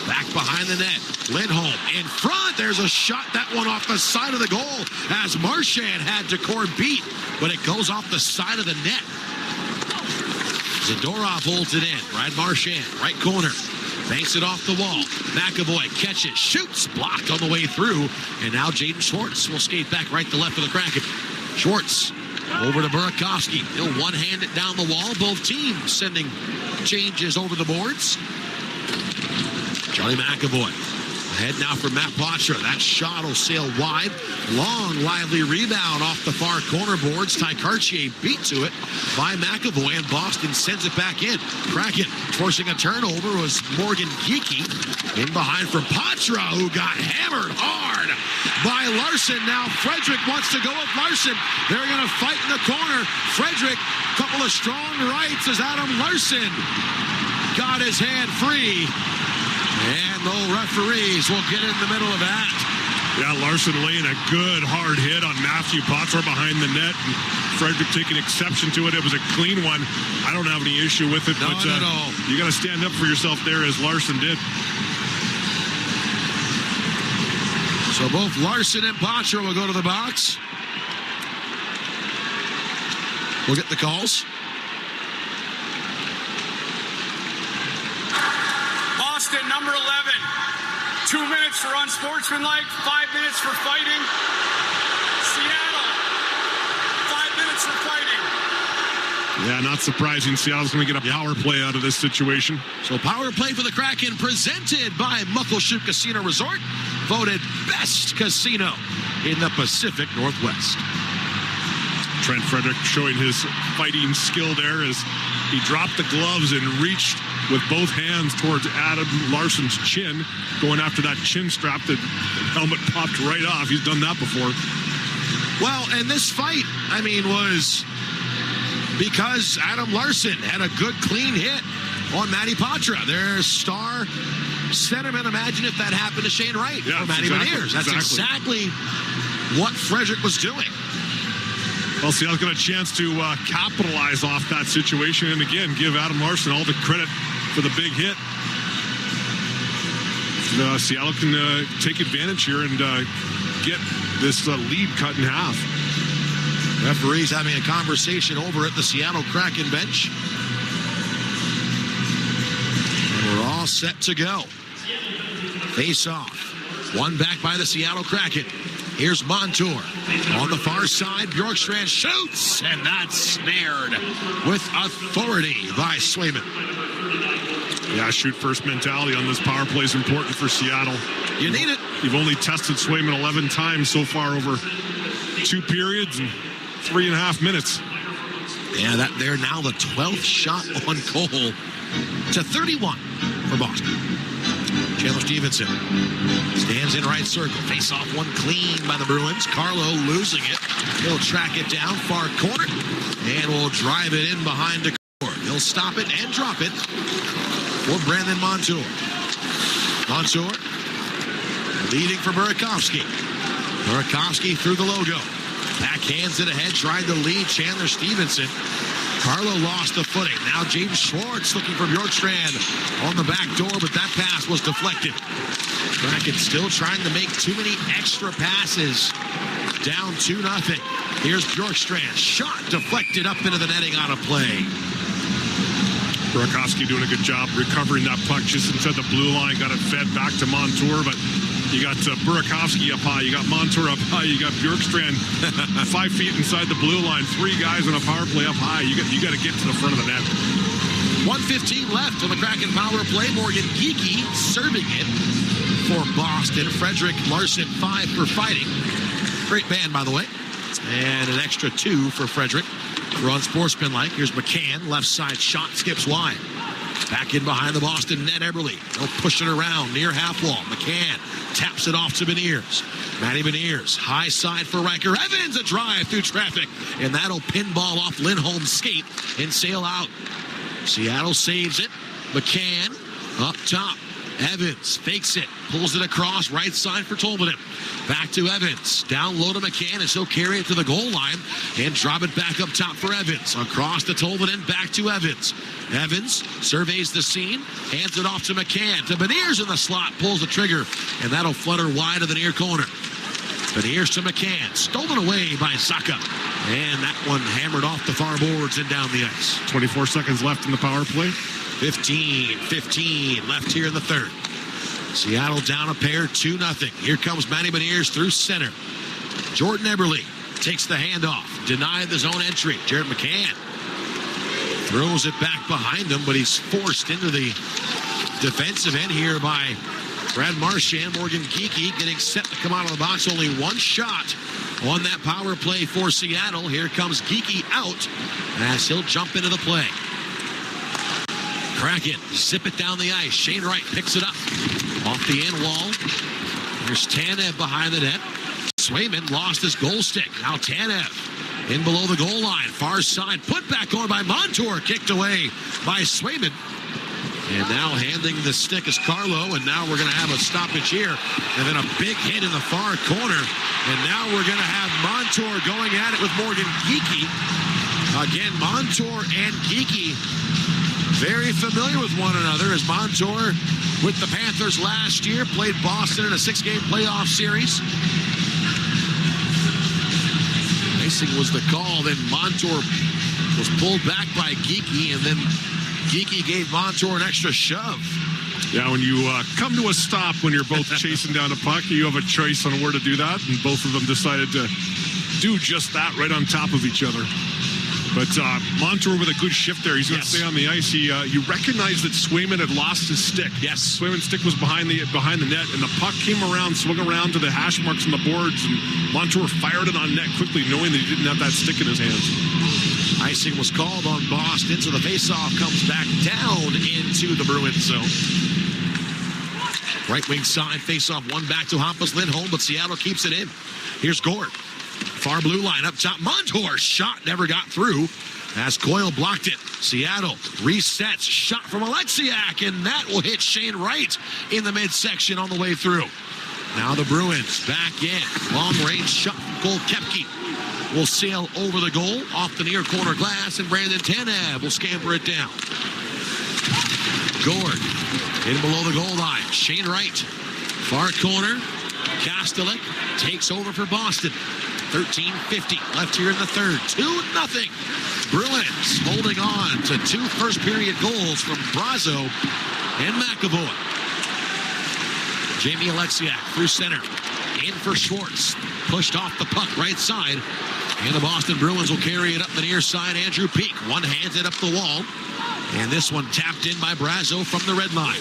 Back behind the net. Lindholm in front. There's a shot. That one off the side of the goal as Marchand had Daccord beat, but it goes off the side of the net. Zadorov holds it in. Brad Marchand, right corner. Banks it off the wall. McAvoy catches, shoots, blocked on the way through. And now Jaden Schwartz will skate back right to left for the Kraken. Schwartz over to Burakovsky. He'll one-hand it down the wall. Both teams sending changes over the boards. Charlie McAvoy ahead now for Matt Poitras. That shot will sail wide. Long, lively rebound off the far corner boards. Ty Cartier beat to it by McAvoy, and Boston sends it back in. Kraken forcing a turnover was Morgan Geekie. In behind for Poitras, who got hammered hard by Larson. Now Frederick wants to go with Larson. They're going to fight in the corner. Frederick, couple of strong rights as Adam Larson got his hand free. And the referees will get in the middle of that. Yeah, Larson laying a good hard hit on Matthew Poitras behind the net. And Frederick taking exception to it. It was a clean one. I don't have any issue with it. But you got to stand up for yourself there, as Larson did. So both Larson and Poitras will go to the box. We'll get the calls. Boston, number 11. 2 minutes for unsportsmanlike, 5 minutes for fighting. Seattle, 5 minutes for fighting. Yeah, not surprising. Seattle's going to get a power play out of this situation. So power play for the Kraken presented by Muckleshoot Casino Resort. Voted best casino in the Pacific Northwest. Trent Frederick showing his fighting skill there as he dropped the gloves and reached with both hands towards Adam Larson's chin, going after that chin strap. The helmet popped right off. He's done that before. Well, and this fight, I mean, was because Adam Larson had a good, clean hit on Matty Poitras, their star centerman. Imagine if that happened to Shane Wright or Matty Beniers. That's exactly what Frederick was doing. Well, Seattle's got a chance to capitalize off that situation and, again, give Adam Larson all the credit for the big hit. Seattle can take advantage here and get this lead cut in half. Referees having a conversation over at the Seattle Kraken bench. And we're all set to go. Face off. One back by the Seattle Kraken. Here's Montour. On the far side, Bjorkstrand shoots, and that's snared with authority by Swayman. Yeah, shoot first mentality on this power play is important for Seattle. You need it. You've only tested Swayman 11 times so far over 2 periods and 3.5 minutes. Yeah, they're now the 12th shot on goal to 31 for Boston. Chandler Stevenson stands in right circle. Face off one clean by the Bruins. Carlo losing it. He'll track it down far corner and will drive it in behind the core. He'll stop it and drop it for Brandon Montour. Montour leading for Burakovsky. Burakovsky through the logo. Backhands it ahead, trying to lead Chandler Stevenson. Carlo lost the footing. Now James Schwartz looking for Bjorkstrand on the back door, but that pass was deflected. Kraken still trying to make too many extra passes. Down 2-0. Here's Bjorkstrand. Shot deflected up into the netting out of play. Burakovsky doing a good job recovering that puck just inside the blue line. Got it fed back to Montour, but you got Burakovsky up high. You got Montour up high. You got Bjorkstrand 5 feet inside the blue line. 3 guys on a power play up high. You got to get to the front of the net. 1:15 left on the Kraken power play. Morgan Geekie serving it for Boston. Frederick Larson 5 for fighting. Great band, by the way. And an extra 2 for Frederick. Run sportsmanlike. Here's McCann. Left side shot skips wide. Back in behind the Boston net, Eberle. They'll push it around near half wall. McCann taps it off to Beniers. Matty Beniers. High side for Riker. Evans, a drive through traffic. And that'll pinball off Lindholm's skate and sail out. Seattle saves it. McCann up top. Evans fakes it. Pulls it across right side for Tolvanen. Back to Evans. Down low to McCann as he'll carry it to the goal line and drop it back up top for Evans. Across to Tolvanen, back to Evans. Evans surveys the scene, hands it off to McCann. To Beniers in the slot, pulls the trigger, and that'll flutter wide of the near corner. Beniers to McCann, stolen away by Zaka. And that one hammered off the far boards and down the ice. 24 seconds left in the power play. 15 left here in the third. Seattle down a pair, 2-0. Here comes Matty Beniers through center. Jordan Eberle takes the handoff. Denied the zone entry. Jared McCann throws it back behind him, but he's forced into the defensive end here by Brad Marchand. Morgan Geekie getting set to come out of the box. Only 1 shot on that power play for Seattle. Here comes Geekie out as he'll jump into the play. Kraken zip it down the ice. Shane Wright picks it up off the end wall. Here's Tanev behind the net. Swayman lost his goal stick. Now Tanev in below the goal line. Far side put back on by Montour. Kicked away by Swayman. And now handing the stick is Carlo. And now we're going to have a stoppage here. And then a big hit in the far corner. And now we're going to have Montour going at it with Morgan Geekie. Again, Montour and Geekie very familiar with one another, as Montour with the Panthers last year played Boston in a 6-game playoff series. Icing was the call. Then Montour was pulled back by Geekie, and then Geekie gave Montour an extra shove. Yeah, when you come to a stop when you're both chasing down a puck, you have a choice on where to do that, and both of them decided to do just that right on top of each other. But Montour with a good shift there. He's going to stay on the ice. You recognize that Swayman had lost his stick. Yes. Swayman's stick was behind the net, and the puck came around, swung around to the hash marks on the boards, and Montour fired it on net quickly, knowing that he didn't have that stick in his hands. Icing was called on Boston, so the faceoff comes back down into the Bruins zone. Right wing side, faceoff, one back to Hampus Lindholm, but Seattle keeps it in. Here's Gord. Far blue line up top. Montour shot never got through as Coyle blocked it. Seattle resets. Shot from Alexiak, and that will hit Shane Wright in the midsection on the way through. Now the Bruins back in. Long range shot from Cole Koepke will sail over the goal off the near corner glass, and Brandon Tanev will scamper it down. Gord in below the goal line. Shane Wright, far corner. Kastelik takes over for Boston. 13:50 left here in the third. 2-0. Bruins holding on to 2 first-period goals from Brazo and McAvoy. Jamie Alexiak through center. In for Schwartz. Pushed off the puck right side. And the Boston Bruins will carry it up the near side. Andrew Peak one-handed up the wall. And this one tapped in by Brazo from the red line.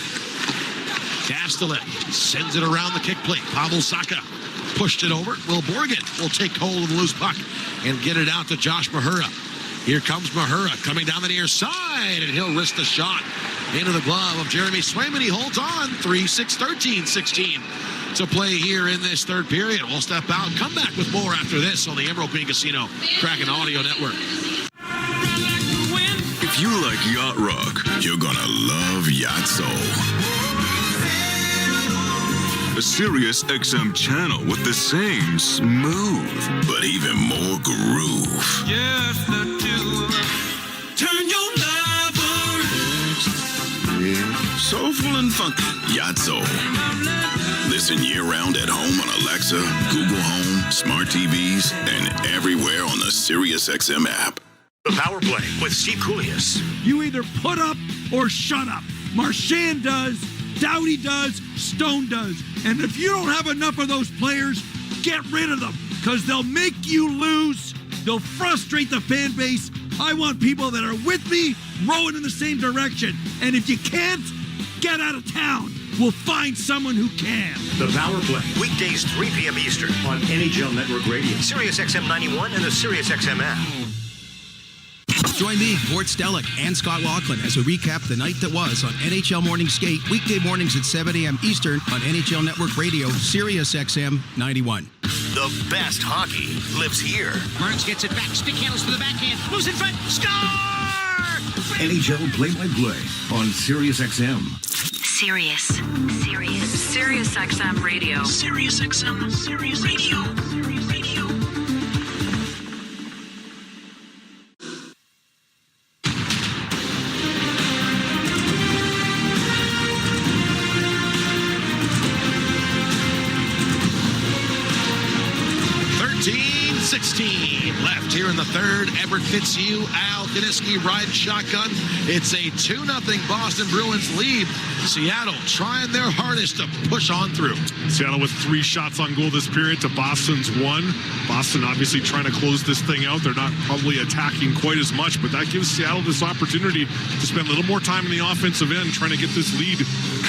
Kastelik sends it around the kick plate. Pavel Saka pushed it over. Will Borgen will take hold of the loose puck and get it out to Josh Mahura. Here comes Mahura coming down the near side, and he'll risk the shot into the glove of Jeremy Swayman. He holds on. 3-6, 13-16 to play here in this third period. We'll step out and come back with more after this on the Emerald Queen Casino Kraken Audio Network. If you like yacht rock, you're gonna love Yacht Soul. A Sirius XM channel with the same smooth, but even more groove. Yes, the two. Turn your love. Soulful and funky. Yacht Soul. Listen year-round at home on Alexa, Google Home, smart TVs, and everywhere on the Sirius XM app. The Power Play with Steve Koulias. You either put up or shut up. Marchand does, Doughty does, Stone does. And if you don't have enough of those players, get rid of them, because they'll make you lose. They'll frustrate the fan base. I want people that are with me, rowing in the same direction. And if you can't, get out of town. We'll find someone who can. The Power Play, weekdays 3 p.m. Eastern on NHL Network Radio, Sirius XM 91, and the Sirius XM app. Join me, Gord Stellick, and Scott Laughlin as we recap the night that was on NHL Morning Skate, weekday mornings at 7 a.m. Eastern on NHL Network Radio, Sirius XM 91. The best hockey lives here. Burns gets it back, stick handles to the backhand, moves in front, score! NHL play-by-play on Sirius XM. Sirius XM Radio. Sirius XM, Sirius Radio. Left here in the third. Everett Fitzhugh, Al Kaniski riding shotgun. It's a 2-0 Boston Bruins lead. Seattle trying their hardest to push on through. Seattle with 3 shots on goal this period to Boston's 1. Boston obviously trying to close this thing out. They're not probably attacking quite as much, but that gives Seattle this opportunity to spend a little more time in the offensive end trying to get this lead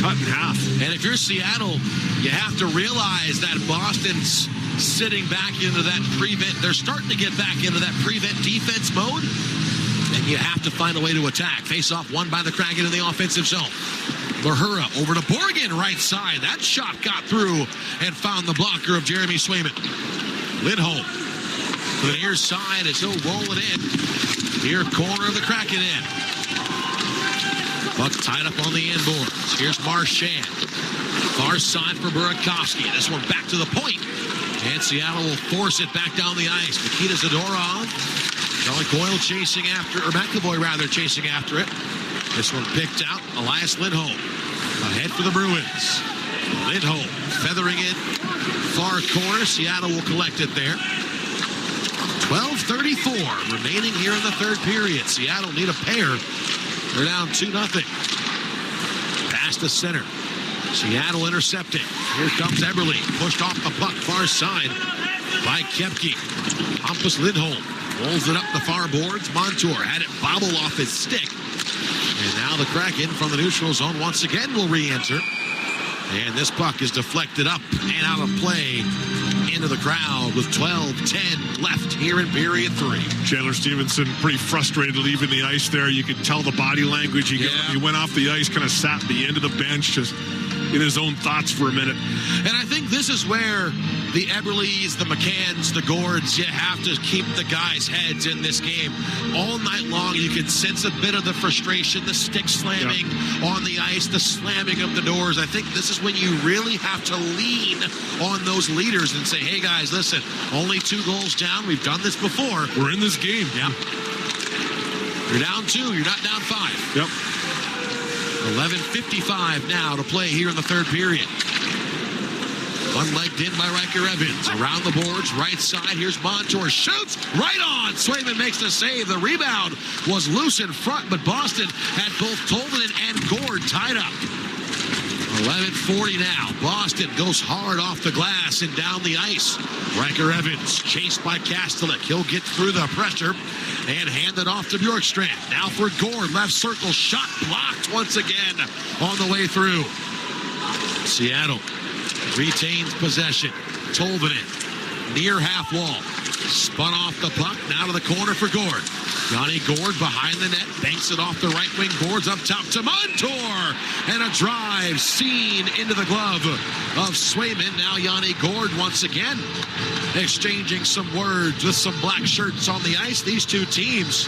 cut in half. And if you're Seattle, you have to realize that Boston's sitting back into that prevent. They're starting to get back into that prevent defense mode, and you have to find a way to attack. Face off won by the Kraken in the offensive zone. Mahura over to Borgen, right side. That shot got through and found the blocker of Jeremy Swayman. Lindholm to the near side as he'll roll it in. Near corner of the Kraken end. Buck tied up on the end boards. Here's Marchand. Far side for Burakovsky. This one back to the point. And Seattle will force it back down the ice. Nikita Zadorov. Charlie Coyle chasing after, or McAvoy rather, chasing after it. This one picked out. Elias Lindholm ahead for the Bruins. Lindholm feathering it. Far corner. Seattle will collect it there. 12:34 remaining here in the third period. Seattle need a pair. They're down 2-0. Pass to center. Seattle intercepting. Here comes Eberle. Pushed off the puck far side by Koepke. Hampus Lindholm rolls it up the far boards. Montour had it bobble off his stick. And now the Kraken from the neutral zone once again will re-enter. And this puck is deflected up and out of play into the crowd with 12:10 left here in period 3. Chandler Stevenson pretty frustrated leaving the ice there. You could tell the body language. He went off the ice, kind of sat at the end of the bench, just in his own thoughts for a minute. And I think this is where the Eberles, the McCanns, the Gords, you have to keep the guys' heads in this game. All night long, you can sense a bit of the frustration, the stick slamming on the ice, the slamming of the doors. I think this is when you really have to lean on those leaders and say, hey, guys, listen, only 2 goals down. We've done this before. We're in this game. Yeah. You're down 2. You're not down 5. Yep. 11:55 now to play here in the third period. One legged in by Riker Evans. Around the boards, right side. Here's Montour. Shoots right on. Swayman makes the save. The rebound was loose in front, but Boston had both Tolvanen and Gord tied up. 11:40 now. Boston goes hard off the glass and down the ice. Riker Evans chased by Kastelik. He'll get through the pressure and hand it off to Bjorkstrand. Now for Gord. Left circle shot blocked once again on the way through. Seattle retains possession. Tolvanen near half wall. Spun off the puck. Now to the corner for Gord. Yanni Gord behind the net. Banks it off the right wing. Boards up top to Montour. And a drive seen into the glove of Swayman. Now Yanni Gord once again exchanging some words with some black shirts on the ice. These two teams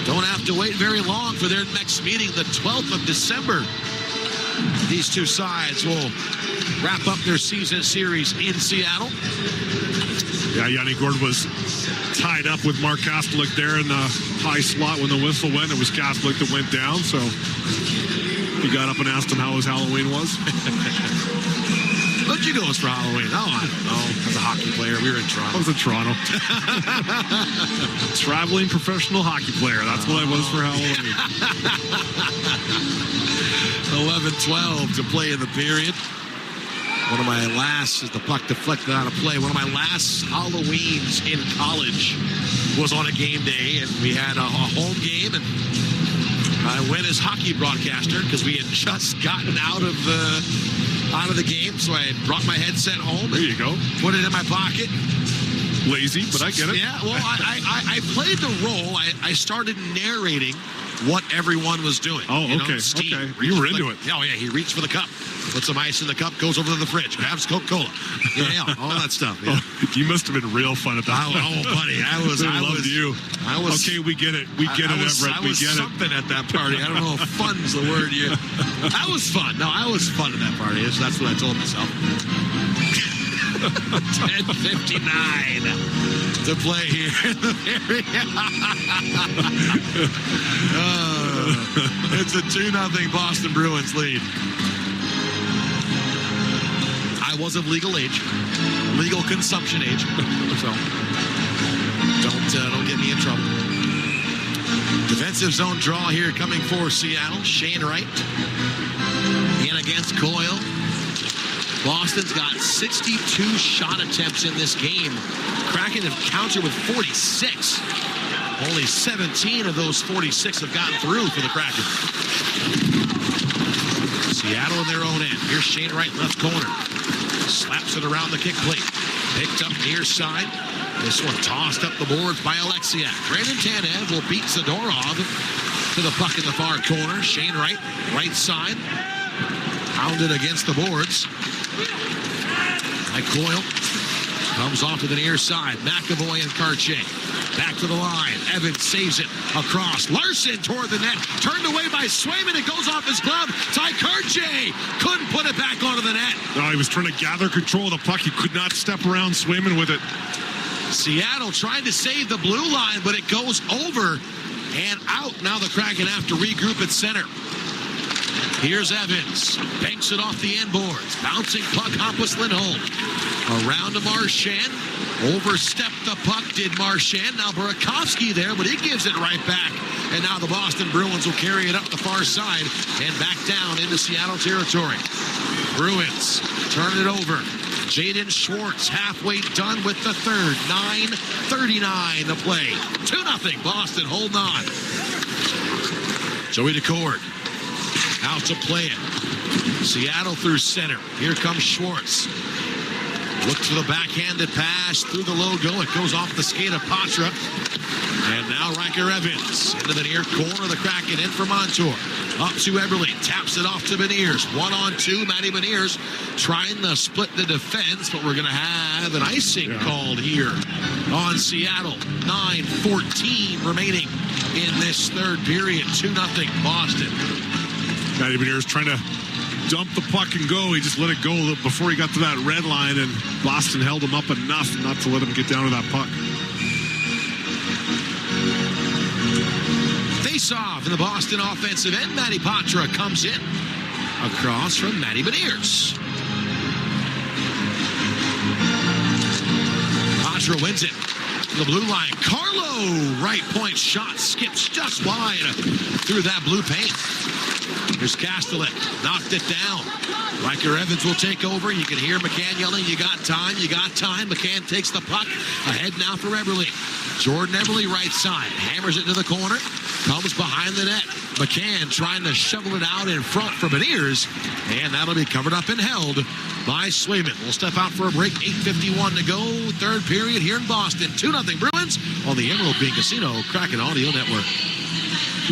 don't have to wait very long for their next meeting, the 12th of December. These two sides will wrap up their season series in Seattle. Yeah, Yanni Gord was tied up with Mark Kastelik there in the high slot when the whistle went. It was Kastelik that went down, so he got up and asked him how his Halloween was. What'd you go as for Halloween? Oh, I don't know. As a hockey player, we were in Toronto. I was in Toronto. Traveling professional hockey player. That's what I was for Halloween. 11:12 to play in the period. One of my last, as the puck deflected out of play, one of my last Halloweens in college was on a game day, and we had a home game, and I went as hockey broadcaster because we had just gotten out of the game, so I brought my headset home. There you go. Put it in my pocket. Lazy, but I get it. Yeah, well, I played the role. I started narrating what everyone was doing. Oh, okay. Steve You were into it. Oh, yeah, he reached for the cup. Put some ice in the cup, goes over to the fridge, grabs Coca-Cola. Yeah, all that stuff. Yeah. Oh, you must have been real fun at that. Oh, buddy, I loved you. Okay, we get it. We get it, Everett. I was something at that party. I don't know if fun's the word you. I was fun. No, I was fun at that party. That's what I told myself. 10:59 to play here in the area. It's a 2-0 Boston Bruins lead. I was of legal age, legal consumption age, so don't get me in trouble. Defensive zone draw here coming for Seattle. Shane Wright in against Coyle. Boston's got 62 shot attempts in this game. Kraken have countered with 46. Only 17 of those 46 have gotten through for the Kraken. Seattle in their own end. Here's Shane Wright, left corner. Slaps it around the kick plate. Picked up near side. This one tossed up the boards by Alexiak. Brandon Tanev will beat Zadorov to the puck in the far corner. Shane Wright, right side. Pounded against the boards. Mike Coyle comes off to the near side. McAvoy and Karche. Back to the line. Evans saves it across. Larson toward the net. Turned away by Swayman. It goes off his glove. Ty Karche couldn't put it back onto the net. No, he was trying to gather control of the puck. He could not step around Swayman with it. Seattle trying to save the blue line, but it goes over and out. Now the Kraken have to regroup at center. Here's Evans. Banks it off the end boards. Bouncing puck, Hampus Lindholm. Around to Marchand. Overstepped the puck, did Marchand. Now Burakovsky there, but he gives it right back. And now the Boston Bruins will carry it up the far side and back down into Seattle territory. Bruins turn it over. Jaden Schwartz halfway done with the third. 9:39 to play. 2-0 Boston holding on. Joey Decord out to play it. Seattle through center. Here comes Schwartz. Look to the backhanded pass through the logo. It goes off the skate of Patra. And now Riker Evans into the near corner. The Kraken in for Montour. Up to Eberle. Taps it off to Beniers. 1-on-2. Matty Beniers trying to split the defense, but we're going to have an icing called here on Seattle. 9:14 remaining in this third period. 2-0 Boston. Matty Beniers trying to dump the puck and go. He just let it go before he got to that red line, and Boston held him up enough not to let him get down to that puck. Face-off in the Boston offensive end. Matty Patra comes in across from Matty Beniers. Patra wins it. The blue line. Carlo, right point shot, skips just wide through that blue paint. Here's Castellet, knocked it down. Riker Evans will take over. You can hear McCann yelling, you got time, you got time. McCann takes the puck. Ahead now for Eberle. Jordan Eberle, right side, hammers it to the corner, comes behind the net. McCann trying to shovel it out in front for Beniers, and that'll be covered up and held by Swayman. We'll step out for a break. 8:51 to go. Third period here in Boston. 2-0 Bruins on the Emerald Green Casino Kraken Audio Network.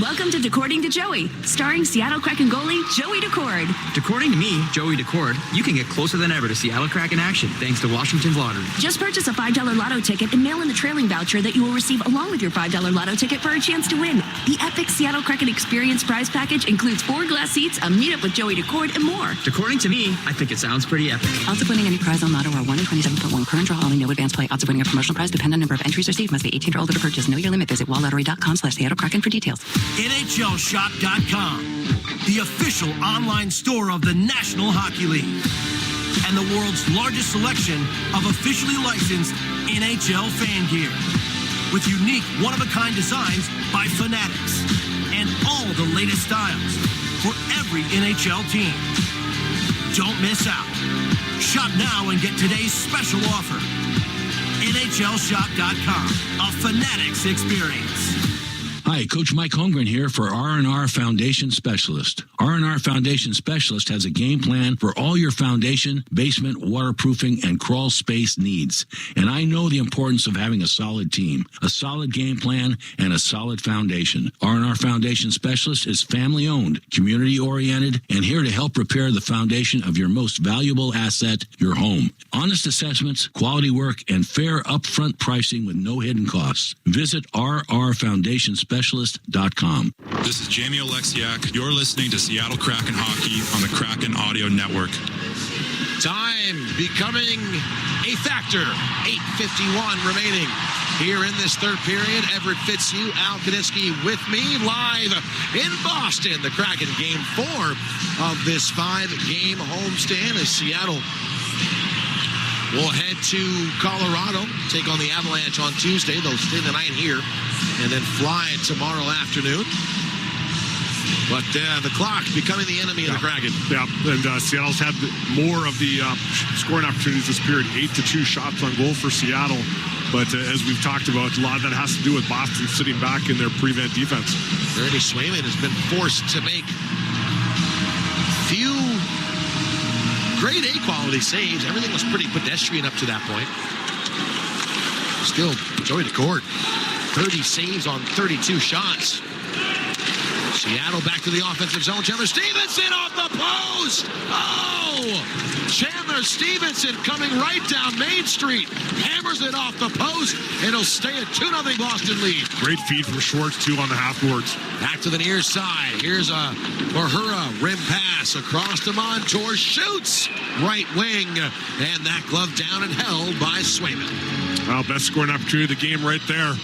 Welcome to Decording to Joey, starring Seattle Kraken goalie Joey Decord. According to me, Joey Decord, you can get closer than ever to Seattle Kraken action thanks to Washington's Lottery. Just purchase a $5 lotto ticket and mail in the trailing voucher that you will receive along with your $5 lotto ticket for a chance to win. The epic Seattle Kraken Experience prize package includes 4 glass seats, a meetup with Joey Decord, and more. According to me, I think it sounds pretty epic. Odds of winning any prize on lotto are 1 in 27.1. Current draw only, no advance play. Odds of winning a promotional prize depend on number of entries received. Must be 18 or older to purchase. Know your limit. Visit wallottery.com/Seattle Kraken for details. NHLShop.com, the official online store of the National Hockey League, and the world's largest selection of officially licensed NHL fan gear, with unique one-of-a-kind designs by Fanatics, and all the latest styles for every NHL team. Don't miss out. Shop now and get today's special offer. NHLShop.com, a Fanatics experience. Hi, Coach Mike Holmgren here for R&R Foundation Specialist. R&R Foundation Specialist has a game plan for all your foundation, basement, waterproofing, and crawl space needs. And I know the importance of having a solid team, a solid game plan, and a solid foundation. R&R Foundation Specialist is family-owned, community-oriented, and here to help repair the foundation of your most valuable asset, your home. Honest assessments, quality work, and fair upfront pricing with no hidden costs. Visit rrfoundationspecialist.com. This is Jamie Oleksiak. You're listening to Seattle Kraken Hockey on the Kraken Audio Network. Time becoming a factor. 8:51 remaining here in this third period. Everett Fitzhugh, Al Kaniski with me live in Boston. The Kraken game 4 of this 5-game homestand as Seattle will head to Colorado, take on the Avalanche on Tuesday. They'll stay the night here and then fly tomorrow afternoon. But the clock becoming the enemy of the Kraken. Yeah, and Seattle's had more of the scoring opportunities this period. 8-2 shots on goal for Seattle. But as we've talked about, a lot of that has to do with Boston sitting back in their prevent defense. Ernie Swayman has been forced to make few grade A quality saves. Everything was pretty pedestrian up to that point. Still, Joey Decord, 30 saves on 32 shots. Seattle back to the offensive zone. Chandler Stevenson off the post. Oh! Chandler Stevenson coming right down Main Street. Hammers it off the post, and it'll stay a 2-0 Boston lead. Great feed from Schwartz, too, on the half boards. Back to the near side. Here's a Mahura rim pass across to Montour. Shoots right wing, and that glove down and held by Swayman. Well, best scoring opportunity of the game right there.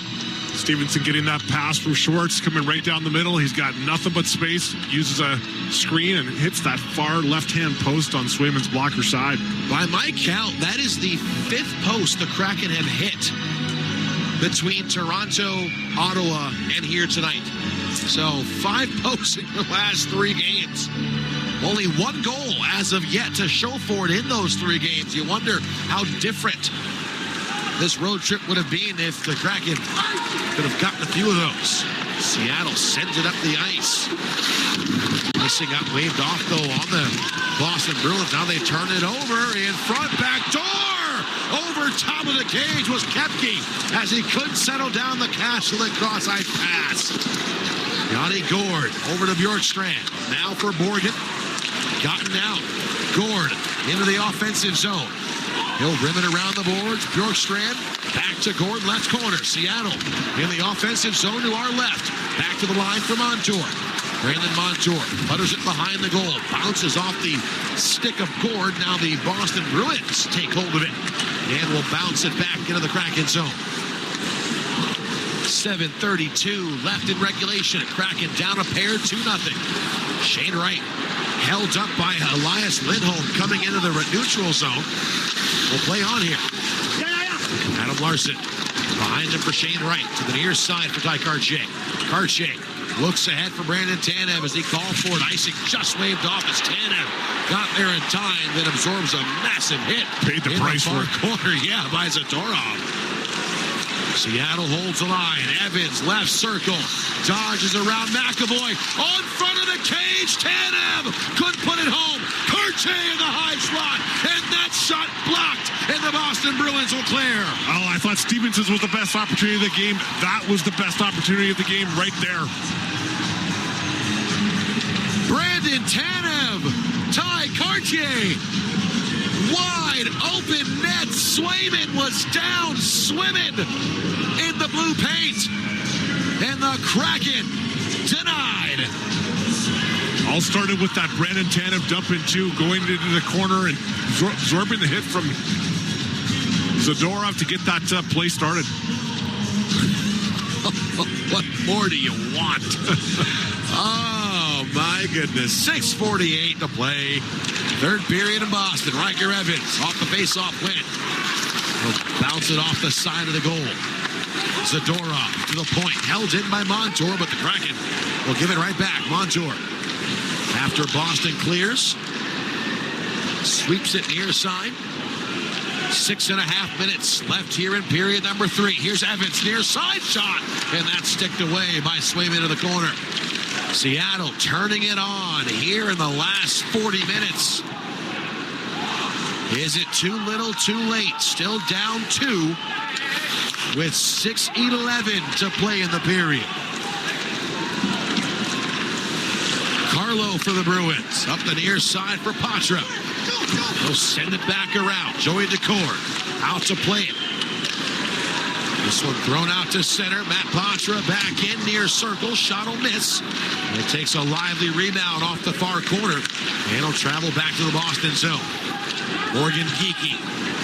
Stevenson getting that pass from Schwartz, coming right down the middle. He's got nothing but space, uses a screen, and hits that far left-hand post on Swayman's blocker side. By my count, that is the 5th post the Kraken have hit between Toronto, Ottawa, and here tonight. So 5 posts in the last 3 games. Only 1 goal as of yet to show for it in those 3 games. You wonder how different this road trip would have been if the Kraken could have gotten a few of those. Seattle sends it up the ice. Missing got waved off, though, on the Boston Bruins. Now they turn it over in front, back door! Over top of the cage was Koepke as he couldn't settle down the Castellet cross-ice pass. Yanni Gourde over to Bjorkstrand. Now for Borgen. Gotten out. Gourde into the offensive zone. He'll rim it around the boards. Bjorkstrand back to Gordon, left corner. Seattle in the offensive zone to our left. Back to the line for Montour. Brandon Montour putters it behind the goal. Bounces off the stick of Gord. Now the Boston Bruins take hold of it and will bounce it back into the Kraken zone. 7:32 left in regulation. Kraken down a pair, 2-0. Shane Wright held up by Elias Lindholm coming into the neutral zone. Will play on here. Adam Larson behind him for Shane Wright to the near side for Ty Cartier. Cartier looks ahead for Brandon Tanev as he called for it. Icing just waved off as Tanev got there in time, then absorbs a massive hit. Paid the price for it. Corner, yeah, by Zadorov. Seattle holds the line. Evans, left circle. Dodges around McAvoy. On front of the cage. Tanev couldn't put it home. Cartier in the high slot. And that shot blocked. And the Boston Bruins will clear. Oh, I thought Stevenson's was the best opportunity of the game. That was the best opportunity of the game right there. Brandon Tanev. Ty Cartier. Wide open net. Swayman was down swimming in the blue paint. And the Kraken denied. All started with that Brandon Tanev dump in two, going into the corner and absorbing the hit from Zadorov to get that play started. What more do you want? Oh, my goodness. 6:48 to play. Third period in Boston. Riker Evans off the face-off win. He'll bounce it off the side of the goal. Zadorov to the point. Held in by Montour, but the Kraken will give it right back. Montour, after Boston clears, sweeps it near side. 6.5 minutes left here in period number 3. Here's Evans, near side shot, and that's sticked away by Swayman to the corner. Seattle turning it on here in the last 40 minutes. Is it too little, too late? Still down 2 with 6:11 to play in the period. Carlo for the Bruins. Up the near side for Patra. He'll send it back around. Joey Decord out to play it. This one thrown out to center. Matt Patra back in near circle. Shot will miss. And it takes a lively rebound off the far corner. And it'll travel back to the Boston zone. Morgan Geekie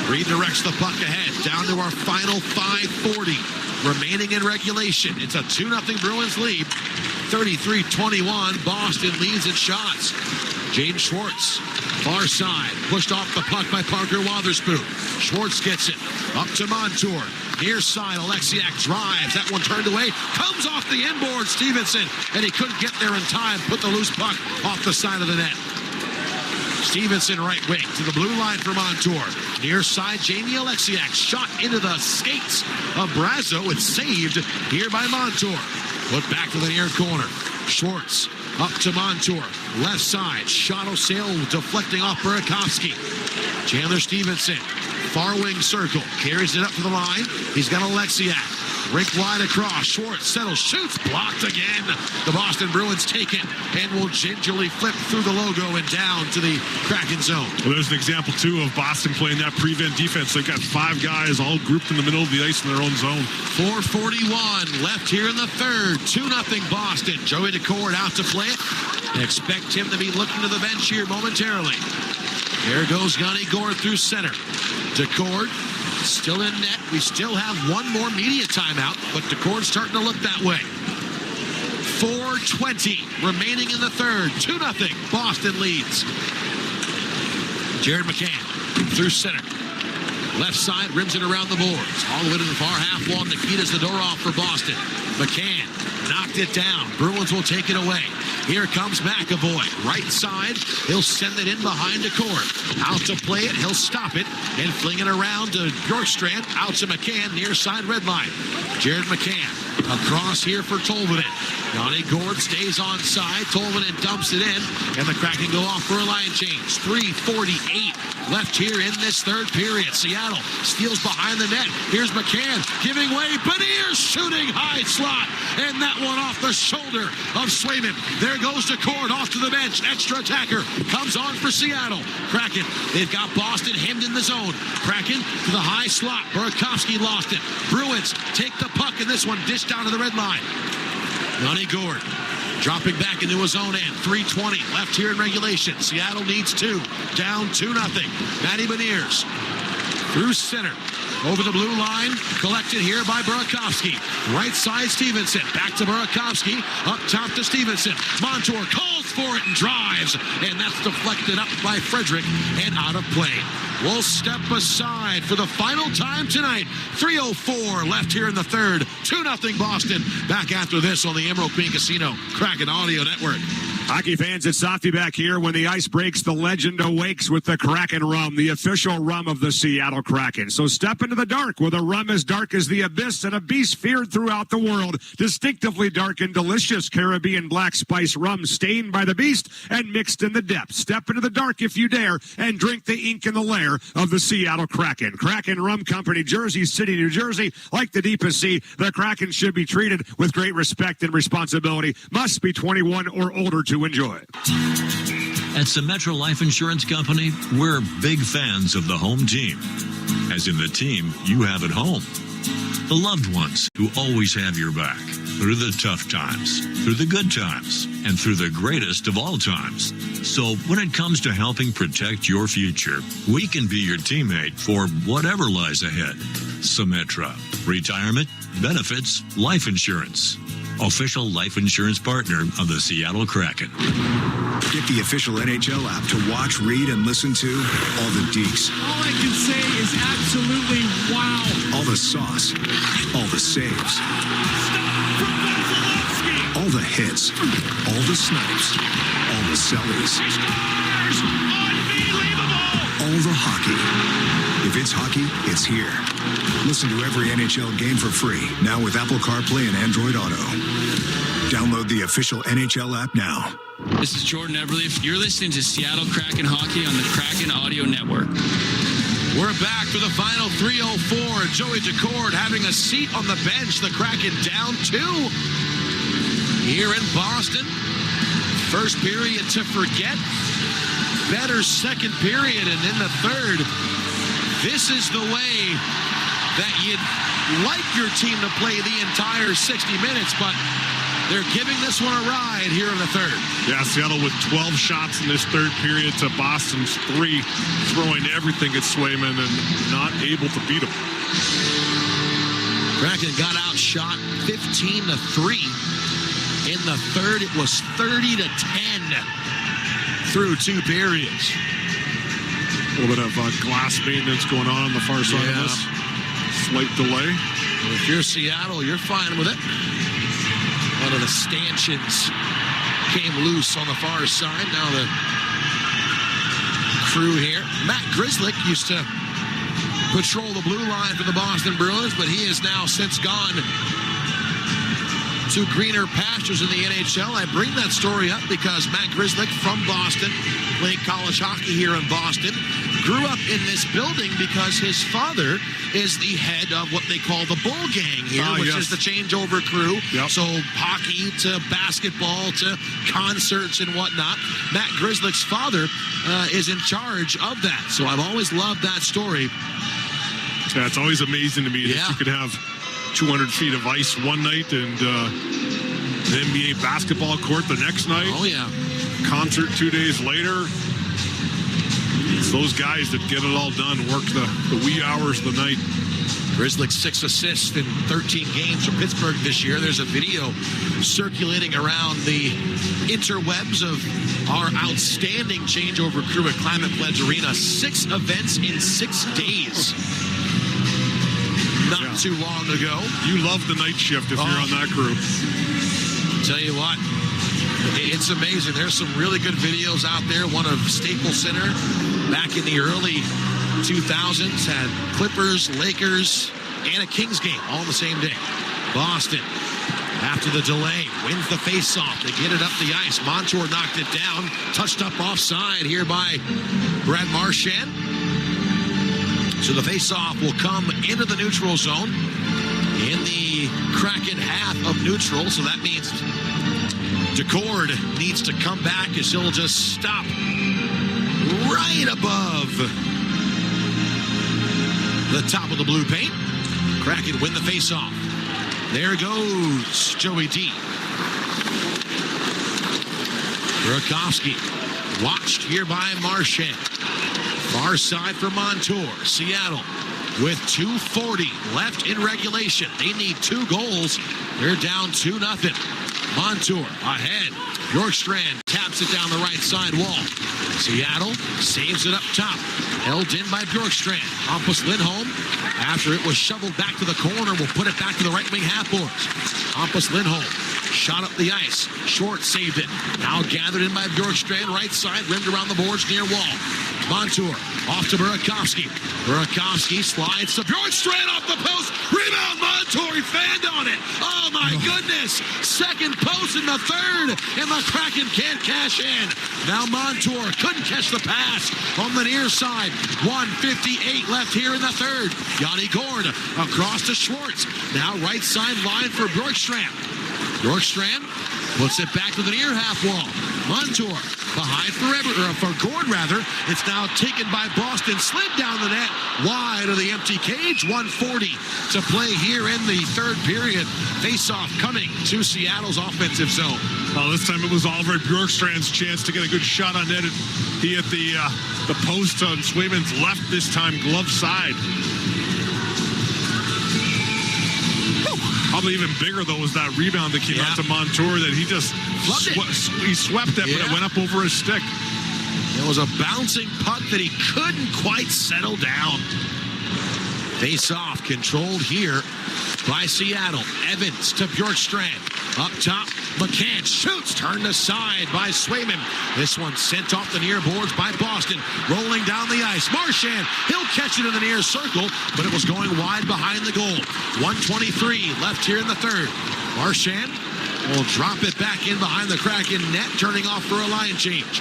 redirects the puck ahead. Down to our final 5:40 remaining in regulation. It's a 2-0 Bruins lead. 33-21. Boston leads in shots. Jaden Schwartz, far side, pushed off the puck by Parker Wotherspoon. Schwartz gets it up to Montour. Near side, Alexiak drives. That one turned away. Comes off the inboard, Stevenson. And he couldn't get there in time. Put the loose puck off the side of the net. Stevenson right wing to the blue line for Montour. Near side, Jamie Alexiak shot into the skates of Brazo. It's saved here by Montour. Put back to the near corner. Schwartz up to Montour. Left side, shot will sail, deflecting off Burakovsky. Chandler Stevenson, far wing circle, carries it up to the line. He's got Alexiak. Rink wide across. Schwartz settles, shoots, blocked again. The Boston Bruins take it and will gingerly flip through the logo and down to the Kraken zone. Well, there's an example, too, of Boston playing that prevent defense. They've got 5 guys all grouped in the middle of the ice in their own zone. 4:41 left here in the third. 2-0 Boston. Joey Decord out to play it. Expect him to be looking to the bench here momentarily. There goes Yanni Gourde through center. Decord still in net. We still have one more media timeout, but Decord's starting to look that way. 4:20 remaining in the third. 2-0 Boston leads. Jared McCann through center. Left side, rims it around the boards. All the way to the far half wall. Nikita Zadorov for Boston. McCann knocked it down. Bruins will take it away. Here comes McAvoy. Right side. He'll send it in behind Decord. Out to play it. He'll stop it and fling it around to Bjorkstrand. Out to McCann. Near side red line. Jared McCann across here for Tolvanen. Yanni Gourde stays on side. Tolvanen dumps it in. And the Kraken go off for a line change. 3:48 left here in this third period. Seattle steals behind the net. Here's McCann giving way. Beniers shooting high slot. And that one off the shoulder of Swayman. There goes Decord off to the bench. Extra attacker comes on for Seattle. Kraken, they've got Boston hemmed in the zone. Kraken to the high slot. Burakovsky lost it. Bruins take the puck, and this one dished down to the red line. Yanni Gourde dropping back into his own end. 3:20 left here in regulation. Seattle needs 2. Down 2-0. Matty Beniers through center. Over the blue line, collected here by Burakovsky. Right side, Stevenson. Back to Burakovsky. Up top to Stevenson. Montour calls for it and drives. And that's deflected up by Frederick and out of play. We'll step aside for the final time tonight. 3:04 left here in the third. 2-0 Boston. Back after this on the Emerald Queen Casino Kraken Audio Network. Hockey fans, it's Softy back here. When the ice breaks, the legend awakes with the Kraken rum, the official rum of the Seattle Kraken. So step into the dark with a rum as dark as the abyss and a beast feared throughout the world. Distinctively dark and delicious Caribbean black spice rum stained by the beast and mixed in the depths. Step into the dark if you dare and drink the ink in the lair of the Seattle Kraken. Kraken Rum Company, Jersey City, New Jersey. Like the deepest sea, the Kraken should be treated with great respect and responsibility. Must be 21 or older to enjoy. At Symetra Life Insurance Company, we're big fans of the home team, as in the team you have at home. The loved ones who always have your back through the tough times, through the good times, and through the greatest of all times. So when it comes to helping protect your future, we can be your teammate for whatever lies ahead. Symetra, retirement, benefits, life insurance. Official life insurance partner of the Seattle Kraken. Get the official NHL app to watch, read, and listen to all the deeks. All I can say is absolutely wow. All the sauce. All the saves. All the hits. All the snipes. All the sellies. All the hockey. If it's hockey, it's here. Listen to every NHL game for free, now with Apple CarPlay and Android Auto. Download the official NHL app now. This is Jordan Eberle. You're listening to Seattle Kraken Hockey on the Kraken Audio Network. We're back for the final 3:04. Joey Decord having a seat on the bench. The Kraken down 2 here in Boston. First period to forget. Better second period, and in the third, this is the way that you'd like your team to play the entire 60 minutes, but they're giving this one a ride here in the third. Yeah, Seattle with 12 shots in this third period to Boston's 3, throwing everything at Swayman and not able to beat him. Kraken got outshot 15-3. In the third, it was 30-10 through 2 periods. A little bit of glass maintenance going on the far side of this. Slight delay. Well, if you're Seattle, you're fine with it. One of the stanchions came loose on the far side. Now the crew here. Matt Grzelcyk used to patrol the blue line for the Boston Bruins, but he has now since gone to greener pastures in the NHL. I bring that story up because Matt Grzelcyk from Boston, played college hockey here in Boston, grew up in this building because his father is the head of what they call the Bull Gang here, which is the changeover crew. Yep. So hockey to basketball to concerts and whatnot. Matt Grzelcyk's father is in charge of that. So I've always loved that story. Yeah, it's always amazing to me that you could have 200 feet of ice one night and the NBA basketball court the next night. Oh, yeah. Concert 2 days later. It's those guys that get it all done, work the wee hours of the night. Grzelcyk 6 assists in 13 games for Pittsburgh this year. There's a video circulating around the interwebs of our outstanding changeover crew at Climate Pledge Arena. 6 events in 6 days. Not too long ago. You love the night shift if you're on that crew. Tell you what, it's amazing. There's some really good videos out there. One of Staples Center back in the early 2000s had Clippers, Lakers, and a Kings game all the same day. Boston, after the delay, wins the faceoff. They get it up the ice. Montour knocked it down. Touched up offside here by Brad Marchand. So the faceoff will come into the neutral zone in the Kraken half of neutral. So that means Decord needs to come back as he'll just stop right above the top of the blue paint. Kraken win the faceoff. There goes Joey D. Burakovsky watched here by Marchand. Far side for Montour. Seattle with 2:40 left in regulation. They need 2 goals. They're down 2-0. Montour ahead. Bjorkstrand taps it down the right side wall. Seattle saves it up top. Held in by Bjorkstrand. Hampus Lindholm, after it was shoveled back to the corner, will put it back to the right wing half boards. Hampus Lindholm shot up the ice. Short saved it. Now gathered in by Bjorkstrand, right side, rimmed around the boards near wall. Montour off to Burakovsky. Burakovsky slides to Bjorkstrand off the post. Rebound, Montour. He fanned on it. Oh, my goodness. Second post in the third, and the Kraken can't cash in. Now Montour couldn't catch the pass on the near side. 1:58 left here in the third. Yanni Gord across to Schwartz. Now right side line for Bjorkstrand. Bjorkstrand puts it back to the near half wall. Montour behind for Gord, rather. It's now taken by Boston. Slid down the net, wide of the empty cage. 1:40 to play here in the third period. Face-off coming to Seattle's offensive zone. Well, this time it was Oliver Bjorkstrand's chance to get a good shot on net. He hit the post on Swayman's left, this time glove side. Probably even bigger, though, was that rebound that came out to Montour that he just he swept it, but it went up over his stick. It was a bouncing puck that he couldn't quite settle down. Face off, controlled here by Seattle. Evans to Bjorkstrand. Up top, McCann shoots, turned aside by Swayman. This one sent off the near boards by Boston. Rolling down the ice. Marchand, he'll catch it in the near circle, but it was going wide behind the goal. 1:23 left here in the third. Marchand will drop it back in behind the Kraken net, turning off for a line change.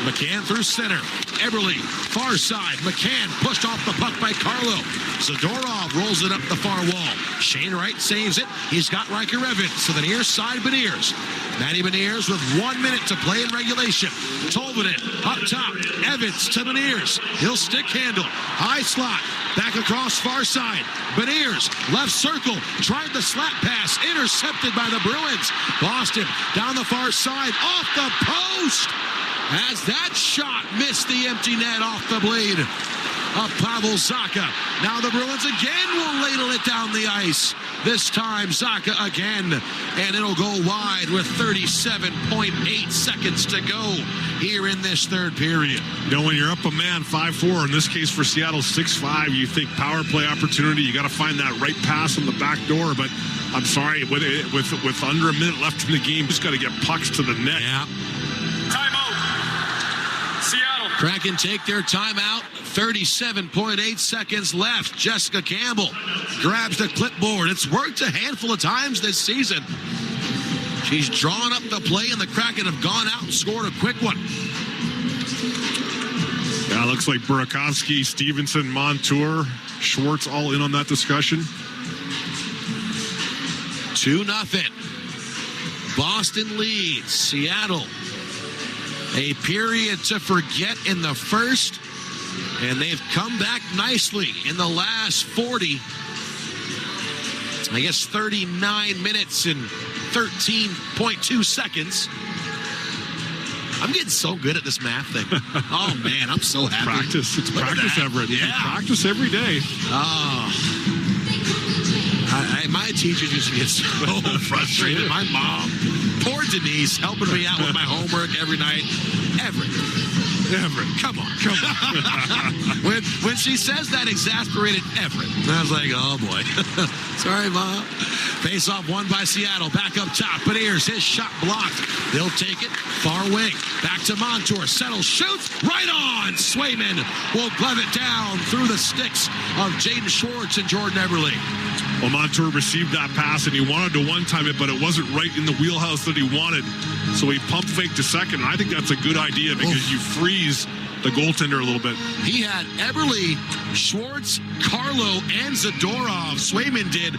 McCann through center. Eberle, far side. McCann pushed off the puck by Carlo. Zadorov rolls it up the far wall. Shane Wright saves it. He's got Riker Evans to the near side, Beniers. Matty Beniers with 1 minute to play in regulation. Tolvanen up top. Evans to Beniers. He'll stick handle. High slot. Back across far side. Beniers, left circle. Tried the slap pass. Intercepted by the Bruins. Boston down the far side. Off the post. As that shot missed the empty net off the blade of Pavel Zacha. Now the Bruins again will ladle it down the ice. This time Zacha again. And it'll go wide with 37.8 seconds to go here in this third period. You know, when you're up a man 5-4, in this case for Seattle 6-5, you think power play opportunity, you got to find that right pass on the back door. But I'm sorry, with under a minute left in the game, just got to get pucks to the net. Yeah. Seattle. Kraken take their timeout. 37.8 seconds left. Jessica Campbell grabs the clipboard. It's worked a handful of times this season. She's drawn up the play, and the Kraken have gone out and scored a quick one. Yeah, looks like Burakovsky, Stevenson, Montour, Schwartz all in on that discussion. 2-0. Boston leads. Seattle. A period to forget in the first, and they've come back nicely in the last 39 minutes and 13.2 seconds. I'm getting so good at this math thing. Oh, man, I'm so happy. Practice. It's practice, Everett. Yeah. Practice every day. Oh. My teachers used to get so frustrated. My mom, poor Denise, helping me out with my homework every night. Everett, come on. When she says that exasperated Everett, I was like, oh boy. Sorry, Mom. Face off won by Seattle. Back up top. Beniers, his shot blocked. They'll take it. Far wing. Back to Montour. Settles, shoots. Right on. Swayman will glove it down through the sticks of Jaden Schwartz and Jordan Eberle. Well, Montour received that pass, and he wanted to one-time it, but it wasn't right in the wheelhouse that he wanted. So he pump faked to second, and I think that's a good idea because you freeze the goaltender a little bit. He had Eberle, Schwartz, Carlo, and Zadorov. Swayman did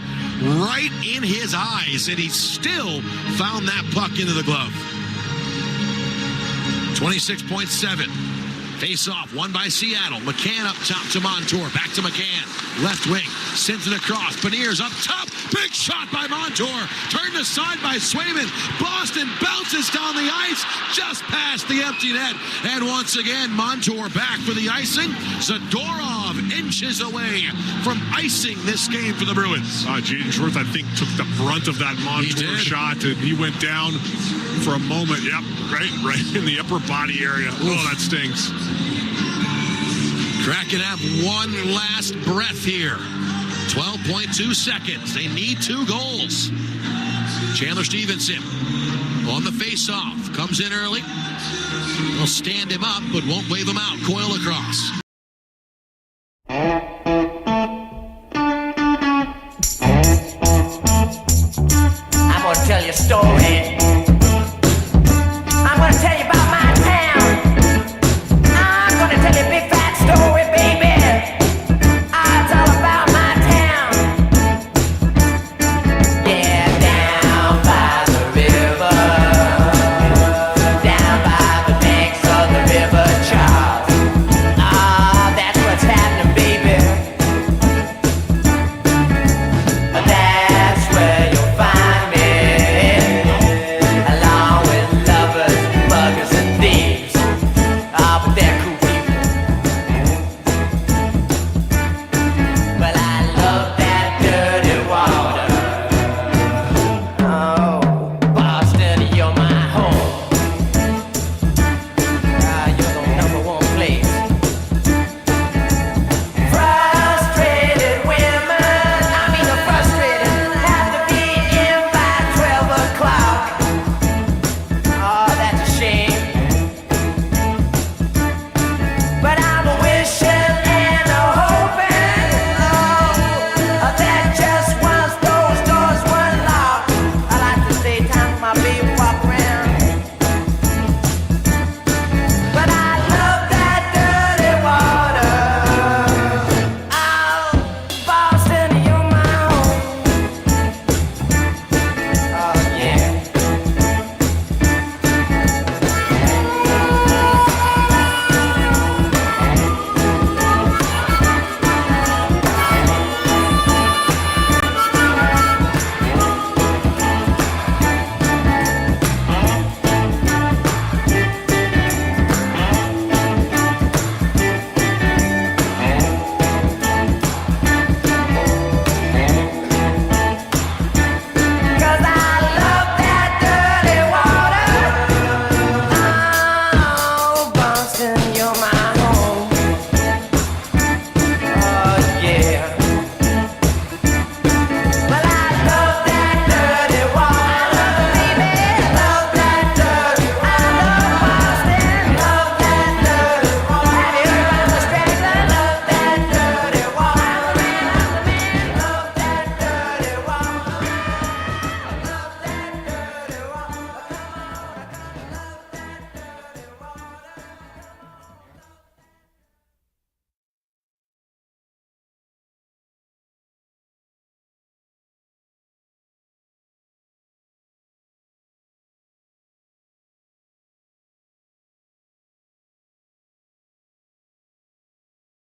right in his eyes, and he still found that puck into the glove. 26.7 Face off, won by Seattle. McCann up top to Montour. Back to McCann. Left wing, sends it across. Beniers up top. Big shot by Montour. Turned aside by Swayman. Boston bounces down the ice just past the empty net. And once again, Montour back for the icing. Zadorov inches away from icing this game for the Bruins. Jaden Schwartz, I think, took the brunt of that Montour shot, and he went down for a moment. Yep, right in the upper body area. Oof. Oh, that stings. Kraken have one last breath here. 12.2 seconds. They need 2 goals. Chandler Stevenson on the face-off. Comes in early. Will stand him up, but won't wave him out. Coil across. I'm gonna tell you a story.